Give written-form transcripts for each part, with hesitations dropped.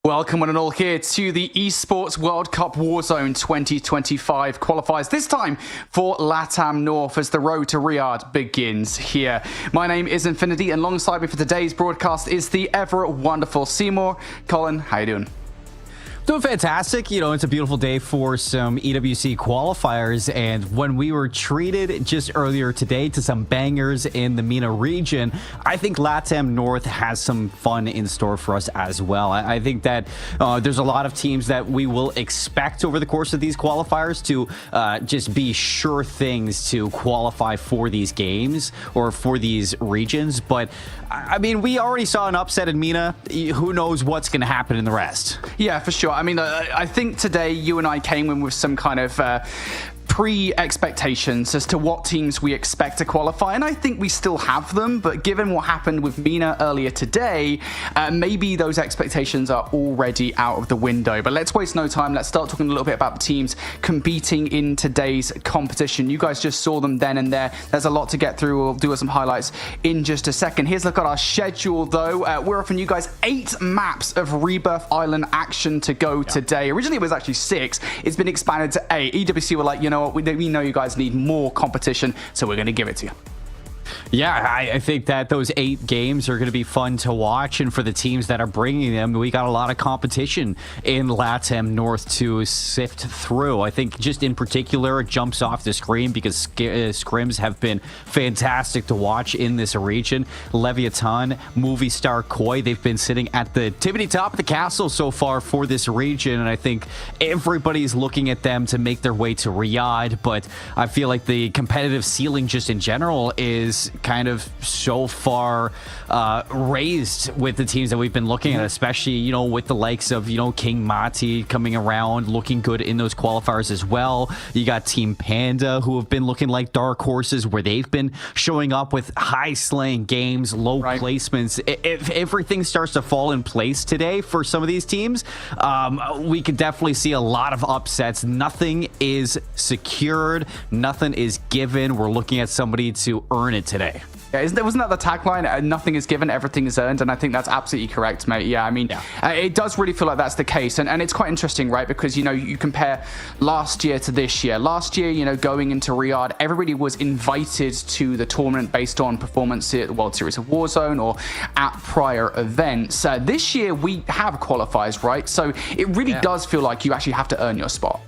Welcome one and all here to the Esports World Cup Warzone 2025 qualifiers, this time for LATAM North as the road to Riyadh begins here. My name is Infinity and alongside me for today's broadcast is the ever wonderful Seymour. Colin, how you doing? Doing fantastic. You know, it's a beautiful day for some EWC qualifiers, and when we were treated just earlier today to some bangers in the MENA region, I think LATAM North has some fun in store for us as well. I think that there's a lot of teams that we will expect over the course of these qualifiers to just be sure things to qualify for these games or for these regions, but I mean, we already saw an upset in MENA. Who knows what's going to happen in the rest? Yeah, for sure. I mean, I think today you and I came in with some kind of pre-expectations as to what teams we expect to qualify, and I think we still have them, but given what happened with MENA earlier today, maybe those expectations are already out of the window. But let's waste no time. Let's start talking a little bit about the teams competing in today's competition. You guys just saw them then and there. There's a lot to get through. We'll do some highlights in just a second. Here's a look at our schedule though. We're offering you guys 8 maps of Rebirth Island action to go today. Originally it was actually 6. It's been expanded to 8. EWC were like, you know, we know you guys need more competition, so we're going to give it to you. Yeah, I think that those 8 games are going to be fun to watch, and for the teams that are bringing them, we got a lot of competition in LATAM North to sift through. I think just in particular, it jumps off the screen because scrims have been fantastic to watch in this region. Leviathan, Movie Star Koi, they've been sitting at the tippity top of the castle so far for this region, and I think everybody's looking at them to make their way to Riyadh, but I feel like the competitive ceiling just in general is kind of so far raised with the teams that we've been looking at, especially, you know, with the likes of, you know, King Mati coming around looking good in those qualifiers as well. You got Team Panda, who have been looking like dark horses, where they've been showing up with high slaying games, low placements. If everything starts to fall in place today for some of these teams, we could definitely see a lot of upsets. Nothing is secured, nothing is given. We're looking at somebody to earn it today. Yeah, wasn't that the tagline? Nothing is given, everything is earned, and I think that's absolutely correct, mate. Yeah, I mean, it does really feel like that's the case, and it's quite interesting, right? Because, you know, you compare last year to this year. Last year, you know, going into Riyadh, everybody was invited to the tournament based on performance at the World Series of Warzone or at prior events. This year, we have qualifiers, right? So it really does feel like you actually have to earn your spot.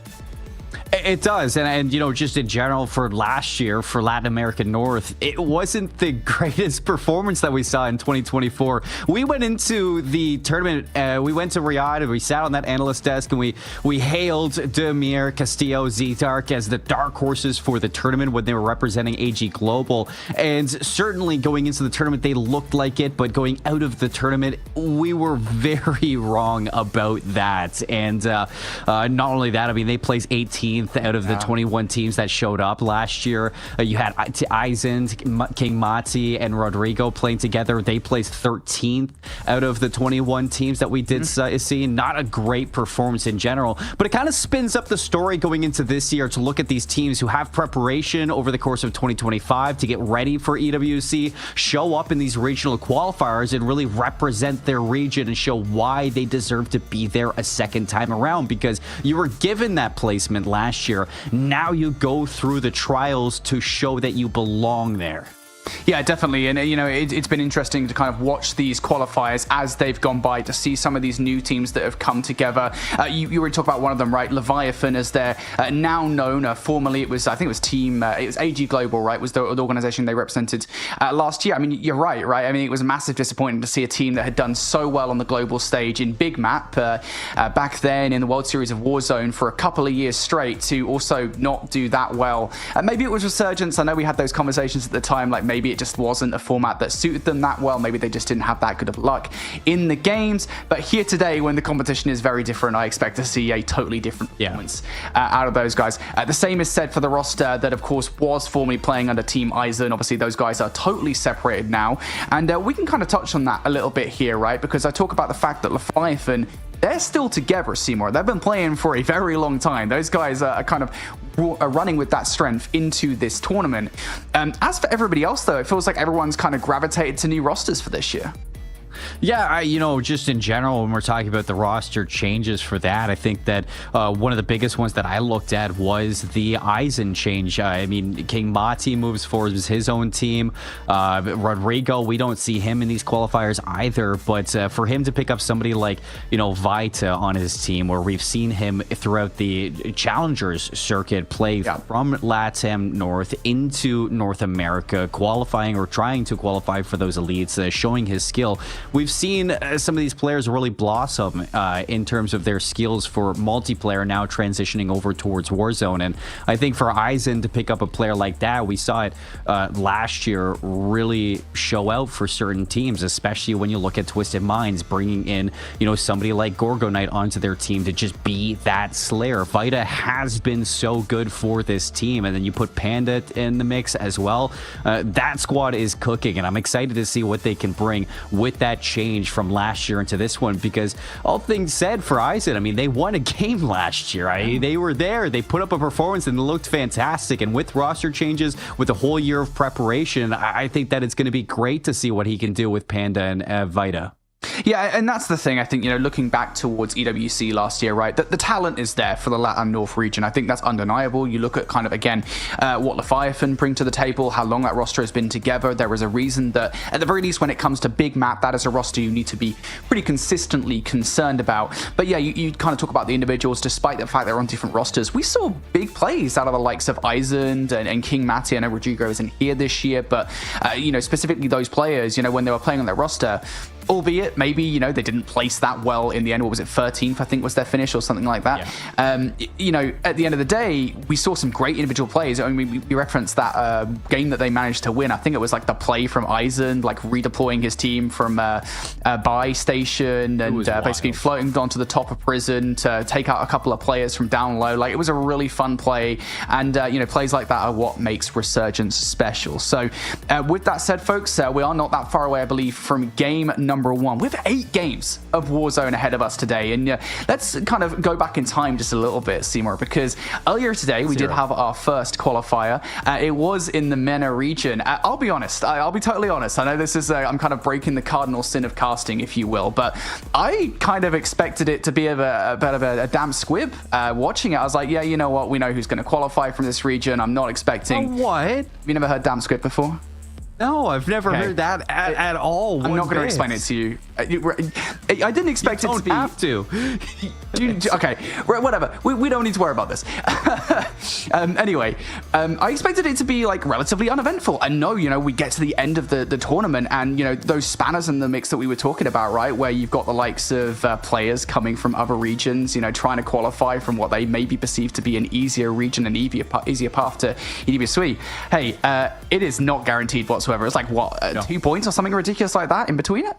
It does, and you know, just in general for last year for Latin America North, it wasn't the greatest performance that we saw in 2024. We went into the tournament, we went to Riyadh, and we sat on that analyst desk, and we hailed Demir, Castillo, Z-Dark as the dark horses for the tournament when they were representing AG Global, and certainly going into the tournament they looked like it, but going out of the tournament we were very wrong about that. And not only that, I mean, they placed 18th out of the 21 teams that showed up last year. You had Eisen, King Mati, and Rodrigo playing together. They placed 13th out of the 21 teams that we did see. Not a great performance in general, but it kind of spins up the story going into this year to look at these teams who have preparation over the course of 2025 to get ready for EWC, show up in these regional qualifiers and really represent their region and show why they deserve to be there a second time around, because you were given that placement last year. Now you go through the trials to show that you belong there. Yeah, definitely. And, you know, it's been interesting to kind of watch these qualifiers as they've gone by, to see some of these new teams that have come together. You already talked about one of them, right? Leviathan, as they're now known. Formerly, it was, I think it was it was AG Global, right? Was the organization they represented last year. I mean, you're right? I mean, it was a massive disappointment to see a team that had done so well on the global stage in Big Map back then in the World Series of Warzone for a couple of years straight to also not do that well. Maybe it was resurgence. I know we had those conversations at the time, like maybe it just wasn't a format that suited them that well. Maybe they just didn't have that good of luck in the games. But here today, when the competition is very different, I expect to see a totally different performance out of those guys. The same is said for the roster that, of course, was formerly playing under Team Eisen. Obviously, those guys are totally separated now. And we can kind of touch on that a little bit here, right? Because I talk about the fact that Leviathan, they're still together, Seymour. They've been playing for a very long time. Those guys are kind of running with that strength into this tournament. As for everybody else, though, it feels like everyone's kind of gravitated to new rosters for this year. Yeah, just in general, when we're talking about the roster changes for that, I think that one of the biggest ones that I looked at was the Aizen change. I mean, King Mati moves forward as his own team. Rodrigo, we don't see him in these qualifiers either, but for him to pick up somebody like, Vita on his team, where we've seen him throughout the Challengers circuit play from LATAM North into North America, qualifying or trying to qualify for those elites, showing his skill. We've seen some of these players really blossom in terms of their skills for multiplayer, now transitioning over towards Warzone. And I think for Aizen to pick up a player like that, we saw it last year really show out for certain teams, especially when you look at Twisted Minds bringing in, somebody like Gorgonite onto their team to just be that slayer. Vita has been so good for this team, and then you put Panda in the mix as well. That squad is cooking, and I'm excited to see what they can bring with that change from last year into this one, because all things said for Aizen, I mean, they won a game last year. They were there, they put up a performance and it looked fantastic, and with roster changes, with a whole year of preparation, I think that it's going to be great to see what he can do with Panda and Vita. Yeah, and that's the thing. I think, looking back towards EWC last year, right, the talent is there for the LATAM North region. I think that's undeniable. You look at kind of, again, what Leviathan bring to the table, how long that roster has been together. There is a reason that, at the very least, when it comes to big map, that is a roster you need to be pretty consistently concerned about. But yeah, you kind of talk about the individuals, despite the fact they're on different rosters. We saw big plays out of the likes of Aizen and King Mati. I know Rodrigo isn't here this year, but, specifically those players, when they were playing on their roster, albeit maybe, they didn't place that well in the end. What was it, 13th, I think was their finish or something like that. Yeah. At the end of the day, we saw some great individual plays. I mean, we referenced that game that they managed to win. I think it was like the play from Aizen, like redeploying his team from Buy Station and basically floating onto the top of prison to take out a couple of players from down low. Like, it was a really fun play. And, plays like that are what makes Resurgence special. So with that said, folks, we are not that far away, I believe, from game number 1. We have 8 games of Warzone ahead of us today, and let's kind of go back in time just a little bit, Seymour, because earlier today we did have our first qualifier. It was in the MENA region. I'll be honest, I'll be totally honest. I know this is I'm kind of breaking the cardinal sin of casting, if you will, but I kind of expected it to be a bit of a damn squib. Watching it, I was like, yeah, you know what, we know who's going to qualify from this region. I'm not expecting. What? Have you never heard damn squib before? No, I've never heard that at all. I'm not going to explain it to you. I didn't expect it to be. You don't have to. Okay, whatever. We don't need to worry about this. Anyway, I expected it to be like relatively uneventful. And no, we get to the end of the tournament, and those spanners in the mix that we were talking about, right, where you've got the likes of players coming from other regions, trying to qualify from what they maybe perceive to be an easier region, an easier path to EWC. Hey, it is not guaranteed whatsoever. It's like, what, 2 points or something ridiculous like that in between it?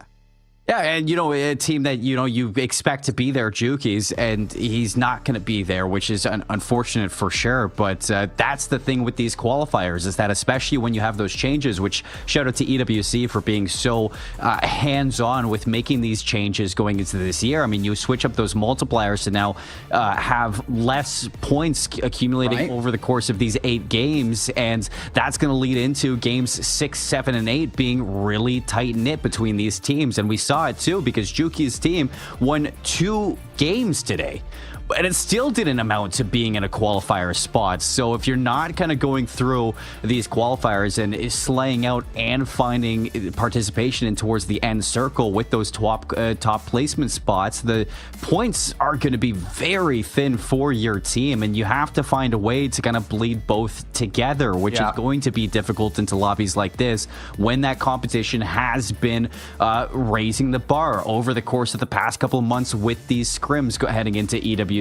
Yeah, and a team that you expect to be there, Juki's, and he's not going to be there, which is unfortunate for sure. But that's the thing with these qualifiers, is that especially when you have those changes, which shout out to EWC for being so hands-on with making these changes going into this year. I mean, you switch up those multipliers to now have less points accumulating over the course of these 8 games, and that's going to lead into games 6, 7, and 8 being really tight-knit between these teams. And we saw it too, because Juki's team won 2 games today, and it still didn't amount to being in a qualifier spot. So if you're not kind of going through these qualifiers and slaying out and finding participation in towards the end circle with those top placement spots, the points are going to be very thin for your team, and you have to find a way to kind of bleed both together, which is going to be difficult into lobbies like this when that competition has been raising the bar over the course of the past couple of months with these scrims heading into EWC.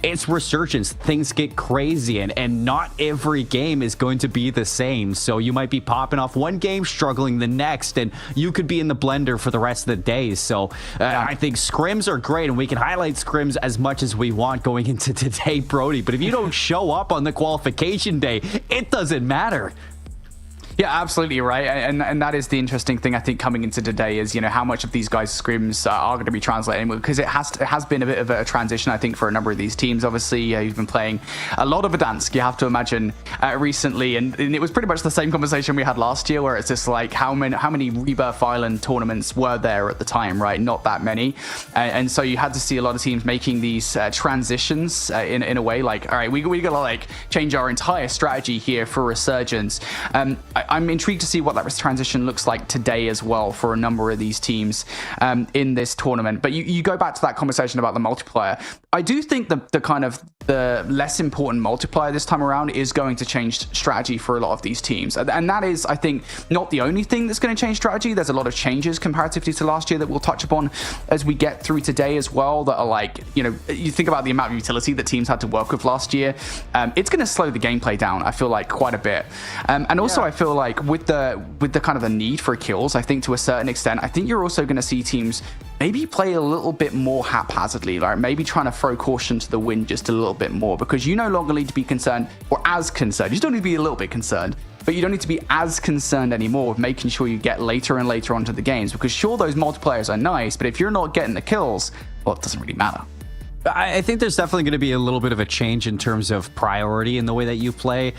It's Resurgence. Things get crazy, and not every game is going to be the same. So you might be popping off one game, struggling the next, and you could be in the blender for the rest of the day. So I think scrims are great, and we can highlight scrims as much as we want going into today, Brody. But if you don't show up on the qualification day, it doesn't matter. Yeah, absolutely right, and that is the interesting thing I think coming into today is how much of these guys' scrims are going to be translating, because it has been a bit of a transition I think for a number of these teams. Obviously, you've been playing a lot of Verdansk, you have to imagine, recently, and it was pretty much the same conversation we had last year, where it's just like how many Rebirth Island tournaments were there at the time, right? Not that many, and so you had to see a lot of teams making these transitions in a way like, all right, we gotta like change our entire strategy here for Resurgence. I'm intrigued to see what that transition looks like today as well for a number of these teams in this tournament. But you go back to that conversation about the multiplier. I do think the less important multiplier this time around is going to change strategy for a lot of these teams. And that is, I think, not the only thing that's going to change strategy. There's a lot of changes comparatively to last year that we'll touch upon as we get through today as well, that are like, you think about the amount of utility that teams had to work with last year. It's going to slow the gameplay down, I feel like, quite a bit. And also, I feel like with the kind of the need for kills, I think to a certain extent, I think you're also going to see teams maybe play a little bit more haphazardly, like maybe trying to throw caution to the wind just a little bit more, because you no longer need to be concerned, or as concerned. You still need to be a little bit concerned, but you don't need to be as concerned anymore with making sure you get later and later onto the games, because sure, those multipliers are nice, but if you're not getting the kills, well, it doesn't really matter. I think there's definitely going to be a little bit of a change in terms of priority in the way that you play.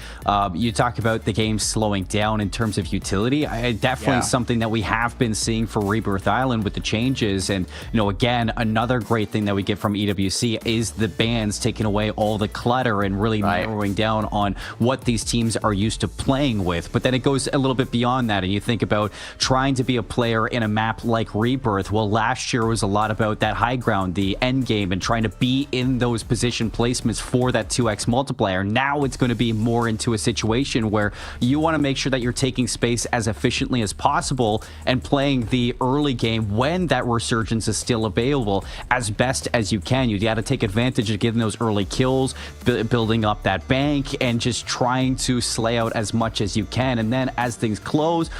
You talk about the game slowing down in terms of utility. Definitely something that we have been seeing for Rebirth Island with the changes. And, again, another great thing that we get from EWC is the bans taking away all the clutter and really narrowing down on what these teams are used to playing with. But then it goes a little bit beyond that. And you think about trying to be a player in a map like Rebirth. Well, last year was a lot about that high ground, the end game, and trying to be in those position placements for that 2x multiplier. Now it's going to be more into a situation where you want to make sure that you're taking space as efficiently as possible and playing the early game when that resurgence is still available as best as you can. You got to take advantage of getting those early kills, building up that bank, and just trying to slay out as much as you can. And then as things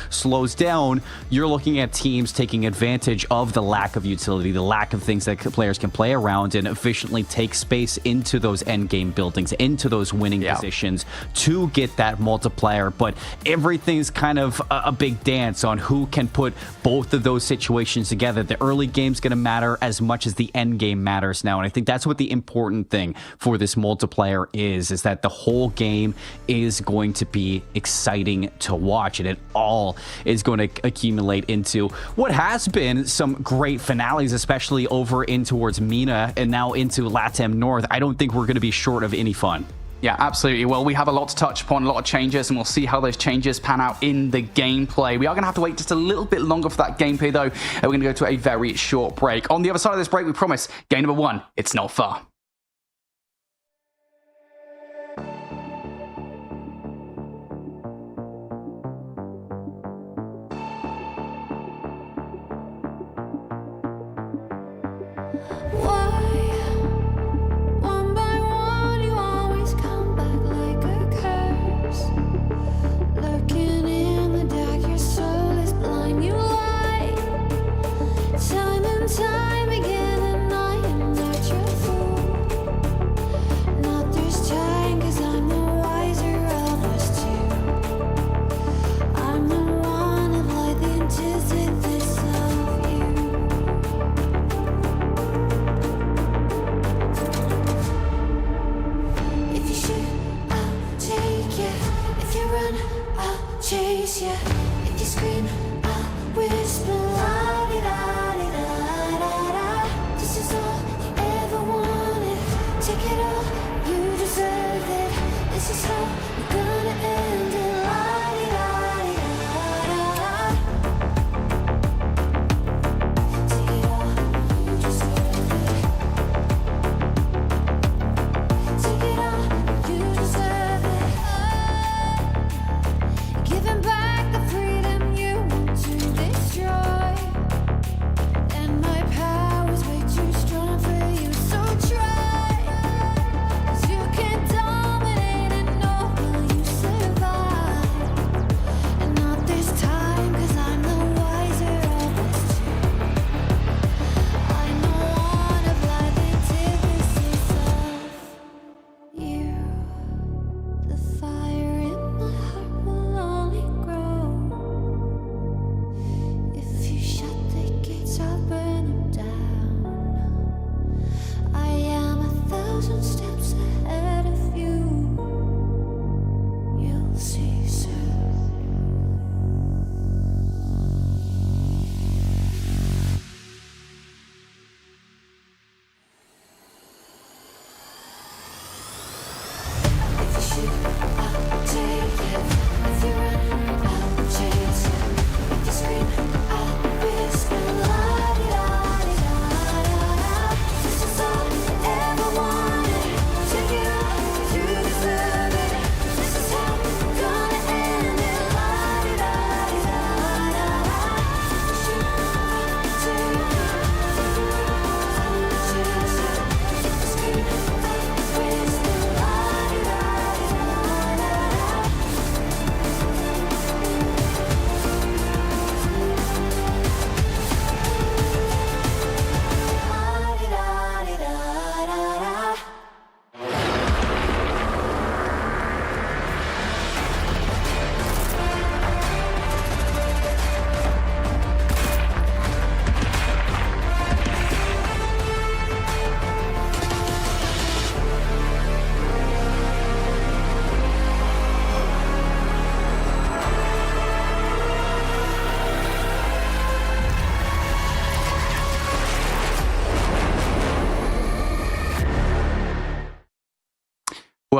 slows down, you're looking at teams taking advantage of the lack of utility, the lack of things that players can play around, and efficiently take space into those end game buildings, into those winning positions to get that multiplier. But everything's kind of a big dance on who can put both of those situations together. The early game's going to matter as much as the end game matters now. And I think that's what the important thing for this multiplier is that the whole game is going to be exciting to watch, and it all is going to accumulate into what has been some great finales, especially over in towards MENA and now into LATAM North. I don't think we're going to be short of any fun. Yeah, absolutely. Well, we have a lot to touch upon, a lot of changes, and we'll see how those changes pan out in the gameplay. We are going to have to wait just a little bit longer for that gameplay, though. We're going to go to a very short break. On the other side of this break, we promise, game number 1, it's not far. Chase ya, if you scream, I'll whisper la-di-da-di-da-da-da. This is all you ever wanted. Take it all, you deserve it. This is how we're gonna end it. La-di-da-di-da-da-da. Take it all, you deserve it. Take it all, you deserve it. Giving back the freedom you want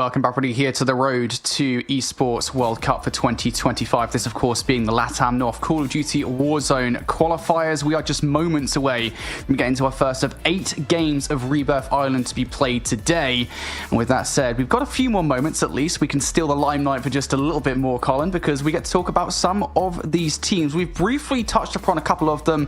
welcome everybody here to the road to Esports World Cup for 2025. This, of course, being the LATAM North Call of Duty Warzone qualifiers. We are just moments away from getting to our first of 8 games of Rebirth Island to be played today. And with that said, we've got a few more moments at least. We can steal the limelight for just a little bit more, Colin, because we get to talk about some of these teams. We've briefly touched upon a couple of them.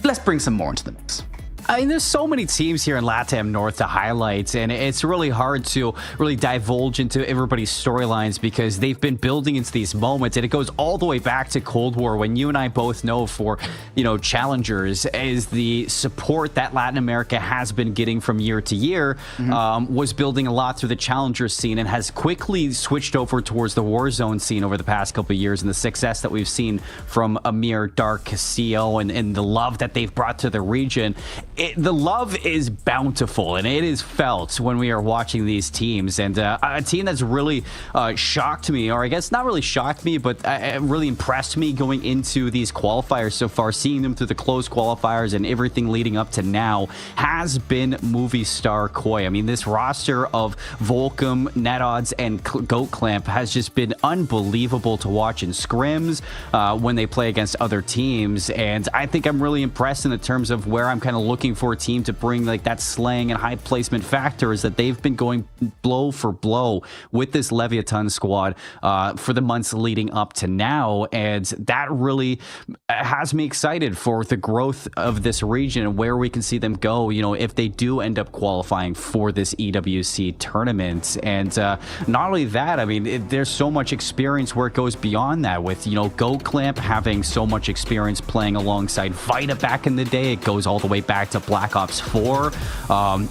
Let's bring some more into the mix. I mean, there's so many teams here in LATAM North to highlight, and it's really hard to really divulge into everybody's storylines because they've been building into these moments, and it goes all the way back to Cold War when you and I both know for, challengers is the support that Latin America has been getting from year to year, was building a lot through the challenger scene and has quickly switched over towards the Warzone scene over the past couple of years, and the success that we've seen from Amir, Dark, Castillo, and the love that they've brought to the region. The love is bountiful, and it is felt when we are watching these teams. And a team that's really shocked me, or I guess not really shocked me, but really impressed me going into these qualifiers so far, seeing them through the closed qualifiers and everything leading up to now, has been Movistar Koi. I mean, this roster of Volcom, NetOdds, and Goat Clamp has just been unbelievable to watch in scrims when they play against other teams. And I think I'm really impressed in the terms of where I'm kind of looking for a team to bring like that slang and high placement factor is that they've been going blow for blow with this Leviathan squad for the months leading up to now, and that really has me excited for the growth of this region and where we can see them go, if they do end up qualifying for this EWC tournament. And not only that, I mean, there's so much experience where it goes beyond that with, Goat Clamp having so much experience playing alongside Vita back in the day. It goes all the way back to Black Ops 4.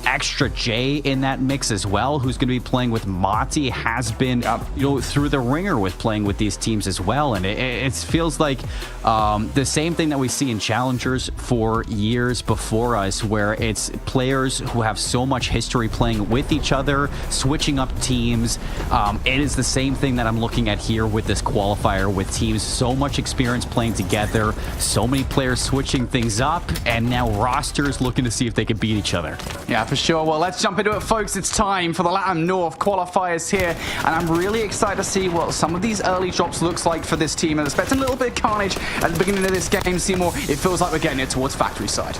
Extra J in that mix as well, who's going to be playing with Mati, has been through the ringer with playing with these teams as well. And it feels like the same thing that we see in challengers for years before us, where it's players who have so much history playing with each other, switching up teams. It is the same thing that I'm looking at here with this qualifier, with teams so much experience playing together, so many players switching things up, and now rosters looking to see if they can beat each other. Yeah, for sure. Well, let's jump into it, folks. It's time for the LATAM North qualifiers here, and I'm really excited to see what some of these early drops looks like for this team. I'm expecting a little bit of carnage at the beginning of this game, Seymour. It feels like we're getting it towards factory side.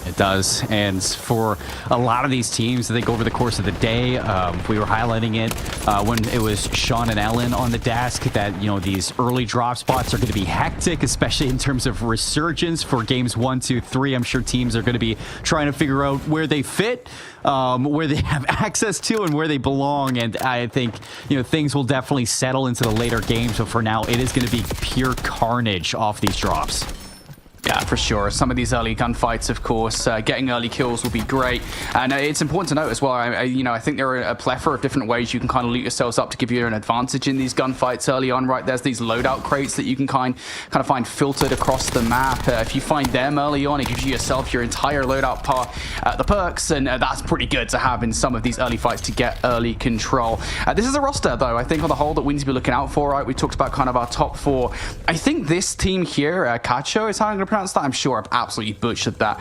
It does, and for a lot of these teams, I think over the course of the day, we were highlighting it when it was Sean and Ellen on the desk that, these early drop spots are going to be hectic, especially in terms of resurgence for games 1, 2, 3. I'm sure teams are going to be trying to figure out where they fit, where they have access to, and where they belong. And I think, things will definitely settle into the later games, but for now, it is going to be pure carnage off these drops. Yeah, for sure. Some of these early gunfights, of course, getting early kills will be great. And it's important to note as well, I think there are a plethora of different ways you can kind of loot yourselves up to give you an advantage in these gunfights early on, right? There's these loadout crates that you can kind of find filtered across the map. If you find them early on, it gives you yourself your entire loadout path, the perks, and that's pretty good to have in some of these early fights to get early control. This is a roster, though, I think on the whole that we need to be looking out for, right? We talked about kind of our top 4. I think this team here, Cacho is how I'm going to pronounce that. I'm sure I've absolutely butchered that.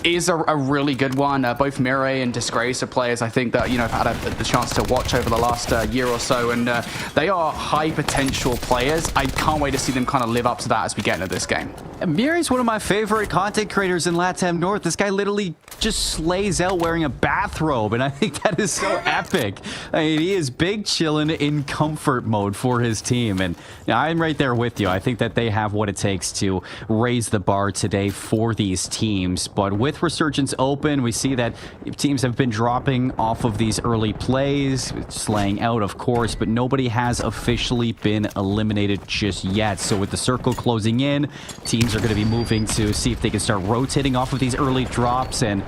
Is a really good one. Both Mirai and Disgrace are players I think that have had the chance to watch over the last year or so, and they are high potential players. I can't wait to see them kind of live up to that as we get into this game. Mirai's one of my favorite content creators in LATAM North. This guy literally just slays out wearing a bathrobe, and I think that is so epic. I mean, he is big chilling in comfort mode for his team, and I'm right there with you. I think that they have what it takes to raise the bar today for these teams. But with Resurgence open, we see that teams have been dropping off of these early plays, slaying out, of course, but nobody has officially been eliminated just yet. So with the circle closing in, teams are going to be moving to see if they can start rotating off of these early drops, and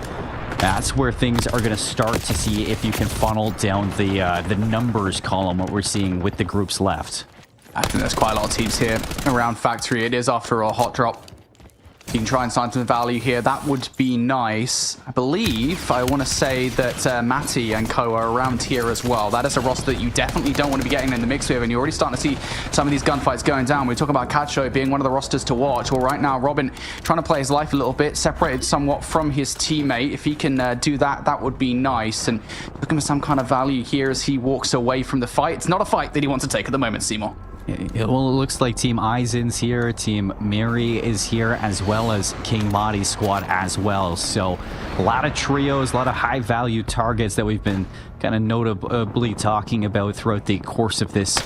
that's where things are going to start to see if you can funnel down the numbers column, what we're seeing with the groups left. I think there's quite a lot of teams here around factory. It is after a hot drop. You can try and sign some value here. That would be nice. I believe, I want to say that Matty and co are around here as well. That is a roster that you definitely don't want to be getting in the mix with, and you're already starting to see some of these gunfights going down. We're talking about Cacho being one of the rosters to watch. Well, right now, Robin trying to play his life a little bit, separated somewhat from his teammate. If he can do that, that would be nice. And looking for some kind of value here as he walks away from the fight. It's not a fight that he wants to take at the moment, Seymour. Well, it looks like Team Eisen's here, Team Miri is here, as well as King Mahdi's squad as well. So a lot of trios, a lot of high-value targets that we've been kind of notably talking about throughout the course of this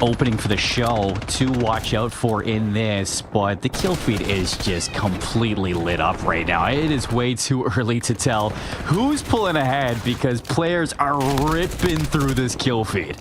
opening for the show to watch out for in this. But the kill feed is just completely lit up right now. It is way too early to tell who's pulling ahead because players are ripping through this kill feed.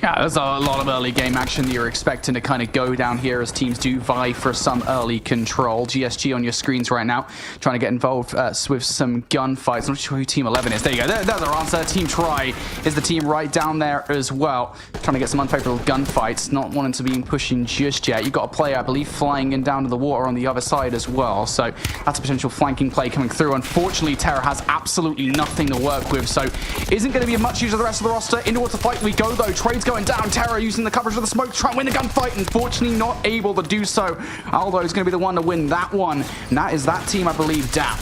Yeah, there's a lot of early game action that you're expecting to kind of go down here as teams do vie for some early control. GSG on your screens right now, trying to get involved with some gunfights. I'm not sure who Team 11 is. There you go. There's our answer. Team Try is the team right down there as well. Trying to get some unfavorable gunfights, not wanting to be pushing just yet. You've got a player, I believe, flying in down to the water on the other side as well. So that's a potential flanking play coming through. Unfortunately, Terra has absolutely nothing to work with, so isn't going to be much use of the rest of the roster. Into the fight we go, though. Trade's going down. Terra using the coverage of the smoke to try and win the gunfight. Unfortunately, not able to do so. Aldo is going to be the one to win that one. And that is that team, I believe, down.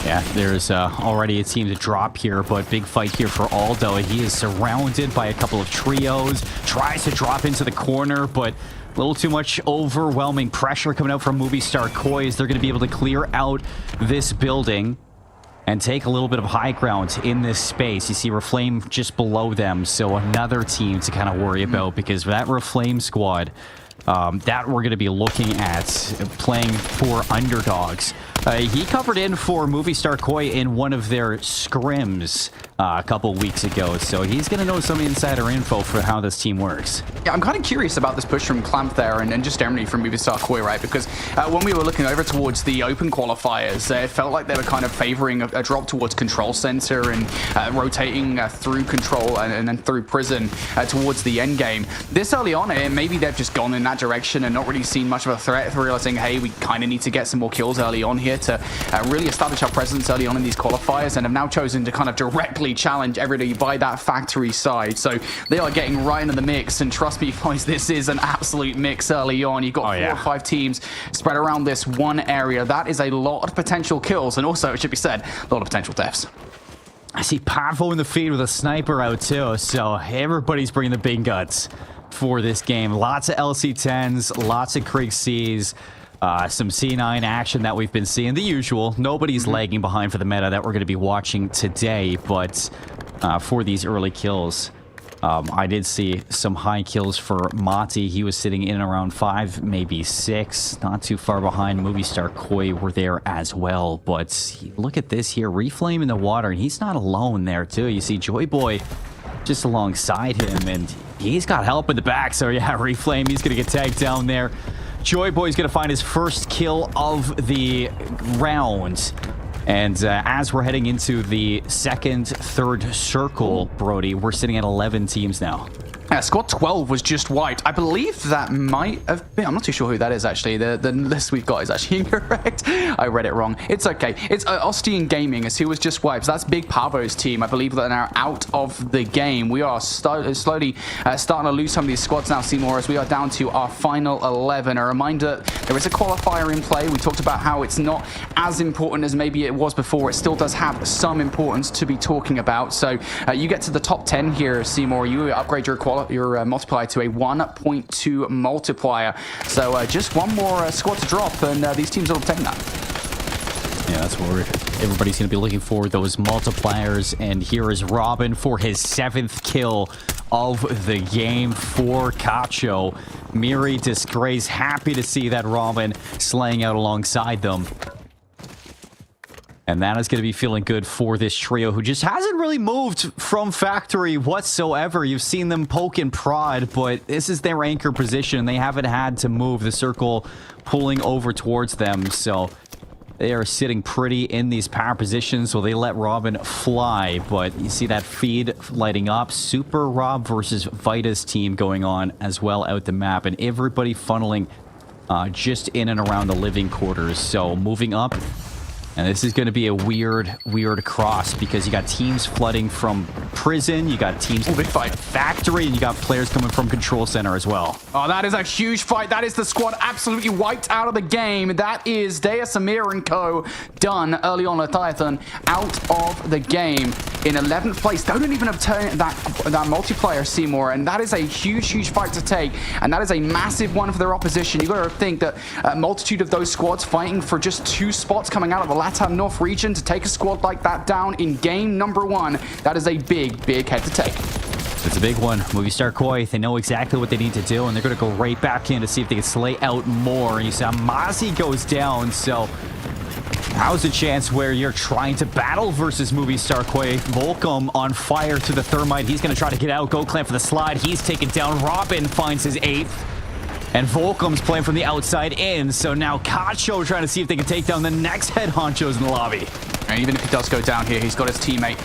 Yeah, there's already a team to drop here, but big fight here for Aldo. He is surrounded by a couple of trios. Tries to drop into the corner, but a little too much overwhelming pressure coming out from Movie Star Koi as they're going to be able to clear out this building and take a little bit of high ground in this space. You see Reflame just below them, so another team to kind of worry about because that Reflame squad that we're going to be looking at playing for underdogs. He covered in for Movie Star Koi in one of their scrims a couple weeks ago, so he's going to know some insider info for how this team works. Yeah, I'm kind of curious about this push from Clamp there and just generally from Movie Star Koi, right? Because when we were looking over towards the open qualifiers, it felt like they were kind of favoring a drop towards Control Center and rotating through Control and then through Prison towards the end game. This early on, maybe they've just gone in that direction and not really seen much of a threat, realizing, hey, we kind of need to get some more kills early on here to really establish our presence early on in these qualifiers, and have now chosen to kind of directly challenge everybody by that factory side. So they are getting right into the mix, and trust me, guys, this is an absolute mix early on. You've got 4 or 5 teams spread around this one area. That is a lot of potential kills, and also, it should be said, a lot of potential deaths. I see Pavo in the feed with a sniper out too, so everybody's bringing the big guts for this game. Lots of LC-10s, lots of Krieg Cs, some C9 action that we've been seeing. The usual. Nobody's lagging behind for the meta that we're going to be watching today, but for these early kills, I did see some high kills for Mati. He was sitting in around 5, maybe 6. Not too far behind. Movie Star Koi were there as well, but look at this here. Reflame in the water, and he's not alone there too. You see Joy Boy just alongside him, and he's got help in the back. So yeah, Reflame, he's going to get tagged down there. Joy Boy's going to find his first kill of the round. And as we're heading into the second, third circle, Brody, we're sitting at 11 teams now. Squad 12 was just wiped. I believe that might have been... I'm not too sure who that is, actually. The list we've got is actually incorrect. I read it wrong. It's okay. It's Ostian Gaming is who was just wiped. So that's Big Pavo's team. I believe they're now out of the game. We are slowly starting to lose some of these squads now, Seymour, as we are down to our final 11. A reminder, there is a qualifier in play. We talked about how it's not as important as maybe it was before. It still does have some importance to be talking about. So you get to the top 10 here, Seymour. You upgrade your multiplier to a 1.2 multiplier. So just one more squad to drop, and these teams will obtain that. Yeah, that's what everybody's going to be looking for, those multipliers. And here is Robin for his 7th kill of the game for Cacho. Miri Disgrace, happy to see that Robin slaying out alongside them. And that is going to be feeling good for this trio who just hasn't really moved from factory whatsoever. You've seen them poke and prod, but this is their anchor position. They haven't had to move, the circle pulling over towards them. So they are sitting pretty in these power positions, so they let Robin fly. But you see that feed lighting up. Super Rob versus Vita's team going on as well out the map, and everybody funneling just in and around the living quarters. So moving up. And this is going to be a weird cross because you got teams flooding from prison, you got teams big fight. factory, and you got players coming from control center as well. Oh, that is a huge fight. That is the squad absolutely wiped out of the game. That is Dea Samir and co. done early on. Leviathan out of the game in 11th place. They don't even obtain that multiplayer, Seymour, and that is a huge fight to take, and that is a massive one for their opposition. You got to think that a multitude of those squads fighting for just 2 spots coming out of the LATAM North region to take a squad like that down in game number 1, that is a big head to take. It's a big one. Movistar Koi, they know exactly what they need to do, and they're going to go right back in to see if they can slay out more. And you see Mazi goes down, so now's a chance where you're trying to battle versus Movistar Koi. Volcom on fire to the thermite. He's going to try to get out. Go Clamp for the slide. He's taken down. Robin finds his 8th. And Volcom's playing from the outside in, so now Kacho trying to see if they can take down the next head honchos in the lobby. And even if he does go down here, he's got his teammate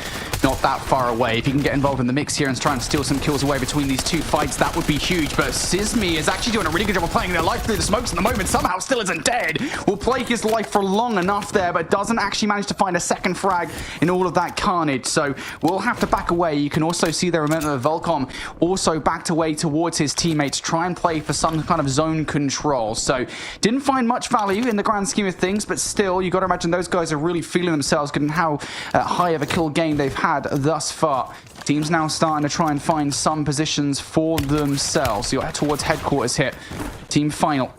not that far away. If he can get involved in the mix here and try and steal some kills away between these 2 fights, that would be huge. But Sismi is actually doing a really good job of playing their life through the smokes at the moment. Somehow still isn't dead. Will play his life for long enough there, but doesn't actually manage to find a second frag in all of that carnage. So we'll have to back away. You can also see there a moment of Volcom also backed away towards his teammates, try and play for some kind of zone control. So didn't find much value in the grand scheme of things, but still, you got to imagine those guys are really feeling themselves given how high of a kill game they've had thus far. Teams now starting to try and find some positions for themselves. So you're towards headquarters here. Team final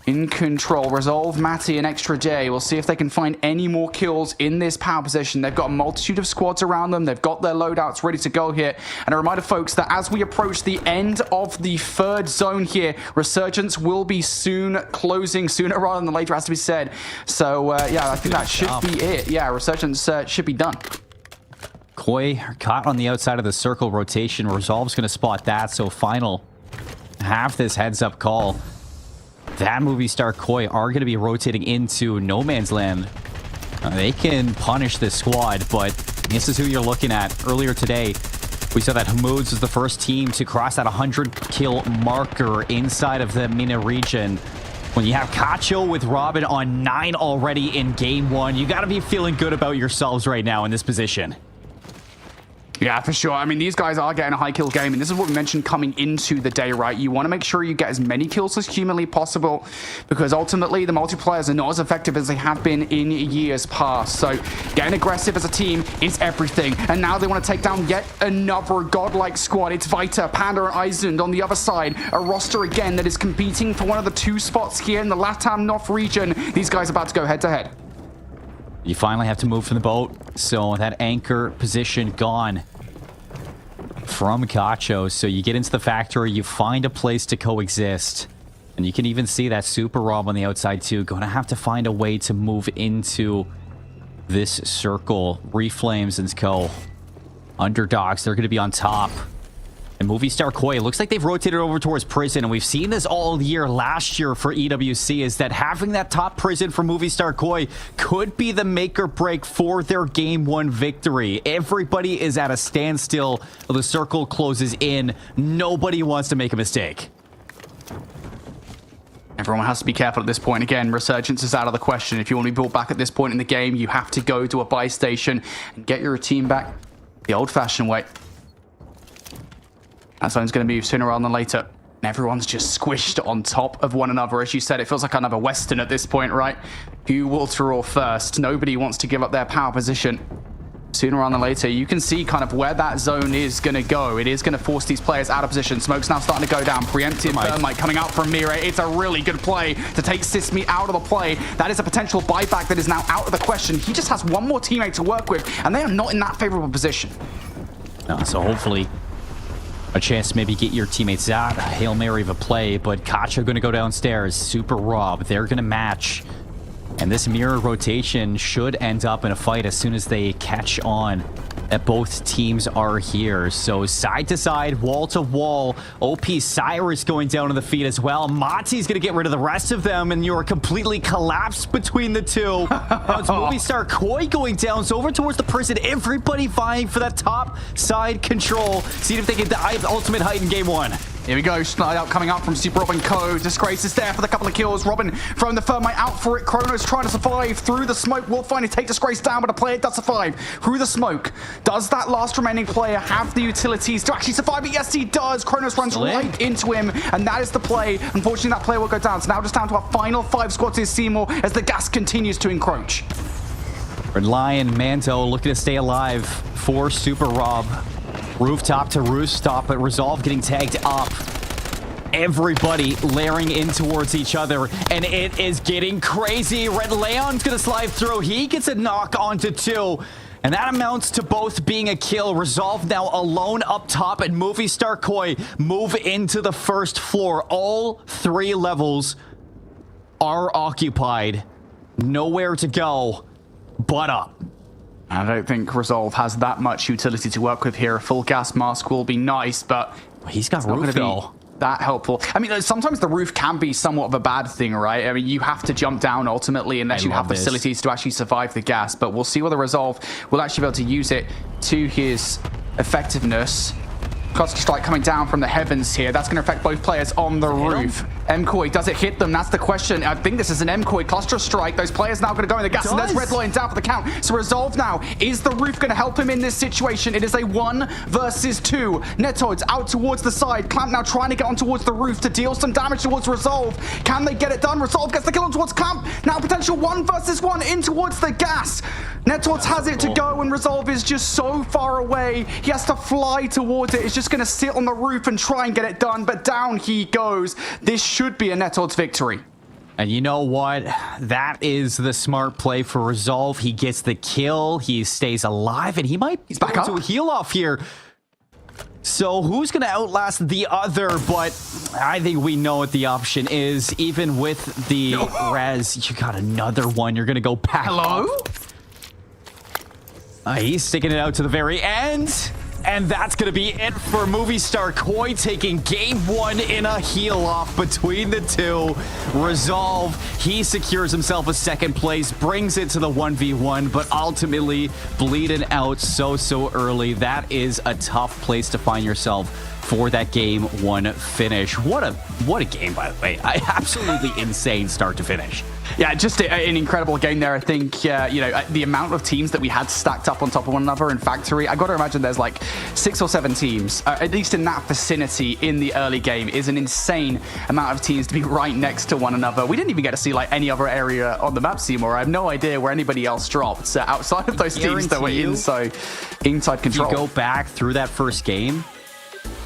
in control. Resolve, Matty, and Extra J. We'll see if they can find any more kills in this power position. They've got a multitude of squads around them. They've got their loadouts ready to go here. And a reminder, folks, that as we approach the end of the 3rd zone here, Resurgence will be soon closing, sooner rather than later, has to be said. So, yeah, I think that should be it. Yeah, Resurgence should be done. Koi caught on the outside of the circle rotation. Resolve's going to spot that, so final half this heads-up call. That Movistar Koi are going to be rotating into no man's land. They can punish this squad, but this is who you're looking at. Earlier today, we saw that Hamoods was the first team to cross that 100-kill marker inside of the MENA region. When you have Kacho with Robin on 9 already in game 1, you got to be feeling good about yourselves right now in this position. Yeah, for sure. I mean, these guys are getting a high kill game, and this is what we mentioned coming into the day, right? You want to make sure you get as many kills as humanly possible, because ultimately the multiplayers are not as effective as they have been in years past. So getting aggressive as a team is everything. And now they want to take down yet another godlike squad. It's Vita, Panda, and Izund on the other side. A roster again that is competing for one of the 2 spots here in the LATAM North region. These guys are about to go head to head. You finally have to move from the boat, so that anchor position gone from Kacho. So you get into the factory, you find a place to coexist, and you can even see that Super Rob on the outside too. Going to have to find a way to move into this circle. Reflames and co. Underdogs, they're going to be on top. And Movistar Koi, it looks like they've rotated over towards prison, and we've seen this all year last year for EWC, is that having that top prison for Movistar Koi could be the make or break for their game 1 victory. Everybody is at a standstill. The circle closes in. Nobody wants to make a mistake. Everyone has to be careful at this point. Again, Resurgence is out of the question. If you want to be brought back at this point in the game, you have to go to a buy station and get your team back the old-fashioned way. That zone's going to move sooner rather than later. And everyone's just squished on top of one another. As you said, it feels like another Western at this point, right? Who will draw first? Nobody wants to give up their power position. Sooner rather than later, you can see kind of where that zone is going to go. It is going to force these players out of position. Smoke's now starting to go down. Preemptive Thermite coming out from Mira. It's a really good play to take Sismi out of the play. That is a potential buyback that is now out of the question. He just has one more teammate to work with, and they are not in that favorable position. So hopefully a chance to maybe get your teammates out. Hail Mary of a play, but Kacho going to go downstairs. Super Rob, they're going to match. And this mirror rotation should end up in a fight as soon as they catch on that both teams are here. So side to side, wall to wall. OP Cyrus going down to the feet as well. Mati's going to get rid of the rest of them, and you're completely collapsed between the two. Now it's Movistar Koi going down, so over towards the prison. Everybody vying for that top side control. See if they get the ultimate height in game 1. Here we go, slide out coming out from Super Robin Co. Disgrace is there for the couple of kills. Robin throwing the thermite out for it. Chronos trying to survive through the smoke. Will finally take Disgrace down, but the player does survive through the smoke. Does that last remaining player have the utilities to actually survive it? Yes, he does. Chronos runs right into him, and that is the play. Unfortunately, that player will go down. So now just down to our final 5 squads is Seymour as the gas continues to encroach. Red Lion, Manto looking to stay alive for Super Rob. Rooftop to rooftop, but Resolve getting tagged up. Everybody layering in towards each other, and it is getting crazy. Red Leon's gonna slide through. He gets a knock onto 2, and that amounts to both being a kill. Resolve now alone up top, and Movie Star Koi move into the first floor. All 3 levels are occupied. Nowhere to go but up. I don't think Resolve has that much utility to work with here. A full gas mask will be nice, but he's got not roof though. That helpful. I mean, sometimes the roof can be somewhat of a bad thing, right? I mean, you have to jump down ultimately unless you have facilities to actually survive the gas, but we'll see whether Resolve will actually be able to use it to his effectiveness. Cluster Strike coming down from the heavens here. That's going to affect both players on the roof. MCOY, does it hit them? That's the question. I think this is an MCOY Cluster Strike. Those players now going to go in the gas, and there's Red Lion down for the count. So Resolve now, is the roof going to help him in this situation? It is a 1 versus 2. Netoids out towards the side. Clamp now trying to get on towards the roof to deal some damage towards Resolve. Can they get it done? Resolve gets the kill on towards Clamp. Now potential 1 versus 1 in towards the gas. Netoids has it to go, and Resolve is just so far away. He has to fly towards it. It's just going to sit on the roof and try and get it done, but down he goes. This should be a Netoids victory. And you know what? That is the smart play for Resolve. He gets the kill, he stays alive, and he's back up to a heal off here. So who's going to outlast the other? But I think we know what the option is. Even with the res, you got another one. You're going to go back. Hello? He's sticking it out to the very end. And that's going to be it for Movie Star Koi, taking game 1 in a heal-off between the 2. Resolve, he secures himself a 2nd place, brings it to the 1v1, but ultimately bleeding out so early. That is a tough place to find yourself for that game 1 finish. What a game, by the way. Absolutely insane start to finish. Yeah, just an incredible game there. I think, you know, the amount of teams that we had stacked up on top of one another in Factory, I got to imagine there's like 6 or 7 teams, at least in that vicinity in the early game, is an insane amount of teams to be right next to one another. We didn't even get to see like any other area on the map, Seymour. I have no idea where anybody else dropped outside of those teams that were inside control. If you go back through that first game,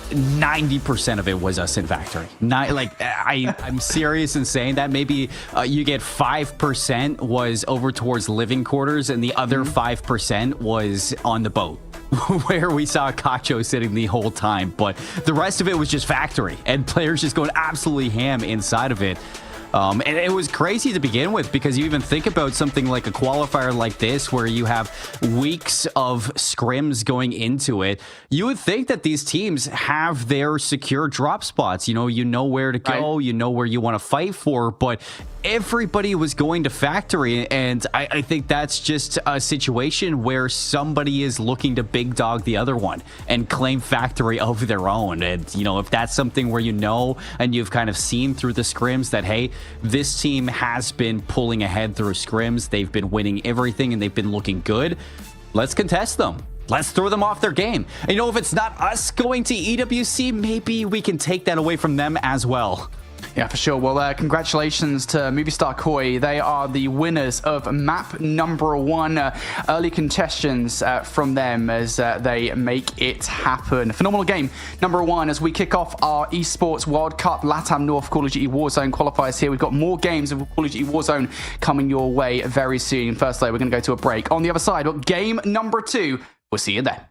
90% of it was us in Factory. I'm serious in saying that. Maybe you get 5% was over towards living quarters, and the other 5% was on the boat, where we saw Cacho sitting the whole time. But the rest of it was just Factory, and players just going absolutely ham inside of it. And it was crazy to begin with, because you even think about something like a qualifier like this, where you have weeks of scrims going into it. You would think that these teams have their secure drop spots. You know where to go, you know where you want to fight for, but everybody was going to Factory, and I think that's just a situation where somebody is looking to big dog the other one and claim Factory of their own. And, you know, if that's something where and you've kind of seen through the scrims that, hey, this team has been pulling ahead through scrims, they've been winning everything, and they've been looking good, let's contest them. Let's throw them off their game. And, you know, if it's not us going to EWC, maybe we can take that away from them as well. Yeah, for sure. Well, congratulations to Movie Star Koi. They are the winners of map number 1. Early contestants from them as they make it happen. Phenomenal game number 1 as we kick off our Esports World Cup LATAM North Call of Duty Warzone qualifiers here. We've got more games of Call of Duty Warzone coming your way very soon. First, though, we're going to go to a break. On the other side, game number 2. We'll see you then.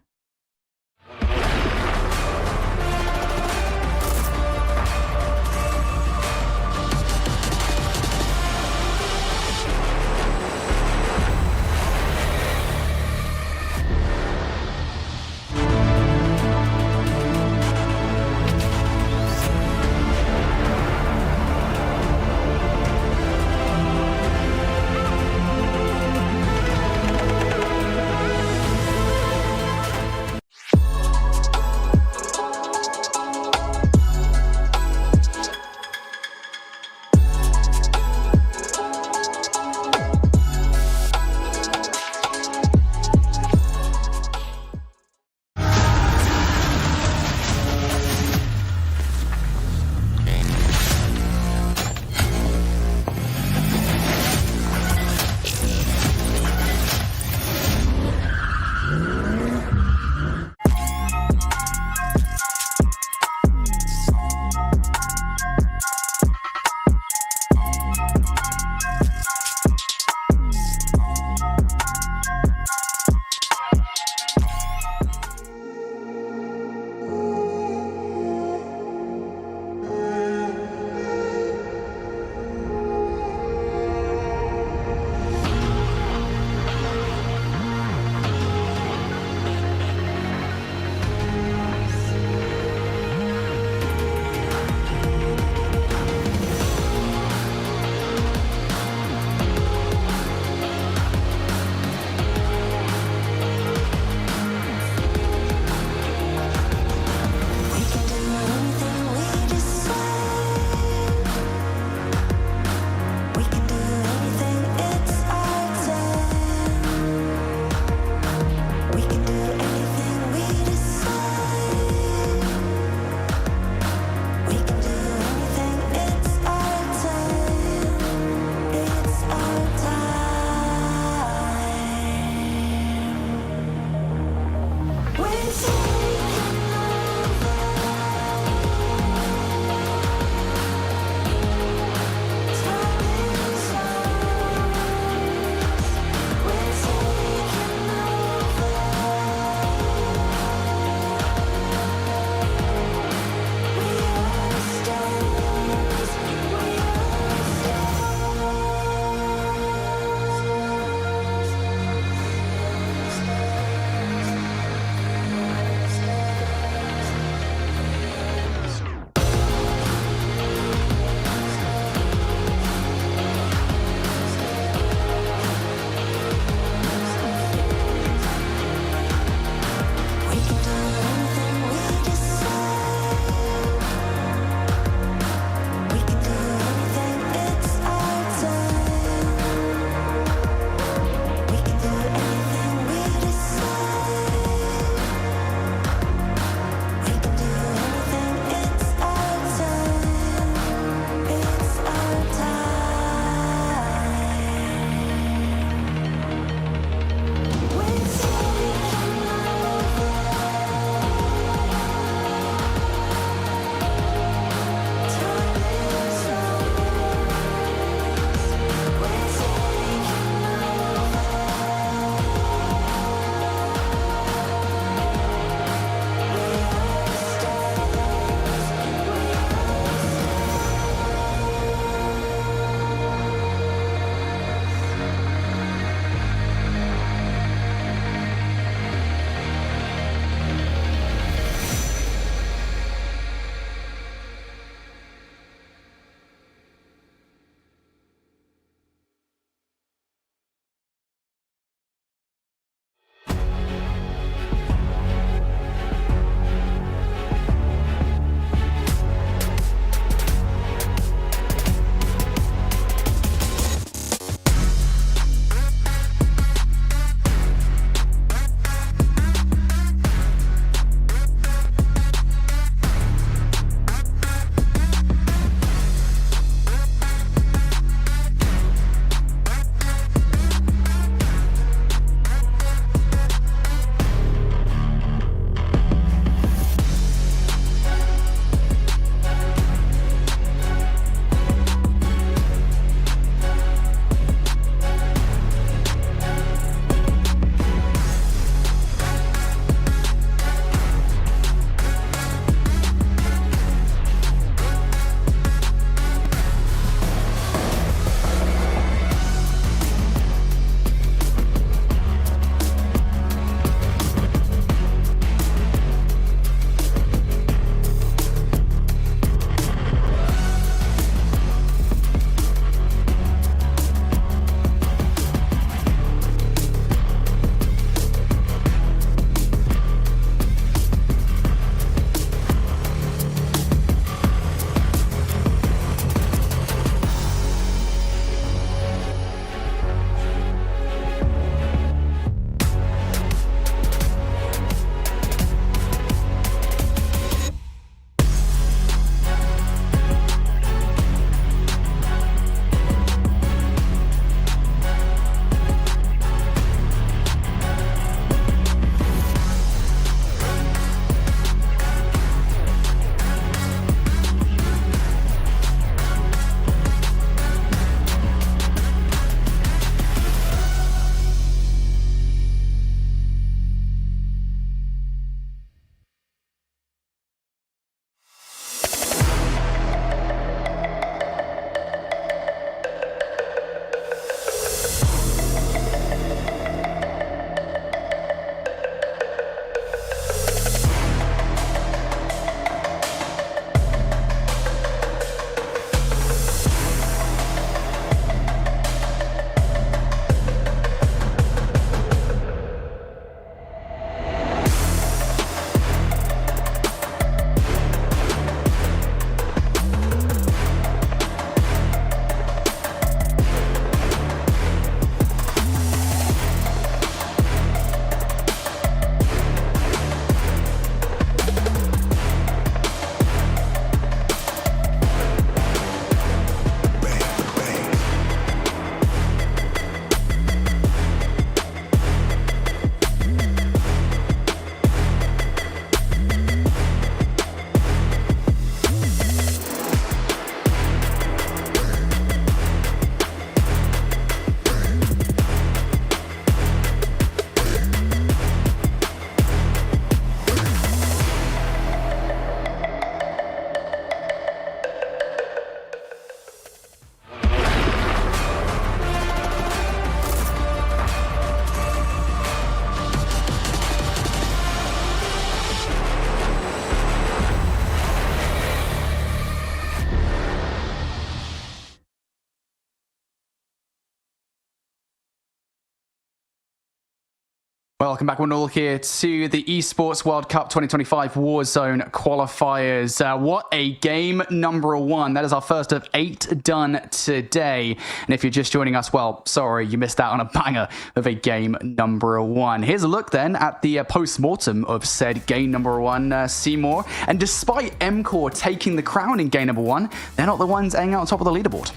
Welcome back, one all here to the Esports World Cup 2025 Warzone qualifiers. What a game, number one. That is our first of 8 done today. And if you're just joining us, well, sorry, you missed out on a banger of a game number one. Here's a look then at the post-mortem of said game number one, Seymour. And despite MCore taking the crown in game number one, they're not the ones hanging out on top of the leaderboard.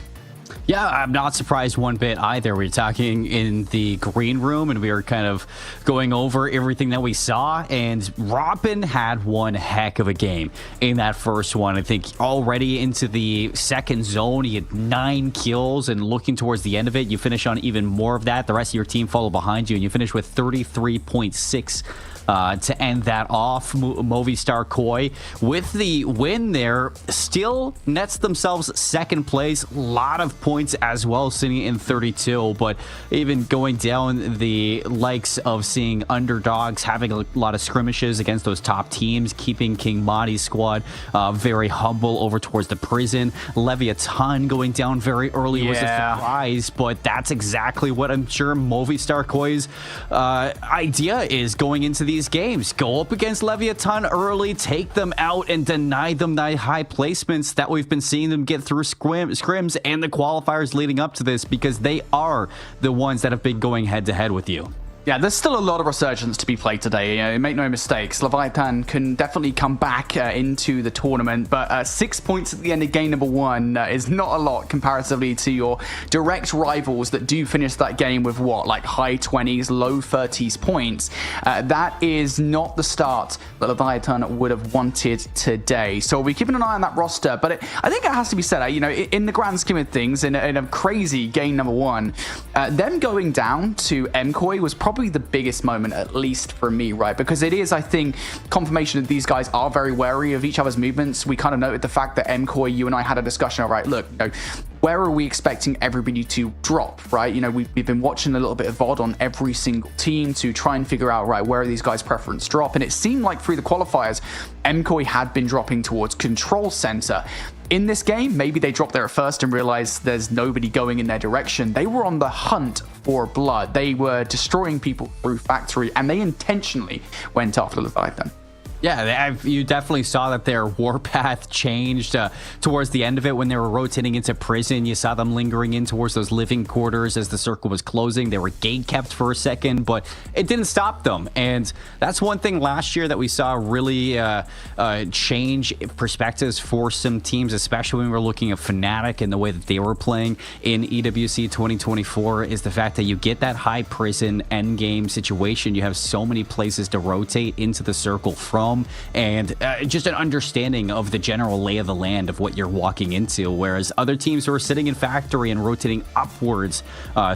Yeah, I'm not surprised one bit either. We were talking in the green room and we were kind of going over everything that we saw, and Robin had one heck of a game in that first one. I think already into the second zone, he had 9 kills, and looking towards the end of it, you finish on even more of that. The rest of your team follow behind you, and you finish with 33.6 to end that off. Movistar Koi with the win there still nets themselves second place. A lot of points as well, sitting in 32, but even going down the likes of seeing underdogs having a lot of skirmishes against those top teams, keeping King Mahdi's squad very humble over towards the prison. Leviathan going down very early was a surprise, but that's exactly what I'm sure Movistar Koi's idea is going into these games. Go up against Leviathan early, take them out, and deny them the high placements that we've been seeing them get through scrims and the qualifiers leading up to this, because they are the ones that have been going head to head with you. Yeah, there's still a lot of resurgence to be played today. Make no mistakes, Leviathan can definitely come back into the tournament, but 6 points at the end of game number one is not a lot comparatively to your direct rivals that do finish that game with what, like high 20s, low 30s points. That is not the start that Leviathan would have wanted today. So we'll be keeping an eye on that roster, but I think it has to be said, in the grand scheme of things, in a crazy game number one, them going down to MCoy was probably the biggest moment, at least for me, right? Because it is, I think, confirmation that these guys are very wary of each other's movements. We kind of noted the fact that MCoy, you and I had a discussion, all right, look, where are we expecting everybody to drop, right? We've been watching a little bit of VOD on every single team to try and figure out, right, where are these guys' preference drop? And it seemed like through the qualifiers, MCoy had been dropping towards control center. In this game, maybe they dropped there at first and realized there's nobody going in their direction. They were on the hunt for blood. They were destroying people through factory, and they intentionally went after Leviathan. Yeah, you definitely saw that their warpath changed towards the end of it when they were rotating into prison. You saw them lingering in towards those living quarters as the circle was closing. They were gate kept for a second, but it didn't stop them. And that's one thing last year that we saw really change perspectives for some teams, especially when we were looking at Fnatic and the way that they were playing in EWC 2024, is the fact that you get that high prison endgame situation. You have so many places to rotate into the circle from, and just an understanding of the general lay of the land of what you're walking into, whereas other teams who are sitting in factory and rotating upwards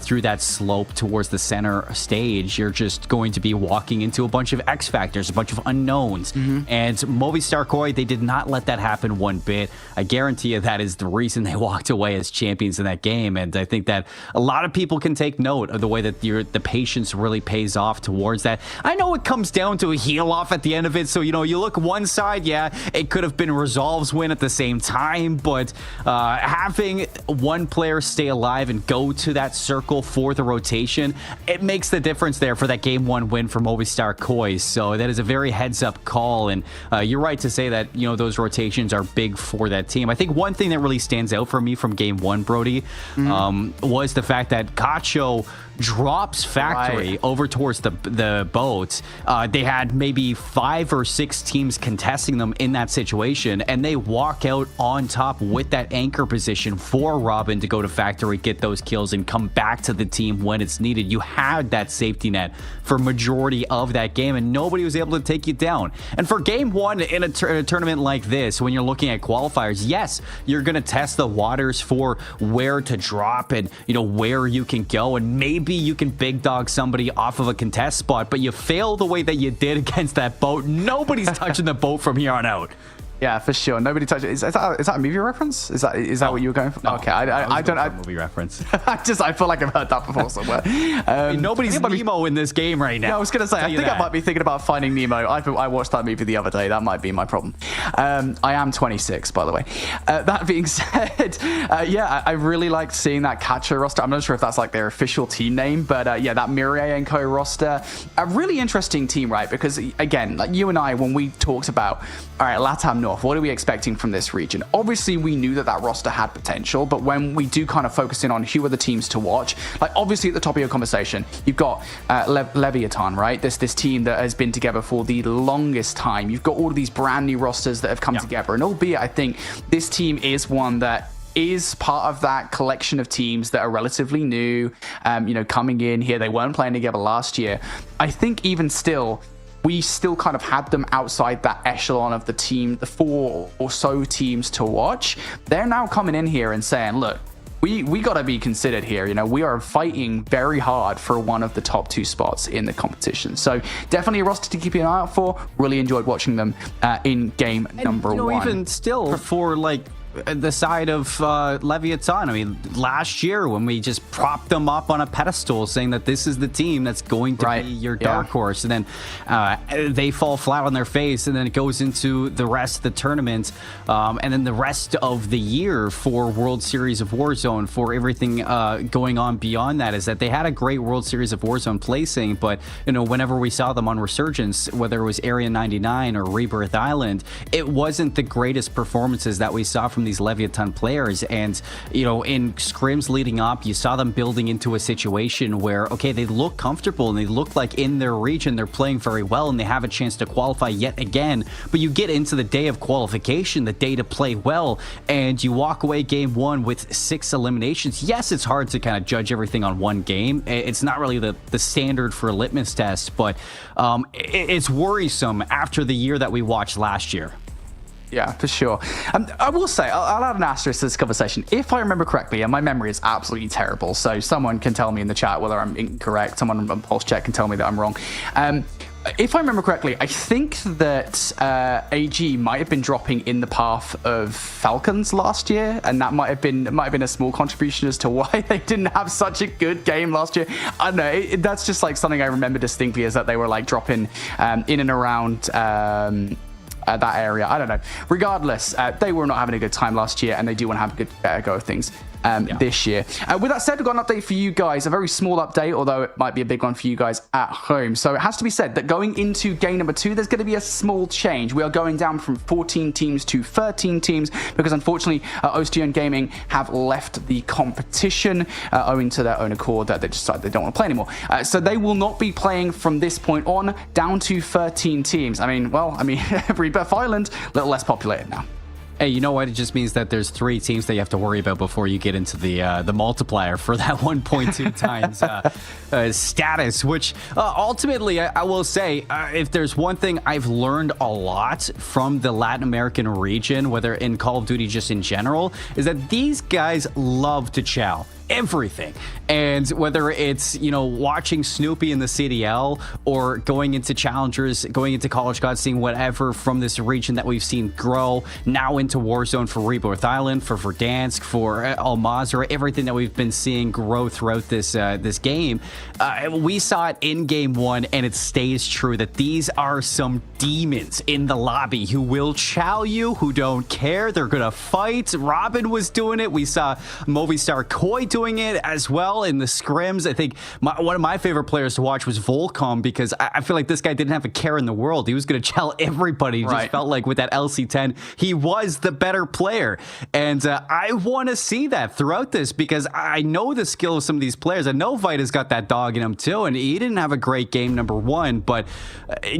through that slope towards the center stage, you're just going to be walking into a bunch of X factors, a bunch of unknowns. And Movistar Koi, they did not let that happen one bit. I guarantee you that is the reason they walked away as champions in that game, and I think that a lot of people can take note of the way that the patience really pays off towards that. I know it comes down to a heal off at the end of it, so you look one side, yeah, it could have been Resolve's win at the same time, but having one player stay alive and go to that circle for the rotation, it makes the difference there for that game one win for Movistar Koi. So that is a very heads up call, and you're right to say that those rotations are big for that team. I think one thing that really stands out for me from game one, Brody, was the fact that Cacho drops factory over towards the boat. They had maybe 5 or 6 teams contesting them in that situation, and they walk out on top with that anchor position for Robin to go to factory, get those kills, and come back to the team when it's needed. You had that safety net for majority of that game, and nobody was able to take you down. And for game one in a tournament like this, when you're looking at qualifiers, yes, you're going to test the waters for where to drop and where you can go, and maybe you can big dog somebody off of a contest spot, but you fail the way that you did against that boat. Nobody's touching the boat from here on out. Yeah, for sure. Nobody touched it. Is that a movie reference? Is that what you were going for? No, okay, I don't. Movie reference. I feel like I've heard that before somewhere. Nobody's Nemo in this game right now. Yeah, I was gonna say. I think I might be thinking about Finding Nemo. I watched that movie the other day. That might be my problem. I am 26, by the way. That being said, yeah, I really liked seeing that catcher roster. I'm not sure if that's like their official team name, but yeah, that Mireille & Co roster, a really interesting team, right? Because again, like you and I, when we talked about, all right, LATAM North, what are we expecting from this region? Obviously, we knew that roster had potential, but when we do kind of focus in on who are the teams to watch, like obviously at the top of your conversation, you've got Leviathan, right? This team that has been together for the longest time. You've got all of these brand new rosters that have come together, and albeit I think this team is one that is part of that collection of teams that are relatively new, coming in here. They weren't playing together last year. I think even still, we still kind of had them outside that echelon of the team, the 4 or so teams to watch. They're now coming in here and saying, look, we got to be considered here. We are fighting very hard for one of the top 2 spots in the competition. So definitely a roster to keep an eye out for. Really enjoyed watching them in game number 1. Even still, for like the side of Leviathan, I mean, last year when we just propped them up on a pedestal saying that this is the team that's going to be your dark horse, and then they fall flat on their face, and then it goes into the rest of the tournament, and then the rest of the year for World Series of Warzone, for everything going on beyond that, is that they had a great World Series of Warzone placing, but whenever we saw them on Resurgence, whether it was Area 99 or Rebirth Island, it wasn't the greatest performances that we saw from these Leviathan players. And in scrims leading up, you saw them building into a situation where, okay, they look comfortable and they look like in their region they're playing very well and they have a chance to qualify yet again, but you get into the day of qualification, the day to play well, and you walk away game 1 with 6 eliminations. Yes, it's hard to kind of judge everything on one game. It's not really the standard for a litmus test, but it's worrisome after the year that we watched last year. Yeah, for sure. I will say, I'll add an asterisk to this conversation. If I remember correctly, and my memory is absolutely terrible, so someone can tell me in the chat whether I'm incorrect, someone on Pulse Check can tell me that I'm wrong. If I remember correctly, I think that AG might have been dropping in the path of Falcons last year, and that might have been a small contribution as to why they didn't have such a good game last year. I don't know. That's just like something I remember distinctly, is that they were like dropping in and around that area. I don't know. Regardless, they were not having a good time last year, and they do want to have a good go of things this year. With that said, we've got an update for you guys, a very small update, although it might be a big one for you guys at home. So it has to be said that going into game number 2, there's going to be a small change. We are going down from 14 teams to 13 teams because unfortunately Osteon Gaming have left the competition owing to their own accord, that they decided they don't want to play anymore. So they will not be playing from this point on, down to 13 teams. I mean, Rebirth Island, a little less populated now. Hey, you know what? It just means that there's 3 teams that you have to worry about before you get into the multiplier for that 1.2 times status, which ultimately, I will say, if there's one thing I've learned a lot from the Latin American region, whether in Call of Duty just in general, is that these guys love to chow everything. And whether it's, watching Snoopy in the CDL or going into challengers, going into College God, seeing whatever from this region that we've seen grow, now into Warzone for Rebirth Island, for Verdansk, for Al Mazrah, everything that we've been seeing grow throughout this game. We saw it in game 1, and it stays true that these are some demons in the lobby who will chow you, who don't care. They're gonna fight. Robin was doing it. We saw Movistar Koi doing it as well in the scrims. I think one of my favorite players to watch was Volcom, because I feel like this guy didn't have a care in the world. He was going to tell everybody. He just felt like with that LC10, he was the better player. And I want to see that throughout this, because I know the skill of some of these players. I know Vita's got that dog in him too, and he didn't have a great game number 1, but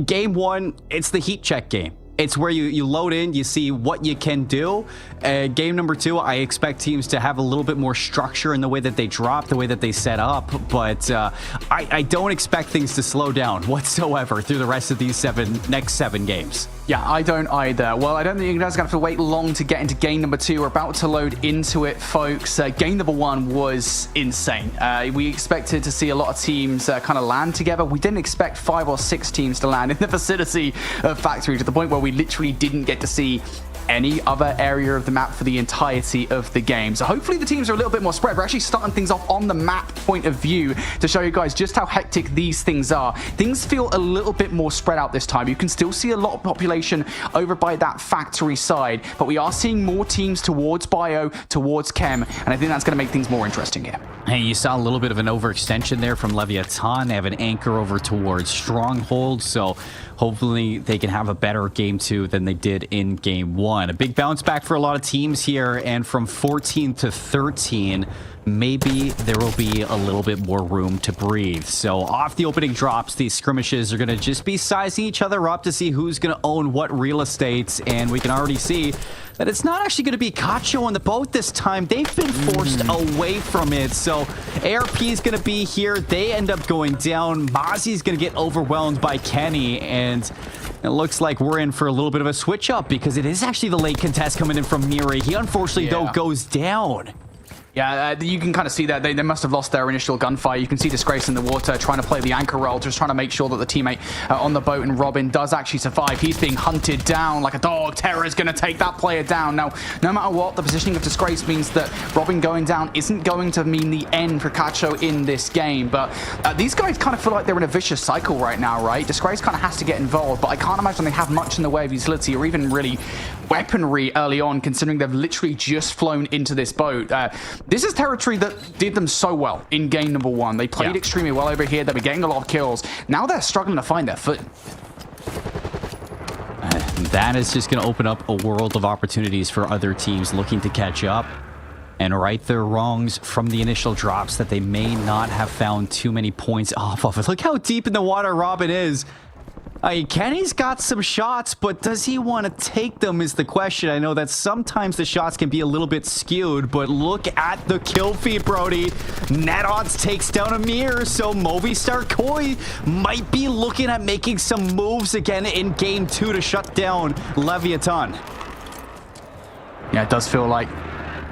game 1, it's the heat check game. It's where you load in, you see what you can do. Game number 2, I expect teams to have a little bit more structure in the way that they drop, the way that they set up. But I don't expect things to slow down whatsoever through the rest of these next 7 games. Yeah, I don't either. Well, I don't think you guys are going to have to wait long to get into game number 2. We're about to load into it, folks. Game number 1 was insane. We expected to see a lot of teams kind of land together. We didn't expect 5 or 6 teams to land in the vicinity of Factory, to the point where we literally didn't get to see any other area of the map for the entirety of the game. So hopefully the teams are a little bit more spread. We're actually starting things off on the map point of view to show you guys just how hectic these things are. Things feel a little bit more spread out this time. You can still see a lot of population over by that factory side, but we are seeing more teams towards bio, towards chem, and I think that's going to make things more interesting here. Hey, you saw a little bit of an overextension there from Leviathan. They have an anchor over towards Stronghold, so hopefully they can have a better game 2 than they did in game 1. A big bounce back for a lot of teams here, and from 14 to 13, maybe there will be a little bit more room to breathe. So off the opening drops, these skirmishes are going to just be sizing each other up to see who's going to own what real estate, and we can already see that it's not actually going to be Cacho on the boat this time. They've been forced away from it, so ARP is going to be here. They end up going down. Mozzie's going to get overwhelmed by Kenny, and it looks like we're in for a little bit of a switch up because it is actually the late contest coming in from Miri. He unfortunately, though, goes down. Yeah, you can kind of see that they must have lost their initial gunfight. You can see Disgrace in the water trying to play the anchor role, just trying to make sure that the teammate on the boat and Robin does actually survive. He's being hunted down like a dog. Terror is going to take that player down. Now, no matter what, the positioning of Disgrace means that Robin going down isn't going to mean the end for Cacho in this game. But these guys kind of feel like they're in a vicious cycle right now, right? Disgrace kind of has to get involved, but I can't imagine they have much in the way of utility or even really weaponry early on, considering they've literally just flown into this boat. This is territory that did them so well in game number 1. They played extremely well over here. They were getting a lot of kills. Now they're struggling to find their foot. That is just going to open up a world of opportunities for other teams looking to catch up and right their wrongs from the initial drops that they may not have found too many points off of. Look how deep in the water Robin is. Kenny's got some shots, but does he want to take them is the question. I know that sometimes the shots can be a little bit skewed, but look at the kill feed, Brody. NetOdds takes down Amir, so Movistar Koi might be looking at making some moves again in game 2 to shut down Leviathan. Yeah, it does feel like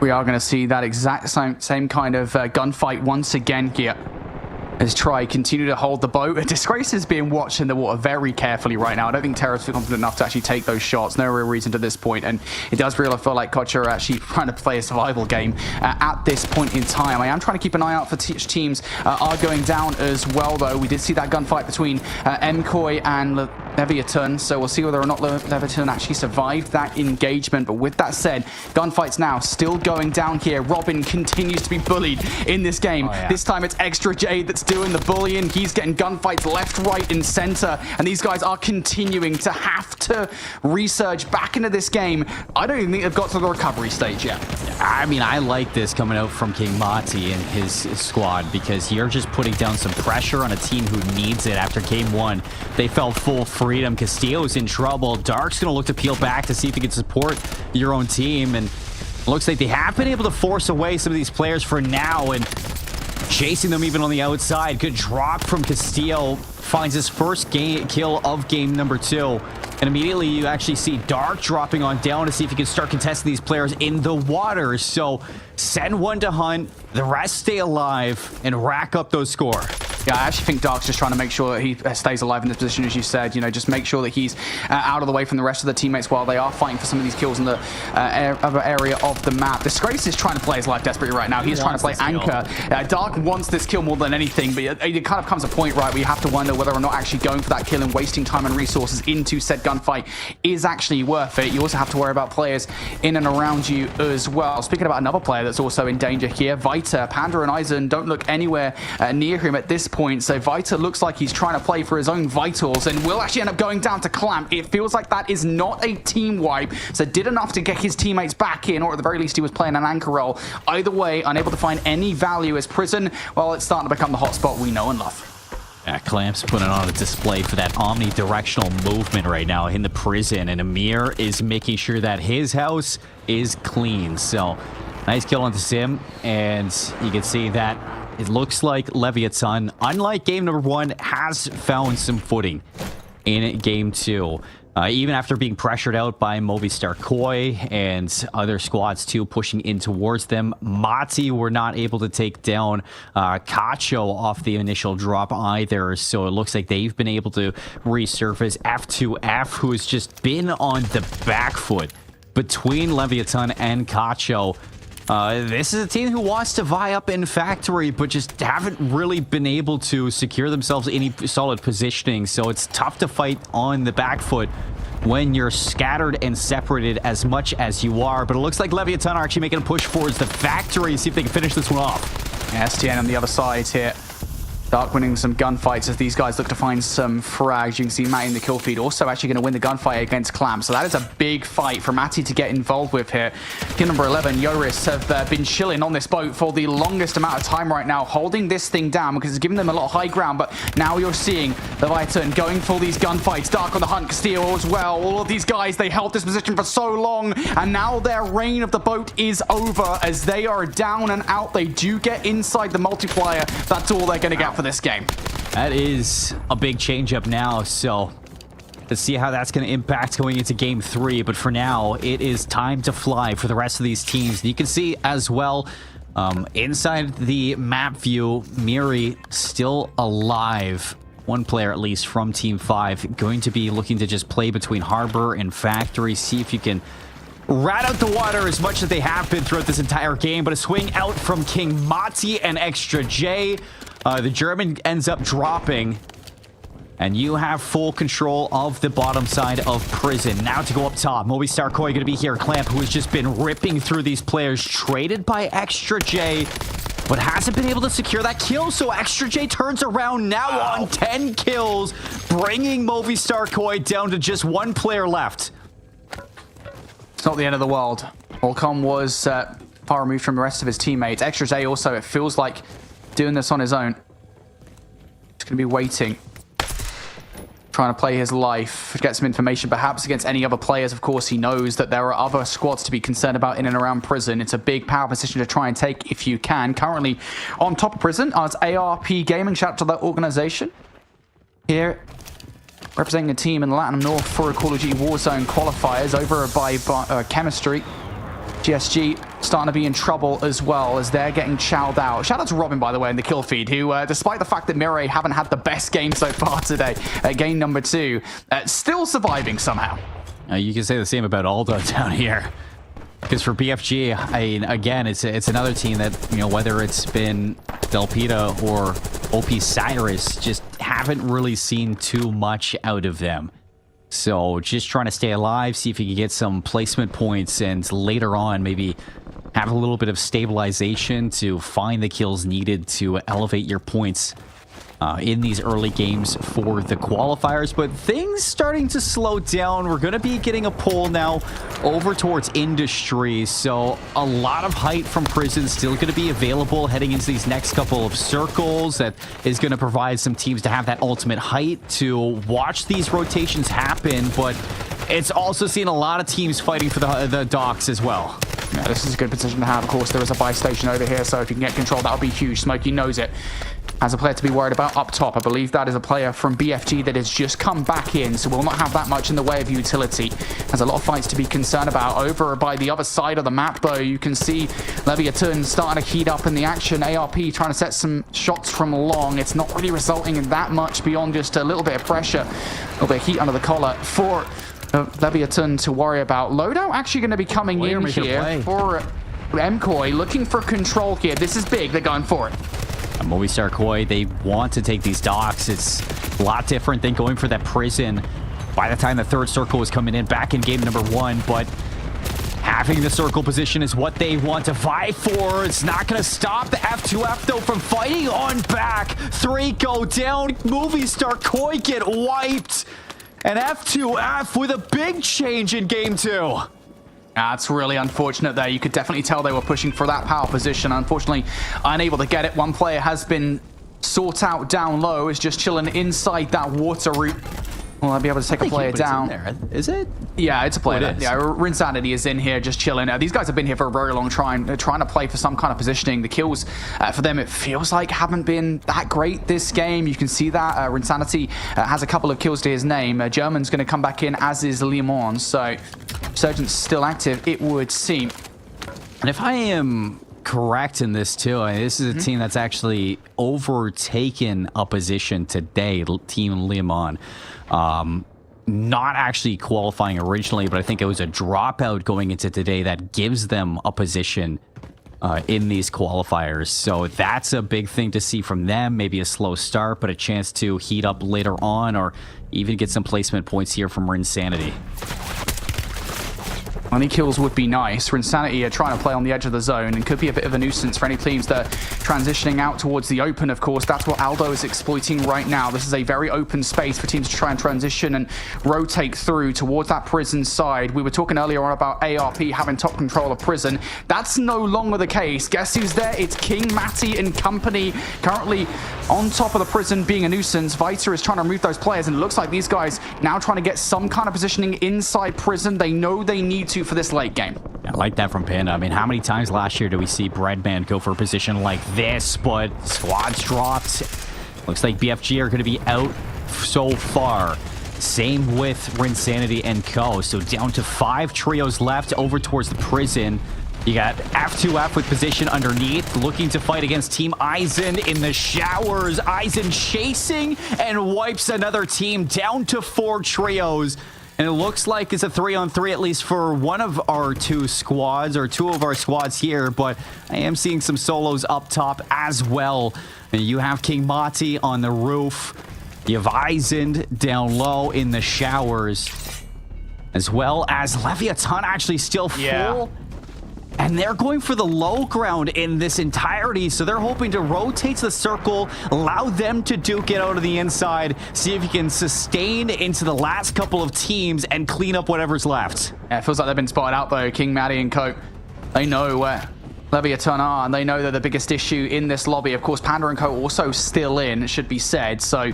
we are going to see that exact same kind of gunfight once again here. As Try continue to hold the boat. Disgrace is being watched in the water very carefully right now. I don't think Terra's confident enough to actually take those shots. No real reason to this point. And it does really feel like Kocha are actually trying to play a survival game at this point in time. I am trying to keep an eye out for teams are going down as well, though. We did see that gunfight between MKOI and Leviathan, so we'll see whether or not Leviathan actually survived that engagement. But with that said, gunfights now still going down here. Robin continues to be bullied in this game. This time it's Extra J that's doing the bullying. He's getting gunfights left, right, and center, and these guys are continuing to have to resurge back into this game. I don't even think they've got to the recovery stage yet. I mean, I like this coming out from King Mati and his squad because you're just putting down some pressure on a team who needs it after game 1. They felt full freedom. Castillo's in trouble. Dark's going to look to peel back to see if he can support your own team, and looks like they have been able to force away some of these players for now, and chasing them even on the outside. Good drop from Castillo. Finds his first kill of game number 2. And immediately you actually see Dark dropping on down to see if he can start contesting these players in the water. So send one to hunt, the rest stay alive, and rack up those score. Yeah, I actually think Dark's just trying to make sure that he stays alive in this position, as you said. You know, just make sure that he's out of the way from the rest of the teammates while they are fighting for some of these kills in the other area of the map. Disgrace is trying to play his life desperately right now. He's trying to play Anchor. Dark wants this kill more than anything, but it kind of comes a point, right, where you have to wonder whether or not actually going for that kill and wasting time and resources into said gunfight is actually worth it. You also have to worry about players in and around you as well. Speaking about another player that's also in danger here, Vita. Panda and Eisen don't look anywhere near him at this point, so Vita looks like he's trying to play for his own vitals and will actually end up going down to Clamp. It feels like that is not a team wipe, so did enough to get his teammates back in, or at the very least he was playing an anchor role. Either way, unable to find any value as Prison, well, it's starting to become the hotspot we know and love. Yeah, Clamp's putting on a display for that omnidirectional movement right now in the prison, and Amir is making sure that his house is clean. So nice kill onto Sim, and you can see that it looks like Leviathan, unlike game number 1, has found some footing in game 2. Even after being pressured out by Movistar Koi and other squads too pushing in towards them, Mati were not able to take down Cacho off the initial drop either, so it looks like they've been able to resurface F2F, who's just been on the back foot between Leviathan and Cacho. This is a team who wants to vie up in Factory, but just haven't really been able to secure themselves any solid positioning. So it's tough to fight on the back foot when you're scattered and separated as much as you are. But it looks like Leviathan are actually making a push towards the Factory, see if they can finish this one off. STN on the other side here. Dark winning some gunfights as these guys look to find some frags. You can see Matty in the kill feed also actually going to win the gunfight against Clam. So that is a big fight for Matty to get involved with here. Kill number 11, Yoris, have been chilling on this boat for the longest amount of time right now, holding this thing down because it's giving them a lot of high ground. But now you're seeing Leviathan going for these gunfights. Dark on the hunt, Castillo as well. All of these guys, they held this position for so long, and now their reign of the boat is over as they are down and out. They do get inside the multiplier. That's all they're going to get for this game. That is a big change up now, so let's see how that's going to impact going into game 3. But for now, it is time to fly for the rest of these teams. You can see as well inside the map view, Miri still alive. One player at least from Team 5 going to be looking to just play between Harbor and Factory, see if you can rat out the water as much as they have been throughout this entire game. But a swing out from King Mati and Extra J. The German ends up dropping, and you have full control of the bottom side of Prison. Now to go up top, Movistar Koi going to be here. Clamp, who has just been ripping through these players, traded by Extra J, but hasn't been able to secure that kill. So Extra J turns around now on 10 kills, bringing Movistar Koi down to just one player left. It's not the end of the world. Volcom was far removed from the rest of his teammates. Extra J also, it feels like, doing this on his own. He's going to be waiting. Trying to play his life. Get some information perhaps against any other players. Of course, he knows that there are other squads to be concerned about in and around Prison. It's a big power position to try and take if you can. Currently on top of Prison as ARP Gaming. Shout out to that organization. Here, representing a team in LATAM North for a Call of Duty Warzone qualifiers over by Chemistry. GSG starting to be in trouble as well as they're getting chowed out. Shout out to Robin, by the way, in the kill feed, who, despite the fact that Mirai haven't had the best game so far today, game number 2, still surviving somehow. You can say the same about Aldo down here. Because for BFG, again, it's another team that, you know, whether it's been Delpita or OP Cyrus, just haven't really seen too much out of them. So just trying to stay alive, see if you can get some placement points, and later on maybe have a little bit of stabilization to find the kills needed to elevate your points in these early games for the qualifiers. But things starting to slow down. We're going to be getting a pull now over towards Industry. So a lot of height from Prison still going to be available heading into these next couple of circles. That is going to provide some teams to have that ultimate height to watch these rotations happen. But it's also seen a lot of teams fighting for the docks as well. Yeah, this is a good position to have. Of course, there is a buy station over here, so if you can get control, that would be huge. Smokey knows it. As a player to be worried about up top, I believe that is a player from BFG that has just come back in, so will not have that much in the way of utility. Has a lot of fights to be concerned about. Over by the other side of the map, though, you can see Leviathan starting to heat up in the action. ARP trying to set some shots from long. It's not really resulting in that much beyond just a little bit of pressure, a little bit of heat under the collar for Leviathan to worry about. Loadout actually going to be coming in here for MKoi, looking for control here. This is big. They're going for it. Movistar Koi, they want to take these docks. It's a lot different than going for that Prison by the time the third circle was coming in back in game number 1, but having the circle position is what they want to vie for. It's not going to stop the F2F, though, from fighting on back. 3 go down. Movistar Koi get wiped. And F2F with a big change in game 2. That's really unfortunate there. You could definitely tell they were pushing for that power position. Unfortunately, unable to get it. One player has been sought out down low, is just chilling inside that water route. Will I be able to take a player down? There. Is it? Yeah, it's a player. It is. Yeah, Rinsanity is in here just chilling. These guys have been here for a very long time, trying to play for some kind of positioning. The kills for them, it feels like, haven't been that great this game. You can see that. Rinsanity has a couple of kills to his name. German's going to come back in, as is Limon. So, Resurgence still active, it would seem. And if I am correct in this too, this is a team that's actually overtaken a position today, Team Limon. not actually qualifying originally, but I think it was a dropout going into today that gives them a position in these qualifiers. So that's a big thing to see from them. Maybe a slow start, but a chance to heat up later on, or even get some placement points here from Rinsanity. Any kills would be nice. Rinsanity are trying to play on the edge of the zone and could be a bit of a nuisance for any teams that are transitioning out towards the open, of course. That's what Aldo is exploiting right now. This is a very open space for teams to try and transition and rotate through towards that prison side. We were talking earlier on about ARP having top control of prison. That's no longer the case. Guess who's there? It's King Matty and company currently on top of the prison, being a nuisance. Vita is trying to remove those players, and it looks like these guys now trying to get some kind of positioning inside prison. They know they need to for this late game. I like that from Panda. I mean, how many times last year do we see Breadman go for a position like this, but squads dropped? Looks like BFG are going to be out so far. Same with Rinsanity and Co. So down to 5 trios left over towards the prison. You got F2F with position underneath, looking to fight against Team Eisen in the showers. Eisen chasing and wipes another team down to 4 trios. And it looks like it's a 3-on-3, at least for one of our 2 squads, or 2 of our squads here. But I am seeing some solos up top as well. And you have King Mati on the roof. You have Eisen down low in the showers. As well as Leviathan actually still full. Yeah. And they're going for the low ground in this entirety, so they're hoping to rotate the circle, allow them to duke it out of the inside, see if you can sustain into the last couple of teams and clean up whatever's left. Yeah, it feels like they've been spotted out though. King Matty and Co. They know where Leviathan are, and they know they're the biggest issue in this lobby. Of course, Panda and Co. also still in, it should be said, so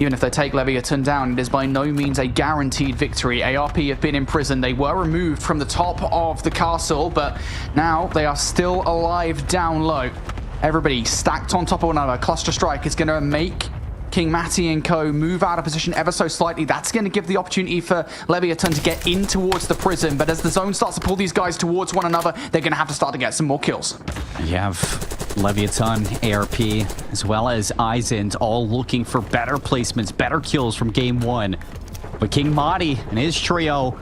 even if they take Leviathan down, it is by no means a guaranteed victory. ARP have been in prison. They were removed from the top of the castle, but now they are still alive down low. Everybody stacked on top of one another. Cluster Strike is going to make King Matty and Co. move out of position ever so slightly. That's going to give the opportunity for Leviathan to get in towards the prison, but as the zone starts to pull these guys towards one another, they're going to have to start to get some more kills. You have Leviathan, ARP, as well as Eisen, all looking for better placements, better kills from game 1. But King Mati and his trio,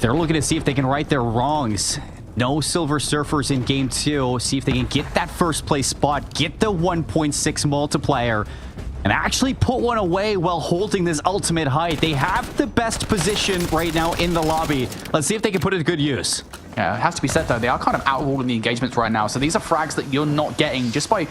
they're looking to see if they can right their wrongs. No Silver Surfers in game 2. See if they can get that first place spot, get the 1.6 multiplier, and actually put one away while holding this ultimate height. They have the best position right now in the lobby. Let's see if they can put it to good use. Yeah, it has to be said, though, they are kind of out of all of the engagements right now. So these are frags that you're not getting just by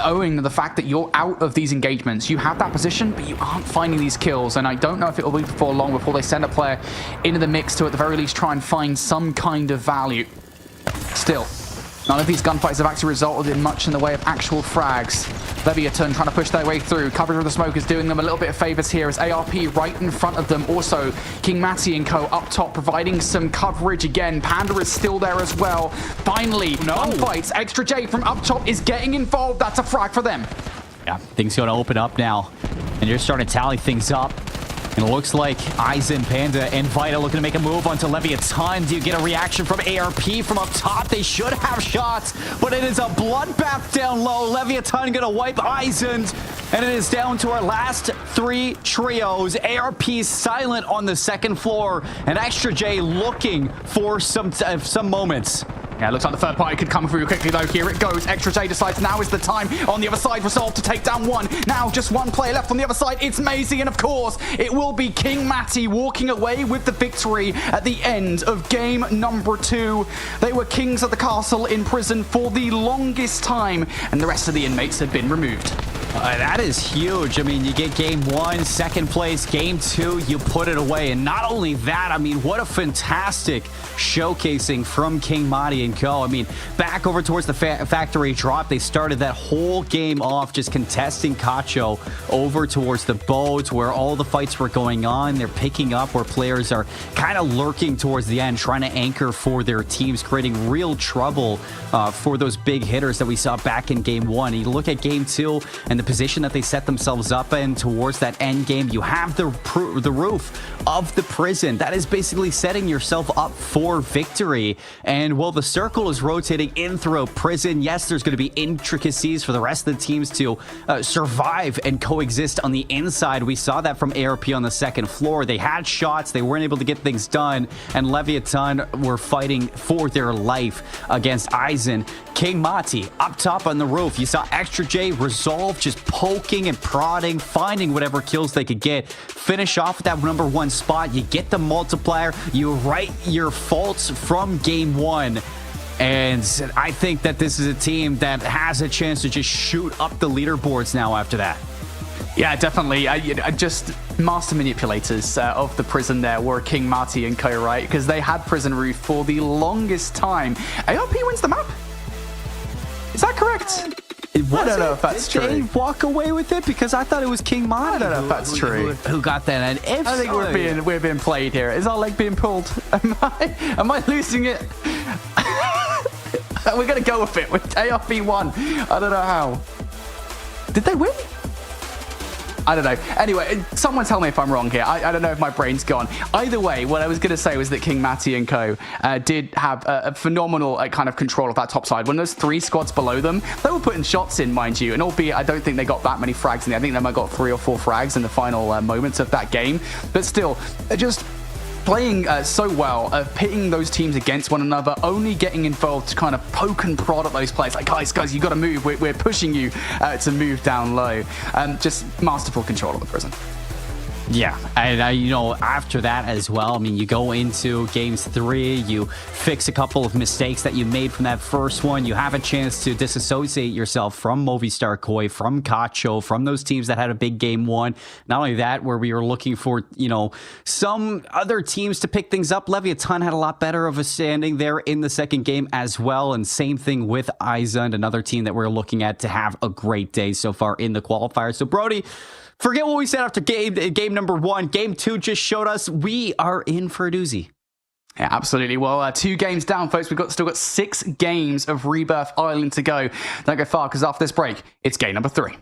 owing the fact that you're out of these engagements. You have that position, but you aren't finding these kills. And I don't know if it will be before long before they send a player into the mix to, at the very least, try and find some kind of value. Still, none of these gunfights have actually resulted in much in the way of actual frags. Leviathan trying to push their way through. Coverage of the smoke is doing them a little bit of favors here as ARP right in front of them. Also, King Matty and Co. up top providing some coverage again. Panda is still there as well. Finally, gunfights. Extra J from up top is getting involved. That's a frag for them. Yeah, things going to open up now. And you're starting to tally things up. And it looks like Eisen, Panda, and Vita looking to make a move onto Leviathan. Do you get a reaction from ARP from up top? They should have shots, but it is a bloodbath down low. Leviathan going to wipe Eisen, and it is down to our last 3 trios. ARP silent on the second floor, and Extra J looking for some moments. Yeah, it looks like the third party could come through quickly, though. Here it goes. Extra J decides now is the time. On the other side, resolved to take down one. Now just one player left on the other side. It's Maisie, and of course, it will be King Matty walking away with the victory at the end of game number 2. They were kings of the castle in prison for the longest time, and the rest of the inmates had been removed. That is huge. I mean, you get game 1, second place, game 2, you put it away. And not only that, I mean, what a fantastic showcasing from King Mati and Co. I mean, back over towards the factory drop, they started that whole game off just contesting Cacho over towards the boat where all the fights were going on. They're picking up where players are kind of lurking towards the end, trying to anchor for their teams, creating real trouble for those big hitters that we saw back in game 1. You look at game 2, and the position that they set themselves up in towards that end game. You have the roof of the prison. That is basically setting yourself up for victory. And while the circle is rotating in throughout prison, yes, there's going to be intricacies for the rest of the teams to survive and coexist on the inside. We saw that from ARP on the second floor. They had shots. They weren't able to get things done. And Leviathan were fighting for their life against Aizen. King Mati up top on the roof. You saw Extra J Resolve just poking and prodding, finding whatever kills they could get. Finish off with that number 1 spot. You get the multiplier. You right your faults from game 1. And I think that this is a team that has a chance to just shoot up the leaderboards now after that. Yeah, definitely. Just master manipulators of the prison there were King Marty and Co, right? Because they had prison roof for the longest time. ARP wins the map. Is that correct? I don't know if that's true. Did they walk away with it? Because I thought it was King Marty. I don't know if that's true. Who got that? And if I think so, we're being played here. Is our leg being pulled? Am I losing it? We're gonna go with it. With ARP won. I don't know how. Did they win? I don't know. Anyway, someone tell me if I'm wrong here. I don't know if my brain's gone. Either way, what I was going to say was that King Matty and Co. Did have a phenomenal kind of control of that top side. When those 3 squads below them, they were putting shots in, mind you. And albeit I don't think they got that many frags in there. I think they might have got 3 or 4 frags in the final moments of that game. But still, just playing so well, pitting those teams against one another, only getting involved to kind of poke and prod at those players. Like, guys, you got to move. We're pushing you to move down low. Just masterful control of the prison. Yeah, and after that as well, I mean, you go into games 3, you fix a couple of mistakes that you made from that first one. You have a chance to disassociate yourself from Movistar Koi, from Cacho, from those teams that had a big game 1. Not only that, where we were looking for, some other teams to pick things up. Leviathan had a lot better of a standing there in the second game as well. And same thing with Izund, another team that we're looking at to have a great day so far in the qualifier. So, Brody, forget what we said after game number 1. Game 2 just showed us we are in for a doozy. Yeah, absolutely. Well, 2 games down, folks. We've still got 6 games of Rebirth Island to go. Don't go far, because after this break, it's game number 3.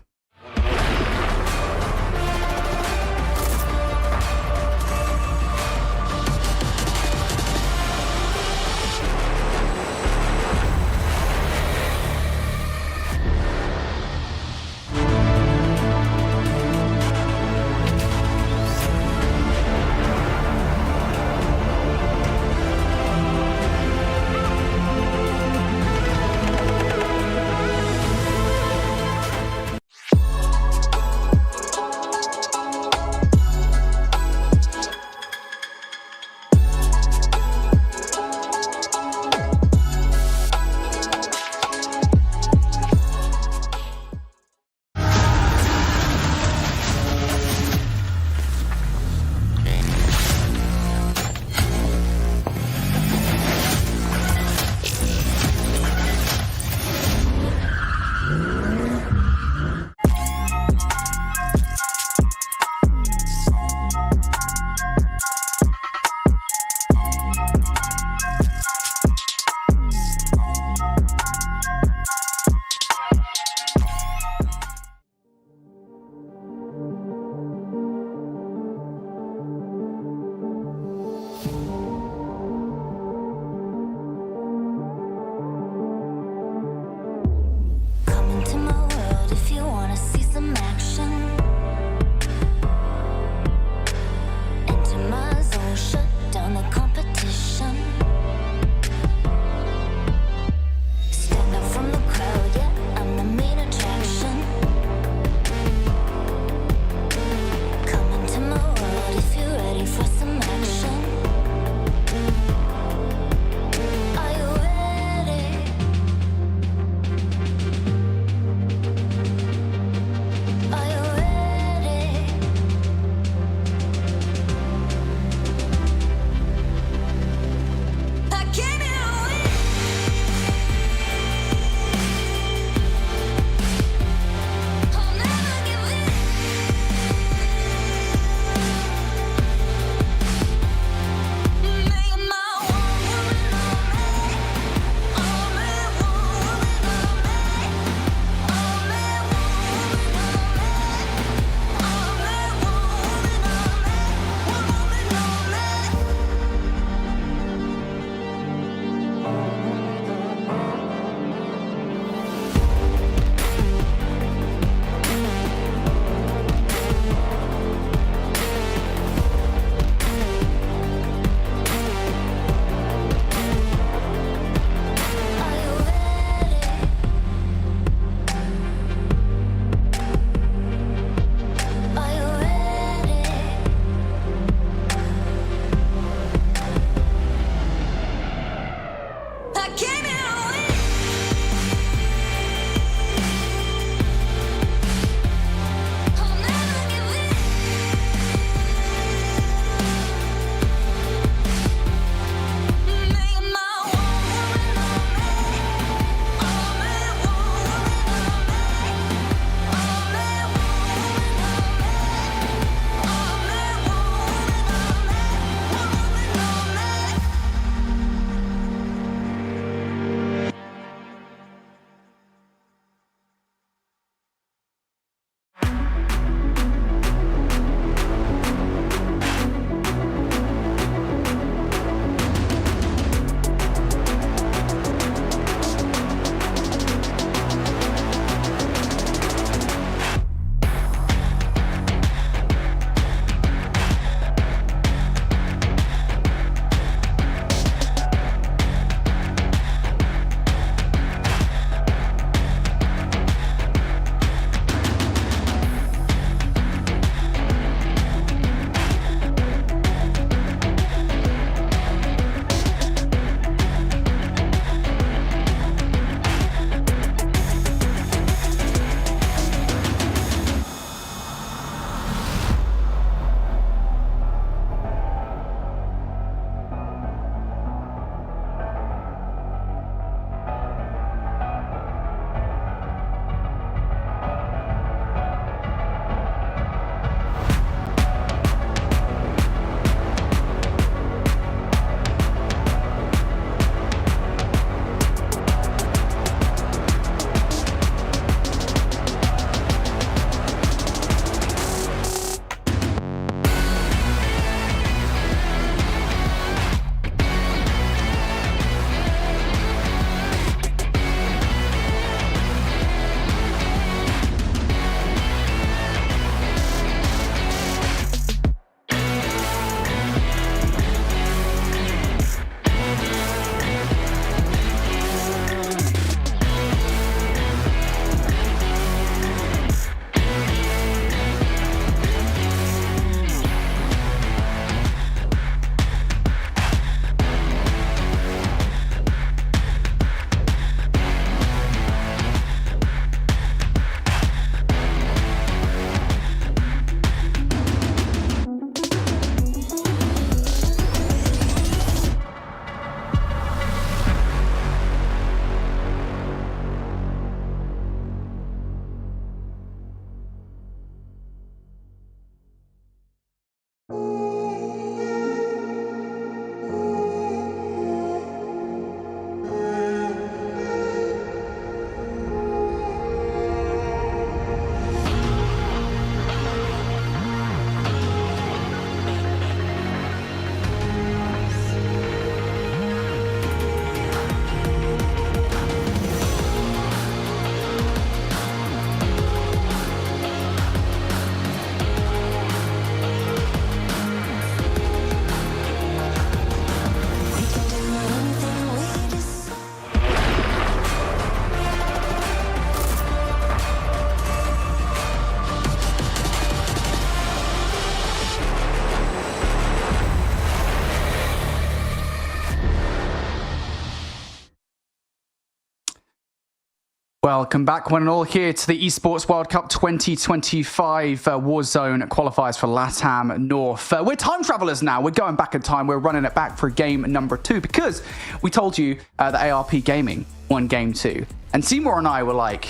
Welcome back, one and all, here to the Esports World Cup 2025 Warzone qualifiers for LATAM North. We're time travelers now. We're going back in time. We're running it back for game number 2 because we told you that ARP Gaming won game 2. And Seymour and I were like,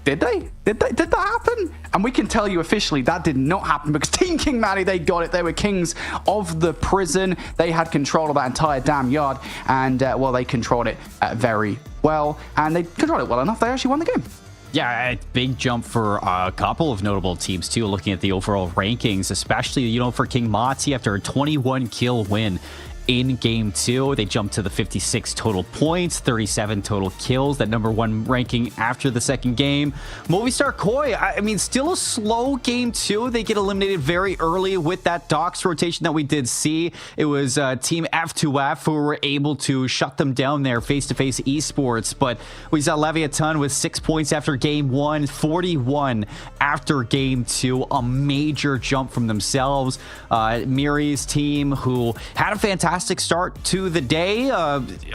did they? Did that happen? And we can tell you officially that did not happen because Team King Maddie, they got it. They were kings of the prison. They had control of that entire damn yard. And, well, they controlled it very well. And they controlled it well enough. They actually won the game. Yeah, a big jump for a couple of notable teams, too, looking at the overall rankings, especially, you know, for King Mati after a 21 kill win in game 2. They jumped to the 56 total points, 37 total kills, that number 1 ranking after the second game. Movistar Koi, I mean, still a slow game 2. They get eliminated very early with that Docs rotation that we did see. It was Team F2F who were able to shut them down there, face-to-face esports. But we saw Leviathan with 6 points after game 1, 41 after game 2. A major jump from themselves. Miri's team, who had a fantastic start to the day.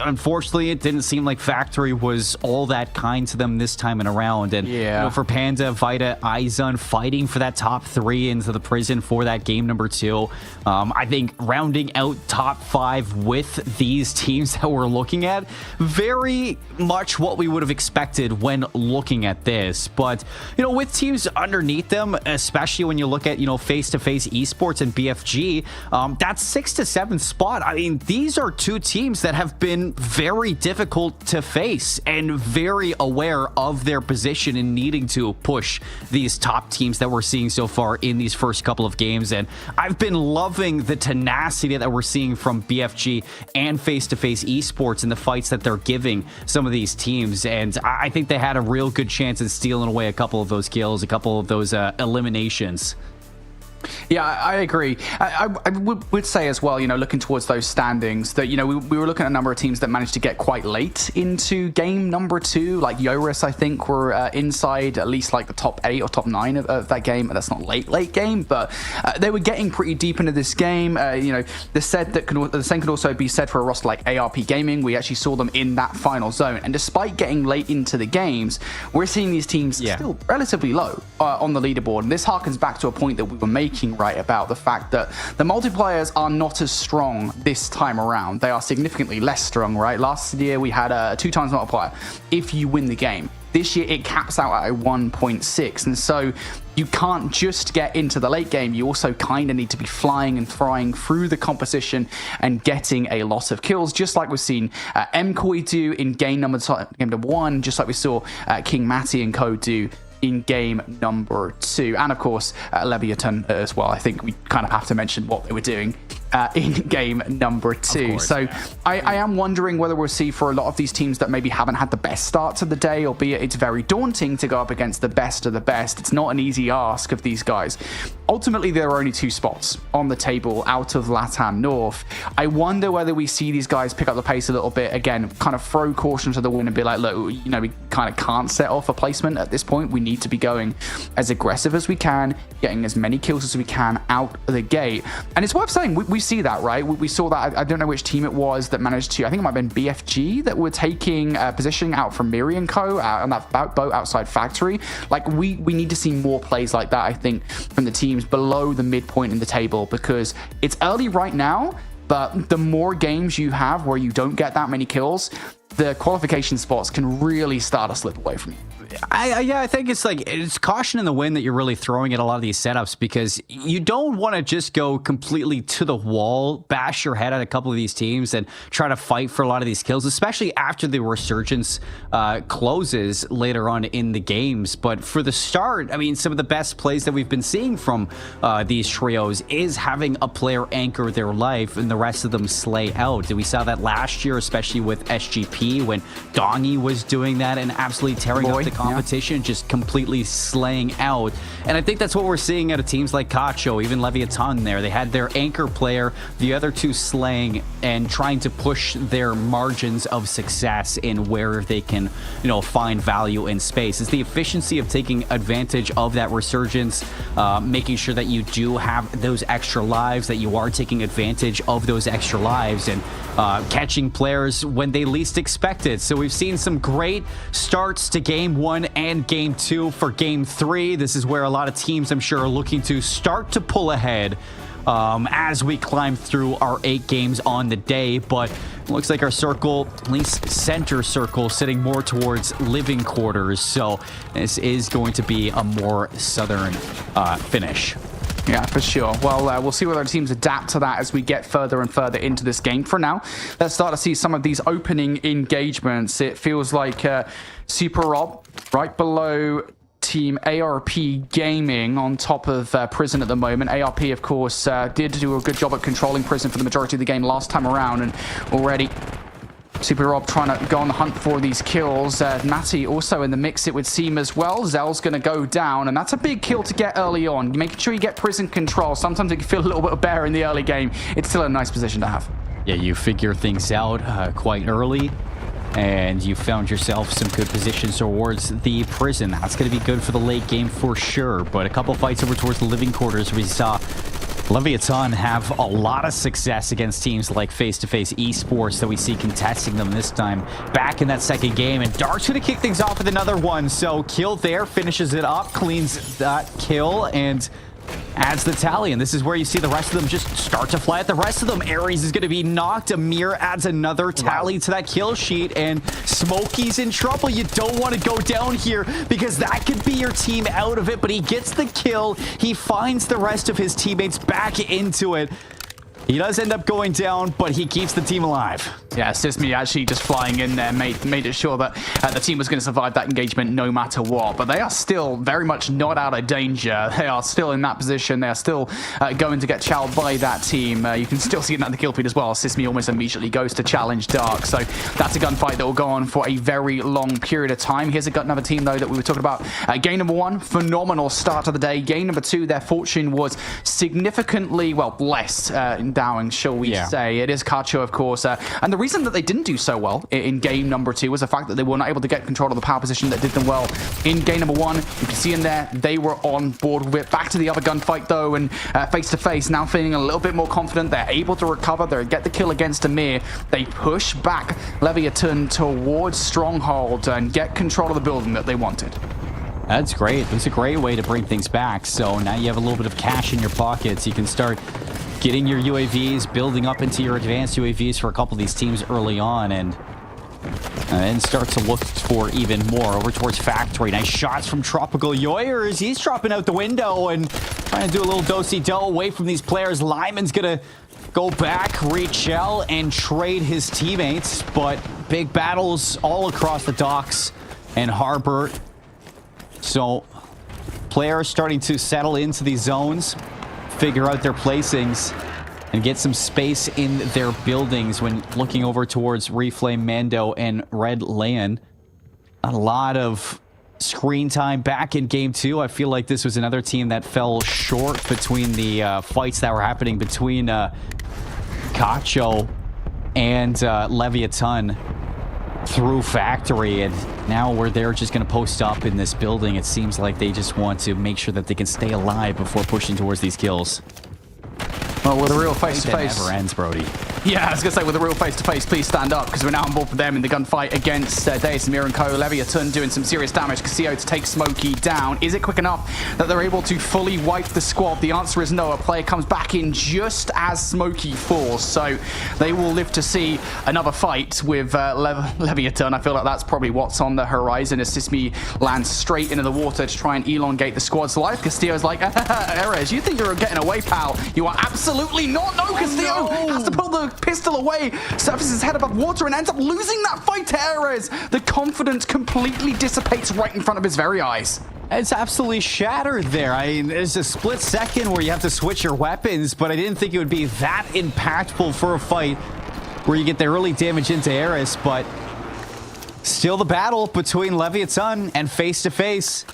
Unfortunately, it didn't seem like Factory was all that kind to them this time and around. And yeah, you know, for Panda, Vita, Izun fighting for that top 3 into the prison for that game number 2. I think rounding out top 5 with these teams that we're looking at, very much what we would have expected when looking at this. But, you know, with teams underneath them, especially when you look at, you know, face-to-face esports and BFG, that 6 to 7 spot, I mean, these are 2 teams that have been very difficult to face and very aware of their position and needing to push these top teams that we're seeing so far in these first couple of games. And I've been loving the tenacity that we're seeing from BFG and face-to-face esports in the fights that they're giving some of these teams. And I think they had a real good chance at stealing away a couple of those kills, a couple of those eliminations. Yeah, I agree. I would say as well, you know, looking towards those standings, that, you know, we were looking at a number of teams that managed to get quite late into game number 2. Like Yoris, I think, were inside at least like the top 8 or top 9 of that game. That's not late game, but they were getting pretty deep into this game. You know, the same could also be said for a roster like ARP Gaming. We actually saw them in that final zone. And despite getting late into the games, we're seeing these teams still relatively low on the leaderboard. And this harkens back to a point that we were making right about the fact that the multipliers are not as strong this time around. They are significantly less strong, right? Last year we had a 2 times multiplier if you win the game. This year it caps out at a 1.6, and so you can't just get into the late game. You also kind of need to be flying and flying through the composition and getting a lot of kills, just like we've seen MKoi do in game number 1, just like we saw King Mati and Co do in game number 2, and of course Leviathan as well. I think we kind of have to mention what they were doing in game number 2. Course, so yeah. I am wondering whether we'll see for a lot of these teams that maybe haven't had the best start to the day, albeit it's very daunting to go up against the best of the best. It's not an easy ask of these guys. Ultimately, there are only 2 spots on the table out of LATAM North. I wonder whether we see these guys pick up the pace a little bit, again, kind of throw caution to the wind and be like, look, you know, we kind of can't set off a placement at this point. We need to be going as aggressive as we can, getting as many kills as we can out of the gate. And it's worth saying, we see that, right? We saw that. I don't know which team it was that managed to, I think it might have been BFG, that were taking positioning out from Miri and Co. on that boat outside Factory. Like, we need to see more plays like that, I think, from the teams below the midpoint in the table, because it's early right now, but the more games you have where you don't get that many kills, the qualification spots can really start to slip away from you. I think it's caution in the wind that you're really throwing at a lot of these setups, because you don't want to just go completely to the wall, bash your head at a couple of these teams and try to fight for a lot of these kills, especially after the resurgence closes later on in the games. But for the start, I mean, some of the best plays that we've been seeing from these trios is having a player anchor their life and the rest of them slay out. We saw that last year, especially with SGP, when Dongy was doing that and absolutely tearing up the competition, just completely slaying out. And I think that's what we're seeing out of teams like Cacho, even Leviathan there. They had their anchor player, the other 2 slaying and trying to push their margins of success in where they can, you know, find value in space. It's the efficiency of taking advantage of that resurgence, making sure that you do have those extra lives, that you are taking advantage of those extra lives, and catching players when they least expect expected. So we've seen some great starts to Game 1 and Game 2 for Game 3. This is where a lot of teams, I'm sure, are looking to start to pull ahead as we climb through our 8 games on the day. But it looks like our circle, at least center circle, sitting more towards living quarters. So this is going to be a more southern finish. Yeah, for sure. Well, we'll see whether teams adapt to that as we get further and further into this game. For now, let's start to see some of these opening engagements. It feels like Super Rob right below Team ARP Gaming on top of Prison at the moment. ARP, of course, did do a good job at controlling Prison for the majority of the game last time around, and already Super Rob trying to go on the hunt for these kills. Matty also in the mix, it would seem, as well. Zell's going to go down, and that's a big kill to get early on. Making sure you get Prison control. Sometimes it can feel a little bit better in the early game. It's still a nice position to have. Yeah, you figure things out quite early, and you found yourself some good positions towards the Prison. That's going to be good for the late game for sure. But a couple fights over towards the living quarters, we saw Leviathan have a lot of success against teams like Face-to-Face Esports that we see contesting them this time back in that second game. And Dark's going to kick things off with another one. So kill there, finishes it up, cleans that kill, and adds the tally. And this is where you see the rest of them just start to fly at the rest of them. Ares is going to be knocked. Amir adds another tally to that kill sheet, and Smokey's in trouble. You don't want to go down here because that could be your team out of it, but he gets the kill. He finds the rest of his teammates back into it. He does end up going down, but he keeps the team alive. Yeah, Sismi actually just flying in there made it sure that the team was going to survive that engagement no matter what. But they are still very much not out of danger. They are still in that position. They are still going to get challenged by that team. You can still see that in the kill feed as well. Sismi almost immediately goes to challenge Dark. So that's a gunfight that will go on for a very long period of time. Here's another team, though, that we were talking about. Game number 1, phenomenal start of the day. Game number 2, their fortune was significantly, well, less endowing, shall we say. It is Kacho, of course. And the reason that they didn't do so well in game number 2 was the fact that they were not able to get control of the power position that did them well in game number 1. You can see in there, they were on board with it. Back to the other gunfight, though, and face-to-face, now feeling a little bit more confident. They're able to recover. They get the kill against Amir. They push back Leviathan towards Stronghold and get control of the building that they wanted. That's great. It's a great way to bring things back. So now you have a little bit of cash in your pockets. You can start getting your UAVs, building up into your advanced UAVs for a couple of these teams early on, and then start to look for even more over towards Factory. Nice shots from Tropical Yoyer as he's dropping out the window and trying to do a little do-si-do away from these players. Lyman's gonna go back, reach out, and trade his teammates, but big battles all across the docks and harbor. So players starting to settle into these zones, figure out their placings, and get some space in their buildings when looking over towards Reflame, Mando, and Red Land. A lot of screen time back in game 2. I feel like this was another team that fell short between the fights that were happening between Cacho and Leviathan through Factory, and now where they're just going to post up in this building. It seems like they just want to make sure that they can stay alive before pushing towards these kills. Well, with a real face-to-face... Never ends, Brody. Yeah, I was going to say, with a real face-to-face, please stand up, because we're now on board for them in the gunfight against Deus, Amir and Co. Leviathan doing some serious damage. Casio to take Smokey down. Is it quick enough that they're able to fully wipe the squad? The answer is no. A player comes back in just as Smokey falls, so they will live to see another fight with Leviathan. I feel like that's probably what's on the horizon as Sismi lands straight into the water to try and elongate the squad's life. Castillo's like, Erez, you think you're getting away, pal? You are absolutely not. No, Castillo has to pull the pistol away, surfaces his head above water, and ends up losing that fight to Erez. The confidence completely dissipates right in front of his very eyes. It's absolutely shattered there. I mean, there's a split second where you have to switch your weapons, but I didn't think it would be that impactful for a fight where you get the early damage into Erez, but still the battle between Leviathan and Face-to-Face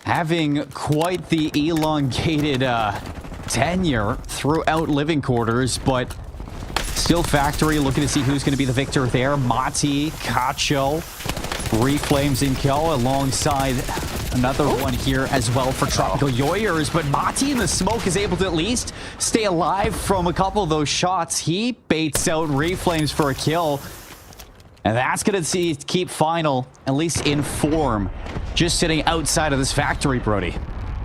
having quite the elongated tenure throughout living quarters, but still Factory looking to see who's going to be the victor there. Mati, Cacho, Reflames and Kyo alongside another one here as well for Tropical Yoyers, but Mati in the smoke is able to at least stay alive from a couple of those shots. He baits out Reflames for a kill. And that's going to keep Final, at least in form, just sitting outside of this factory, Brody.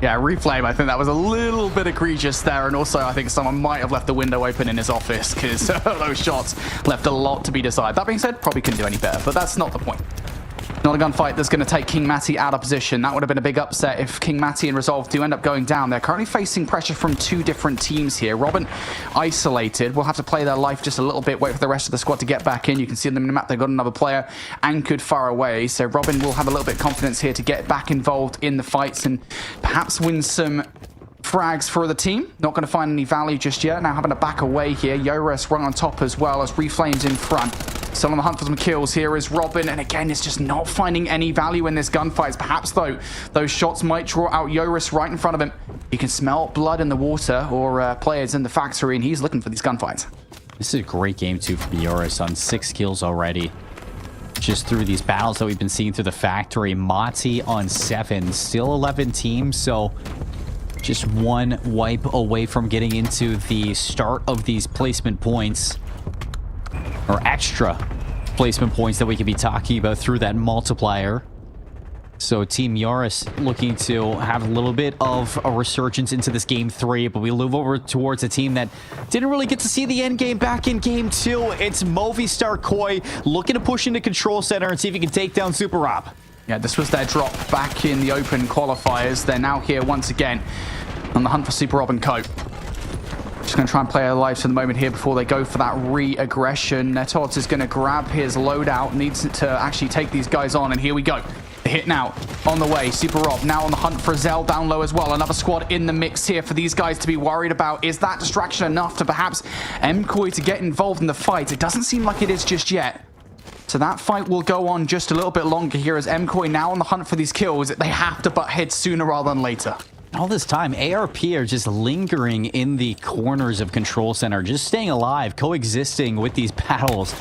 Yeah, Reflame, I think that was a little bit egregious there. And also, I think someone might have left the window open in his office because those shots left a lot to be desired. That being said, probably couldn't do any better, but that's not the point. Not a gunfight that's going to take King Matty out of position. That would have been a big upset if King Matty and Resolve do end up going down. They're currently facing pressure from two different teams here. Robin isolated. Will have to play their life just a little bit, wait for the rest of the squad to get back in. You can see on the minimap they've got another player anchored far away. So Robin will have a little bit of confidence here to get back involved in the fights and perhaps win some frags for the team. Not going to find any value just yet. Now having to back away here. Yoris run on top as well as Reflame's in front. Still on the hunt for some kills. Here is Robin, and again, it's just not finding any value in this gunfight. Perhaps, though, those shots might draw out Yoris right in front of him. You can smell blood in the water or players in the factory, and he's looking for these gunfights. This is a great game, too, from Yoris on 6 kills already. Just through these battles that we've been seeing through the factory. Mati on 7, still 11 teams, so just one wipe away from getting into the start of these placement points. Or extra placement points that we could be talking about through that multiplier. So Team Yoris looking to have a little bit of a resurgence into this game 3, but we move over towards a team that didn't really get to see the end game back in game 2. It's Movistar Koi looking to push into control center and see if he can take down Super Rob. Yeah, this was their drop back in the open qualifiers. They're now here once again on the hunt for Super Rob and Co. Just going to try and play their lives for the moment here before they go for that re-aggression. Netods is going to grab his loadout, needs to actually take these guys on, and here we go. The hit now on the way. Super Rob now on the hunt for Zell down low as well. Another squad in the mix here for these guys to be worried about. Is that distraction enough to perhaps MKoi to get involved in the fight? It doesn't seem like it is just yet. So that fight will go on just a little bit longer here as MKoi now on the hunt for these kills. They have to butt heads sooner rather than later. All this time, ARP are just lingering in the corners of Control Center, just staying alive, coexisting with these battles.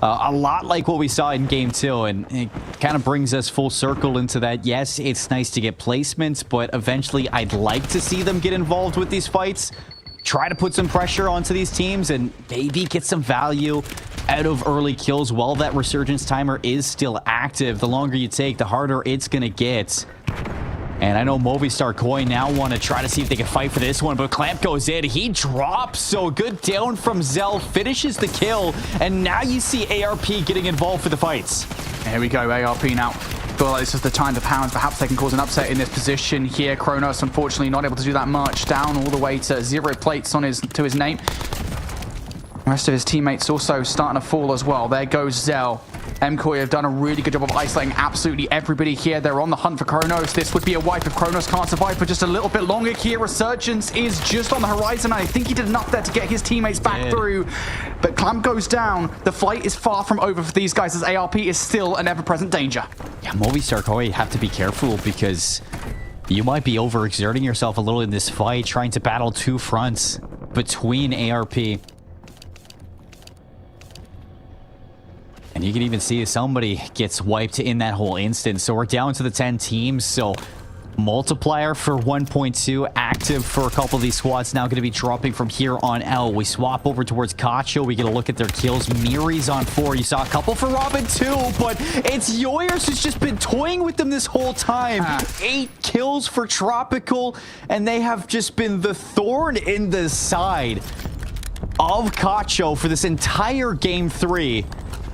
A lot like what we saw in Game 2, and it kind of brings us full circle into that. Yes, it's nice to get placements, but eventually I'd like to see them get involved with these fights, try to put some pressure onto these teams, and maybe get some value out of early kills while that resurgence timer is still active. The longer you take, the harder it's going to get. And I know Movistar Koi now want to try to see if they can fight for this one, but Clamp goes in. He drops, so good down from Zell, finishes the kill, and now you see ARP getting involved for the fights. Here we go, ARP now. Feel like this is the time to pound. Perhaps they can cause an upset in this position here. Kronos, unfortunately, not able to do that much. Down all the way to 0 plates on to his name. The rest of his teammates also starting to fall as well. There goes Zell. MKoi have done a really good job of isolating absolutely everybody here. They're on the hunt for Kronos. This would be a wipe if Kronos can't survive for just a little bit longer here. Resurgence is just on the horizon. I think he did enough there to get his teammates back through. But Clamp goes down. The fight is far from over for these guys as ARP is still an ever-present danger. Yeah, Movistar Koi have to be careful because you might be overexerting yourself a little in this fight, trying to battle two fronts between ARP. And you can even see somebody gets wiped in that whole instance. So we're down to the 10 teams. So multiplier for 1.2 active for a couple of these squads. Now going to be dropping from here on out. We swap over towards Kacho. We get a look at their kills. Miri's on 4. You saw a couple for Robin too, but it's Yoyers who's just been toying with them this whole time. 8 kills for Tropical, and they have just been the thorn in the side of Kacho for this entire game 3.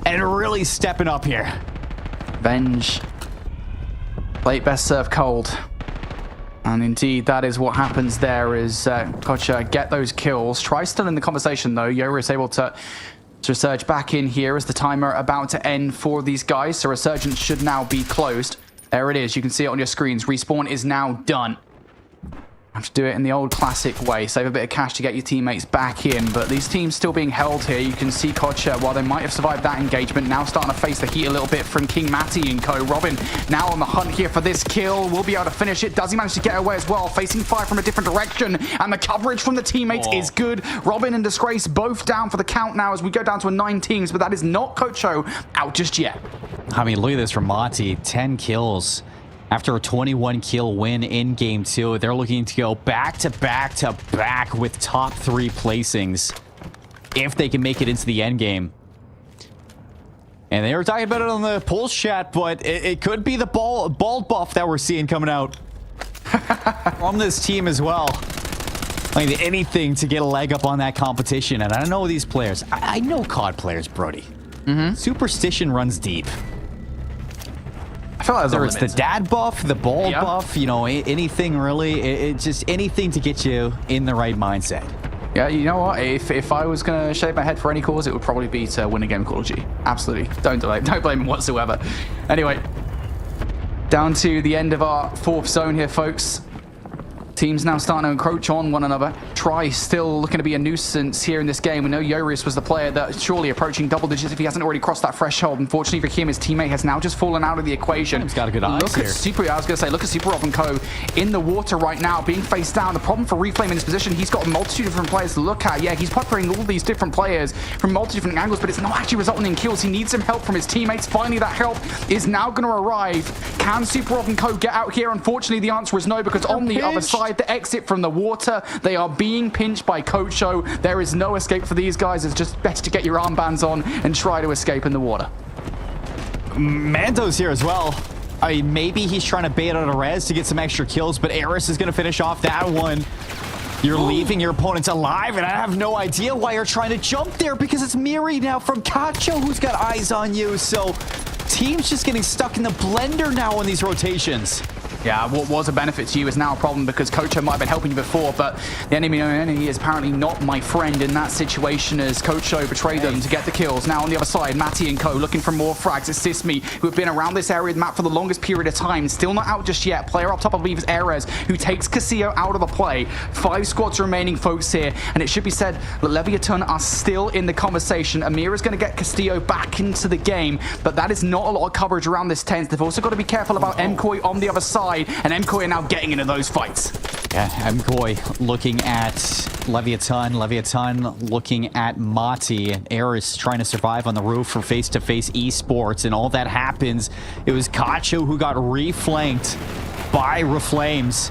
And really stepping up here. Venge. Plate best served cold. And indeed, that is what happens there is Kocha get those kills. Try still in the conversation though. Yoru is able to resurge back in here as the timer about to end for these guys. So resurgence should now be closed. There it is. You can see it on your screens. Respawn is now done. Have to do it in the old classic way. Save a bit of cash to get your teammates back in. But these teams still being held here. You can see Kocha, while they might have survived that engagement, now starting to face the heat a little bit from King Matty and co. Robin now on the hunt here for this kill. Will be able to finish it. Does he manage to get away as well? Facing fire from a different direction. And the coverage from the teammates is good. Robin and Disgrace both down for the count now as we go down to a 9 teams. But that is not Kocho out just yet. I mean, look at this from Mati. 10 kills. After a 21 kill win in game 2, they're looking to go back to back to back with top 3 placings if they can make it into the end game. And they were talking about it on the Pulse chat, but it could be the bald buff that we're seeing coming out from this team as well. Like anything to get a leg up on that competition. And I know these players. I know COD players, Brody. Superstition runs deep. I feel like Whether it's the dad buff, the bald buff, you know, anything really. It's just anything to get you in the right mindset. Yeah, you know what? If I was going to shave my head for any cause, it would probably be to win a game of Call of Duty. Absolutely. Don't blame him whatsoever. Anyway, down to the end of our 4th zone here, folks. Teams now starting to encroach on one another. Try still looking to be a nuisance here in this game. We know Yorius was the player that surely approaching double digits if he hasn't already crossed that threshold. Unfortunately for him, his teammate has now just fallen out of the equation. He's got a good eyes look here. at Super. I was going to say, look at Super Rob and Co. in the water right now, being faced down. The problem for Reflame in this position, he's got a multitude of different players to look at. Yeah, he's peppering all these different players from multiple different angles, but it's not actually resulting in kills. He needs some help from his teammates. Finally, that help is now going to arrive. Can Super Rob and Co. get out here? Unfortunately, the answer is no, because on the other side, the exit from the water, they are being pinched by Kocho. There is no escape for these guys. It's just best to get your armbands on and try to escape in the water. Mando's here as well. I mean, maybe he's trying to bait out a res to get some extra kills, but Eris is going to finish off that one. You're leaving your opponents alive, and I have no idea why you're trying to jump there, because it's Miri now from Kacho who's got eyes on you. So team's just getting stuck in the blender now on these rotations. Yeah, what was a benefit to you is now a problem, because Kocho might have been helping you before, but the enemy is apparently not my friend in that situation, as Kocho betrayed them to get the kills. Now on the other side, Matty and Co. looking for more frags. It's Sismi, who have been around this area of the map for the longest period of time. Still not out just yet. Player up top, I believe, is Erez, who takes Castillo out of the play. 5 squads remaining, folks, here. And it should be said that Leviathan are still in the conversation. Amir is going to get Castillo back into the game, but that is not a lot of coverage around this tent. They've also got to be careful about MKOI on the other side. And MKOI are now getting into those fights. Yeah, MKOI looking at Leviathan looking at Mati, and Eris trying to survive on the roof for face-to-face esports, and all that happens. It was Kacho who got reflanked by Reflames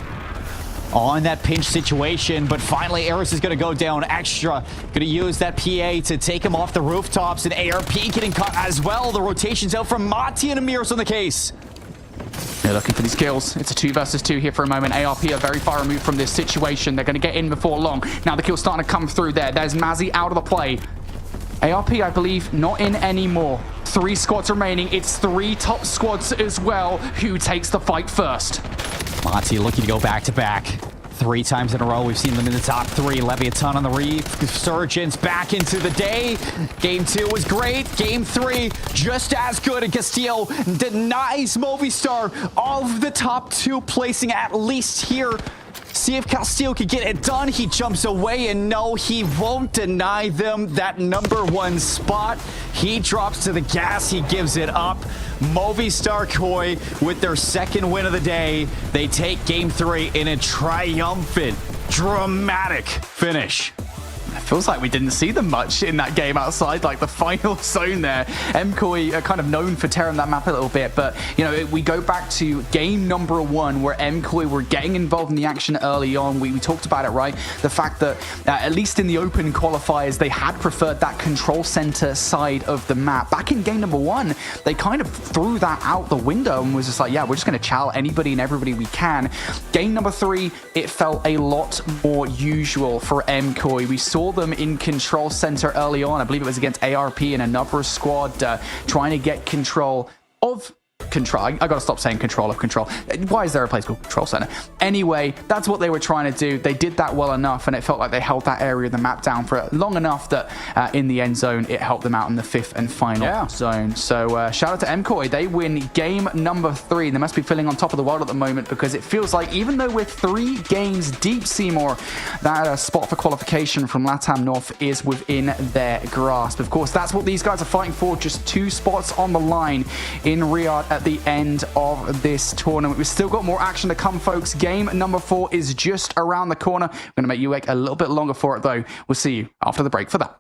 on that pinch situation, but finally Eris is going to go down extra. Going to use that PA to take him off the rooftops, and ARP getting caught as well. The rotation's out from Mati, and Amir's on the case. They're looking for these kills. It's a 2 versus 2 here for a moment. ARP are very far removed from this situation. They're going to get in before long. Now the kill's starting to come through there. There's Mazzy out of the play. ARP, I believe, not in anymore. 3 squads remaining. It's 3 top squads as well. Who takes the fight first? Monty looking to go back-to-back. 3 times in a row, we've seen them in the top 3. Leviathan on the resurgence back into the day. Game 2 was great. Game 3, just as good. And Castillo denies Movistar of the top 2 placing at least here. See if Castillo can get it done. He jumps away, and no, he won't deny them that number 1 spot. He drops to the gas. He gives it up. Movistar Koi with their 2nd win of the day. They take game 3 in a triumphant, dramatic finish. It feels like we didn't see them much in that game outside, like the final zone there. MKOI are kind of known for tearing that map a little bit, but, you know, we go back to game number 1 where MKOI were getting involved in the action early on. We talked about it, right? The fact that, at least in the open qualifiers, they had preferred that control center side of the map. Back in game number 1, they kind of threw that out the window and was just like, yeah, we're just going to chow anybody and everybody we can. Game number 3, it felt a lot more usual for MKOI. We saw them in control center early on. I believe it was against ARP and another squad trying to get control of control. I gotta stop saying control of control. Why is there a place called control center? Anyway, that's what they were trying to do. They did that well enough, and it felt like they held that area of the map down for long enough that in the end zone, it helped them out in the 5th and final zone. So shout out to MKOI. They win game number 3. They must be feeling on top of the world at the moment, because it feels like even though we're 3 games deep, Seymour, that spot for qualification from LATAM North is within their grasp. Of course, that's what these guys are fighting for. Just 2 spots on the line in Riyadh at the end of this tournament. We've still got more action to come, folks. Game number 4 is just around the corner. I'm going to make you wait a little bit longer for it, though. We'll see you after the break for that.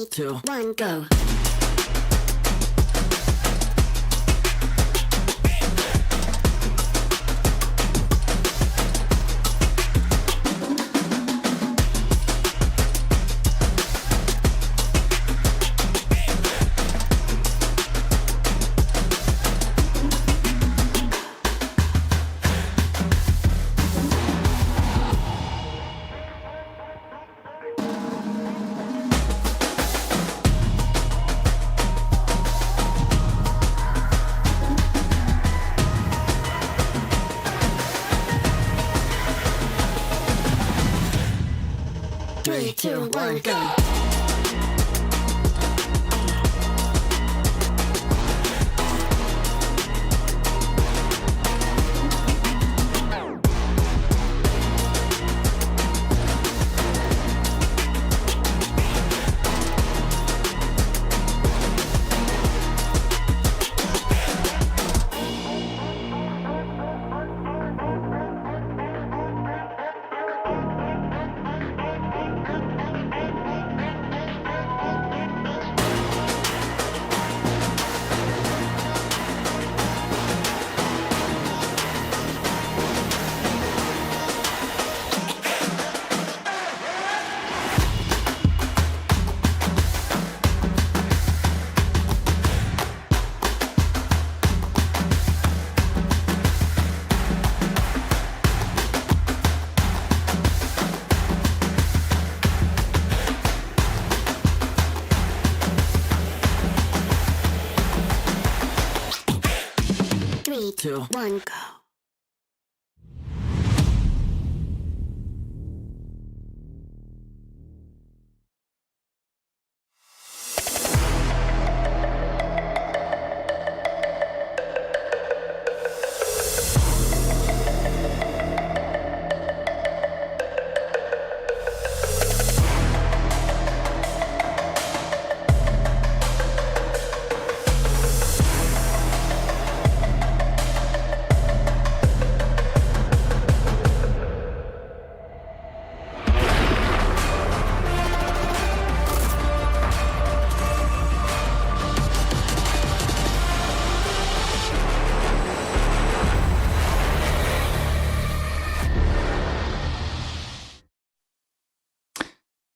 3, 2, 1, go. Three, two, one, go. Three, two, one, go.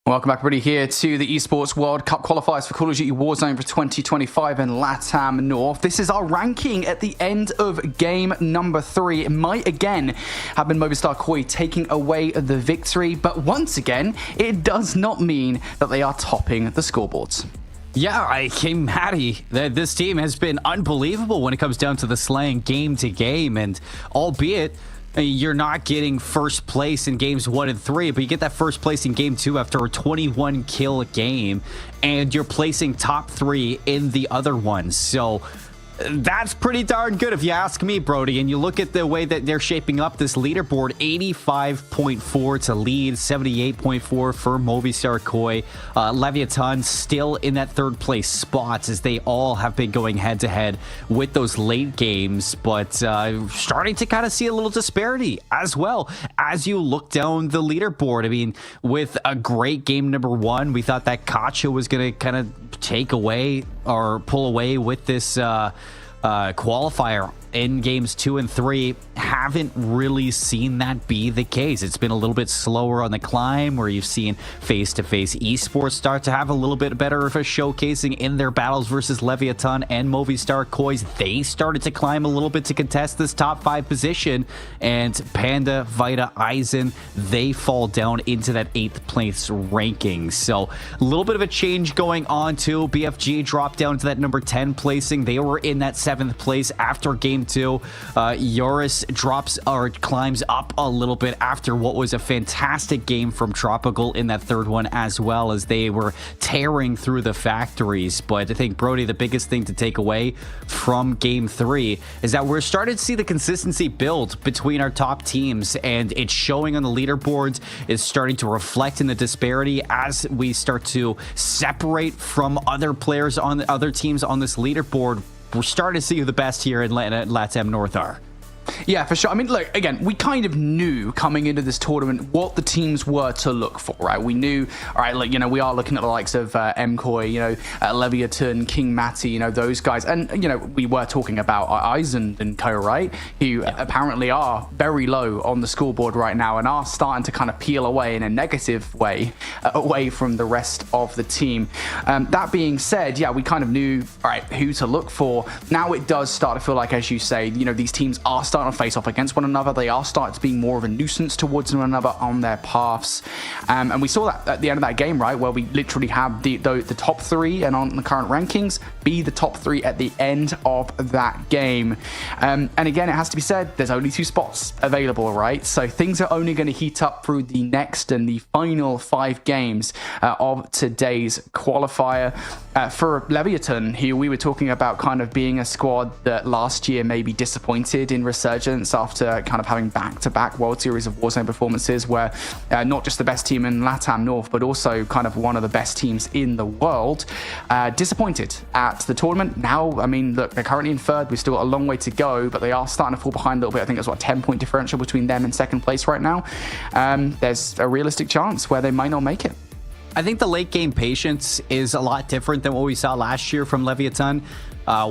Welcome back, everybody, here to the Esports World Cup qualifiers for Call of Duty Warzone for 2025 in LATAM North. This is our ranking at the end of game number 3. It might again have been Movistar Koi taking away the victory, but once again, it does not mean that they are topping the scoreboards. Yeah, I came Maddie. This team has been unbelievable when it comes down to the slaying game to game, and albeit you're not getting first place in games 1 and 3, but you get that first place in game 2 after a 21 kill game, and you're placing top 3 in the other ones. So that's pretty darn good if you ask me, Brody. And you look at the way that they're shaping up this leaderboard: 85.4 to lead, 78.4 for Movistar Koi. Leviathan still in that third place spot, as they all have been going head to head with those late games, but starting to kind of see a little disparity as well as you look down the leaderboard. I mean, with a great game number 1, we thought that Kacha was going to kind of take away or pull away with this qualifier in games 2 and 3. Haven't really seen that be the case. It's been a little bit slower on the climb, where you've seen face-to-face esports start to have a little bit better of a showcasing in their battles versus Leviathan and Movistar Koi's. They started to climb a little bit to contest this top 5 position, and Panda, Vita, Eisen, they fall down into that 8th place ranking. So a little bit of a change going on too. BFG dropped down to that number 10 placing. They were in that 7th place after game 2. Yoris drops or climbs up a little bit after what was a fantastic game from Tropical in that 3rd one, as well as they were tearing through the factories. But I think, Brody, the biggest thing to take away from game 3 is that we're starting to see the consistency build between our top teams, and it's showing on the leaderboards. It's starting to reflect in the disparity as we start to separate from other players on other teams on this leaderboard. We're starting to see who the best here in LATAM North are. Yeah, for sure. I mean, look, again, we kind of knew coming into this tournament what the teams were to look for, right? We knew, all right, look, we are looking at the likes of MCoy, Leviathan, King Matty, those guys. And, we were talking about Eisen and co, right? Who apparently are very low on the scoreboard right now and are starting to kind of peel away in a negative way away from the rest of the team. That being said, yeah, we kind of knew, all right, who to look for. Now it does start to feel like, as you say, these teams are starting to face off against one another. They are starting to be more of a nuisance towards one another on their paths. And we saw that at the end of that game, right, where we literally have the top three and on the current rankings be the top three at the end of that game. And again, it has to be said, there's only 2 spots available, right? So things are only going to heat up through the next and the final 5 games of today's qualifier. For Leviathan, who we were talking about kind of being a squad that last year maybe disappointed in resurgence after kind of having back-to-back World Series of Warzone performances where not just the best team in LATAM North, but also kind of one of the best teams in the world, disappointed at the tournament. Now, I mean, look, they're currently in 3rd. We've still got a long way to go, but they are starting to fall behind a little bit. I think there's a 10-point differential between them and 2nd place right now. There's a realistic chance where they might not make it. I think the late game patience is a lot different than what we saw last year from Leviathan.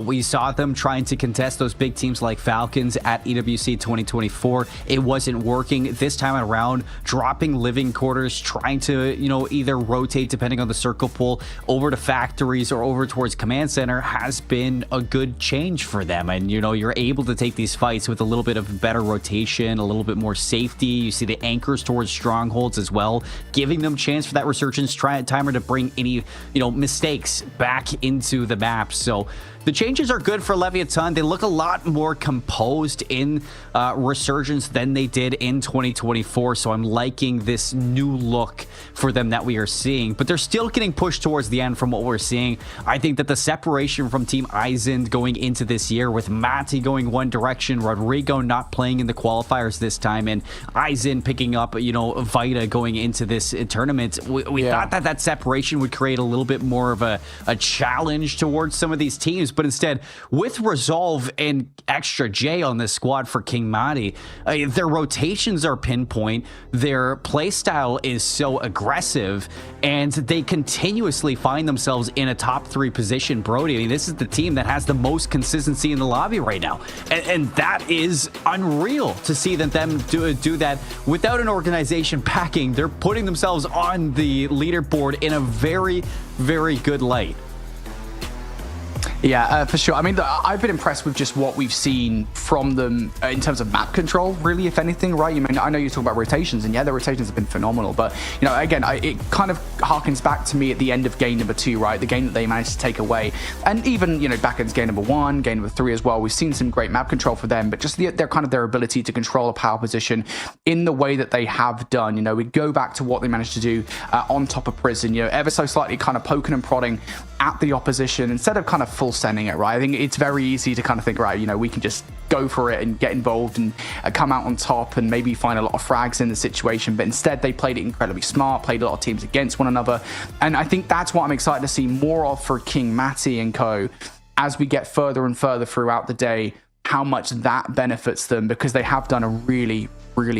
We saw them trying to contest those big teams like Falcons at EWC 2024. It wasn't working this time around. Dropping living quarters, trying to, either rotate depending on the circle pull over to factories or over towards command center has been a good change for them. And, you're able to take these fights with a little bit of better rotation, a little bit more safety. You see the anchors towards strongholds as well, giving them chance for that resurgence timer to bring any, mistakes back into the map. So the changes are good for Leviathan. They look a lot more composed in Resurgence than they did in 2024. So I'm liking this new look for them that we are seeing. But they're still getting pushed towards the end from what we're seeing. I think that the separation from Team Eisen going into this year, with Matty going one direction, Rodrigo not playing in the qualifiers this time, and Eisen picking up, Vita going into this tournament, we thought that separation would create a little bit more of a challenge towards some of these teams. But instead, with Resolve and Extra J on this squad for King Madi, their rotations are pinpoint, their playstyle is so aggressive, and they continuously find themselves in a top 3 position. Brody, I mean, this is the team that has the most consistency in the lobby right now. And that is unreal to see them do that without an organization backing. They're putting themselves on the leaderboard in a very, very good light. Yeah, for sure. I mean, I've been impressed with just what we've seen from them in terms of map control, really, if anything, right? I know you talk about rotations, and yeah, the rotations have been phenomenal, but, again, it kind of harkens back to me at the end of game number 2, right? The game that they managed to take away. And even, back in game number 1, game number 3 as well, we've seen some great map control for them, but just their ability to control a power position in the way that they have done. We go back to what they managed to do on top of Prison, ever so slightly kind of poking and prodding at the opposition instead of kind of full sending it, right? I think it's very easy to kind of think, right, we can just go for it and get involved and come out on top and maybe find a lot of frags in the situation, but instead they played it incredibly smart, played a lot of teams against one another, and I think that's what I'm excited to see more of for King Matty and co as we get further and further throughout the day, how much that benefits them, because they have done a really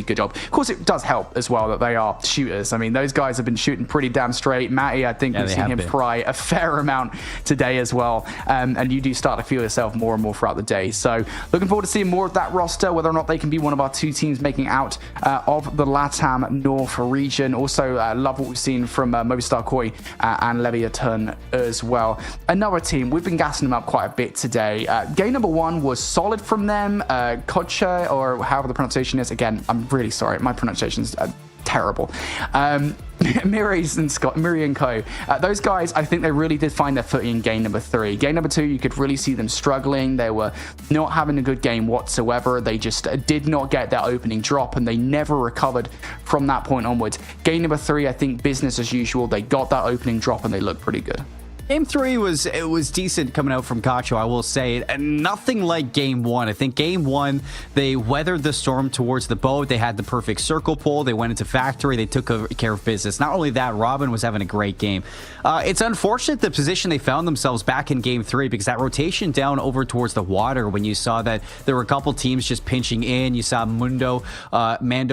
good job. Of course, it does help as well that they are shooters. I mean, those guys have been shooting pretty damn straight. Matty, I think we've seen him fry a fair amount today as well. And you do start to feel yourself more and more throughout the day. So looking forward to seeing more of that roster, whether or not they can be one of our 2 teams making out of the LATAM North region. Also, love what we've seen from Movistar Koi and Leviathan as well. Another team, we've been gassing them up quite a bit today. Game number 1 was solid from them. Kocha, or however the pronunciation is, again, I'm really sorry, my pronunciation's terrible. Miri and co. Those guys, I think they really did find their footing in game number 3. Game number 2, you could really see them struggling. They were not having a good game whatsoever. They just did not get that opening drop, and they never recovered from that point onwards. Game number 3, I think business as usual. They got that opening drop, and they looked pretty good. Game 3 was decent coming out from Cacho, I will say. And nothing like Game 1. I think Game 1, they weathered the storm towards the boat. They had the perfect circle pull. They went into factory. They took care of business. Not only that, Robin was having a great game. It's unfortunate the position they found themselves back in Game 3 because that rotation down over towards the water, when you saw that there were a couple teams just pinching in. You saw Mando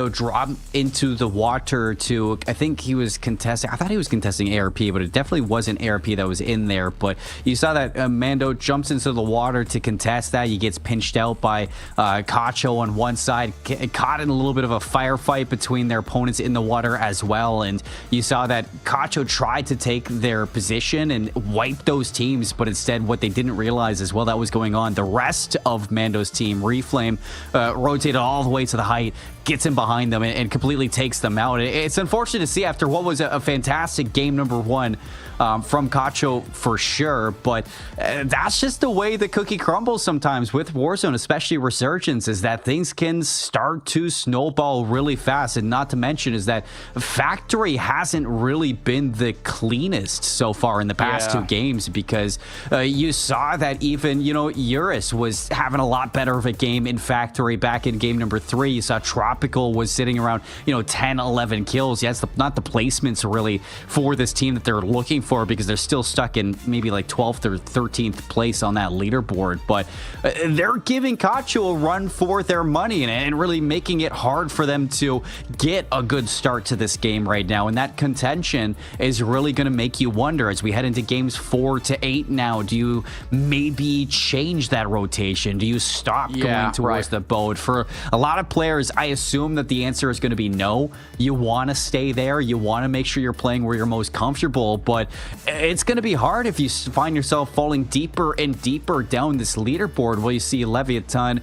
drop into the water to, I think he was contesting. I thought he was contesting ARP, but it definitely wasn't ARP that was in there. But you saw that Mando jumps into the water to contest that. He gets pinched out by Cacho on one side, caught in a little bit of a firefight between their opponents in the water as well. And you saw that Cacho tried to take their position and wipe those teams, but instead what they didn't realize is while that was going on, the rest of Mando's team, Reflame, rotated all the way to the height, gets in behind them and completely takes them out. It's unfortunate to see after what was a fantastic game number 1 from Cacho for sure, but that's just the way the cookie crumbles sometimes with Warzone, especially Resurgence, is that things can start to snowball really fast. And not to mention is that Factory hasn't really been the cleanest so far in the past 2 games, because you saw that even, Eurus was having a lot better of a game in Factory back in game number 3. You saw Tropical was sitting around, 10, 11 kills. Yeah, it's not the placements really for this team that they're looking for, because they're still stuck in maybe like 12th or 13th place on that leaderboard. But they're giving Cacho a run for their money and really making it hard for them to get a good start to this game right now. And that contention is really going to make you wonder as we head into games 4 to 8 now. Do you maybe change that rotation? Do you stop going towards the boat? For a lot of players, I assume that the answer is going to be no. You want to stay there. You want to make sure you're playing where you're most comfortable, but it's going to be hard if you find yourself falling deeper and deeper down this leaderboard. Well, you see Leviathan,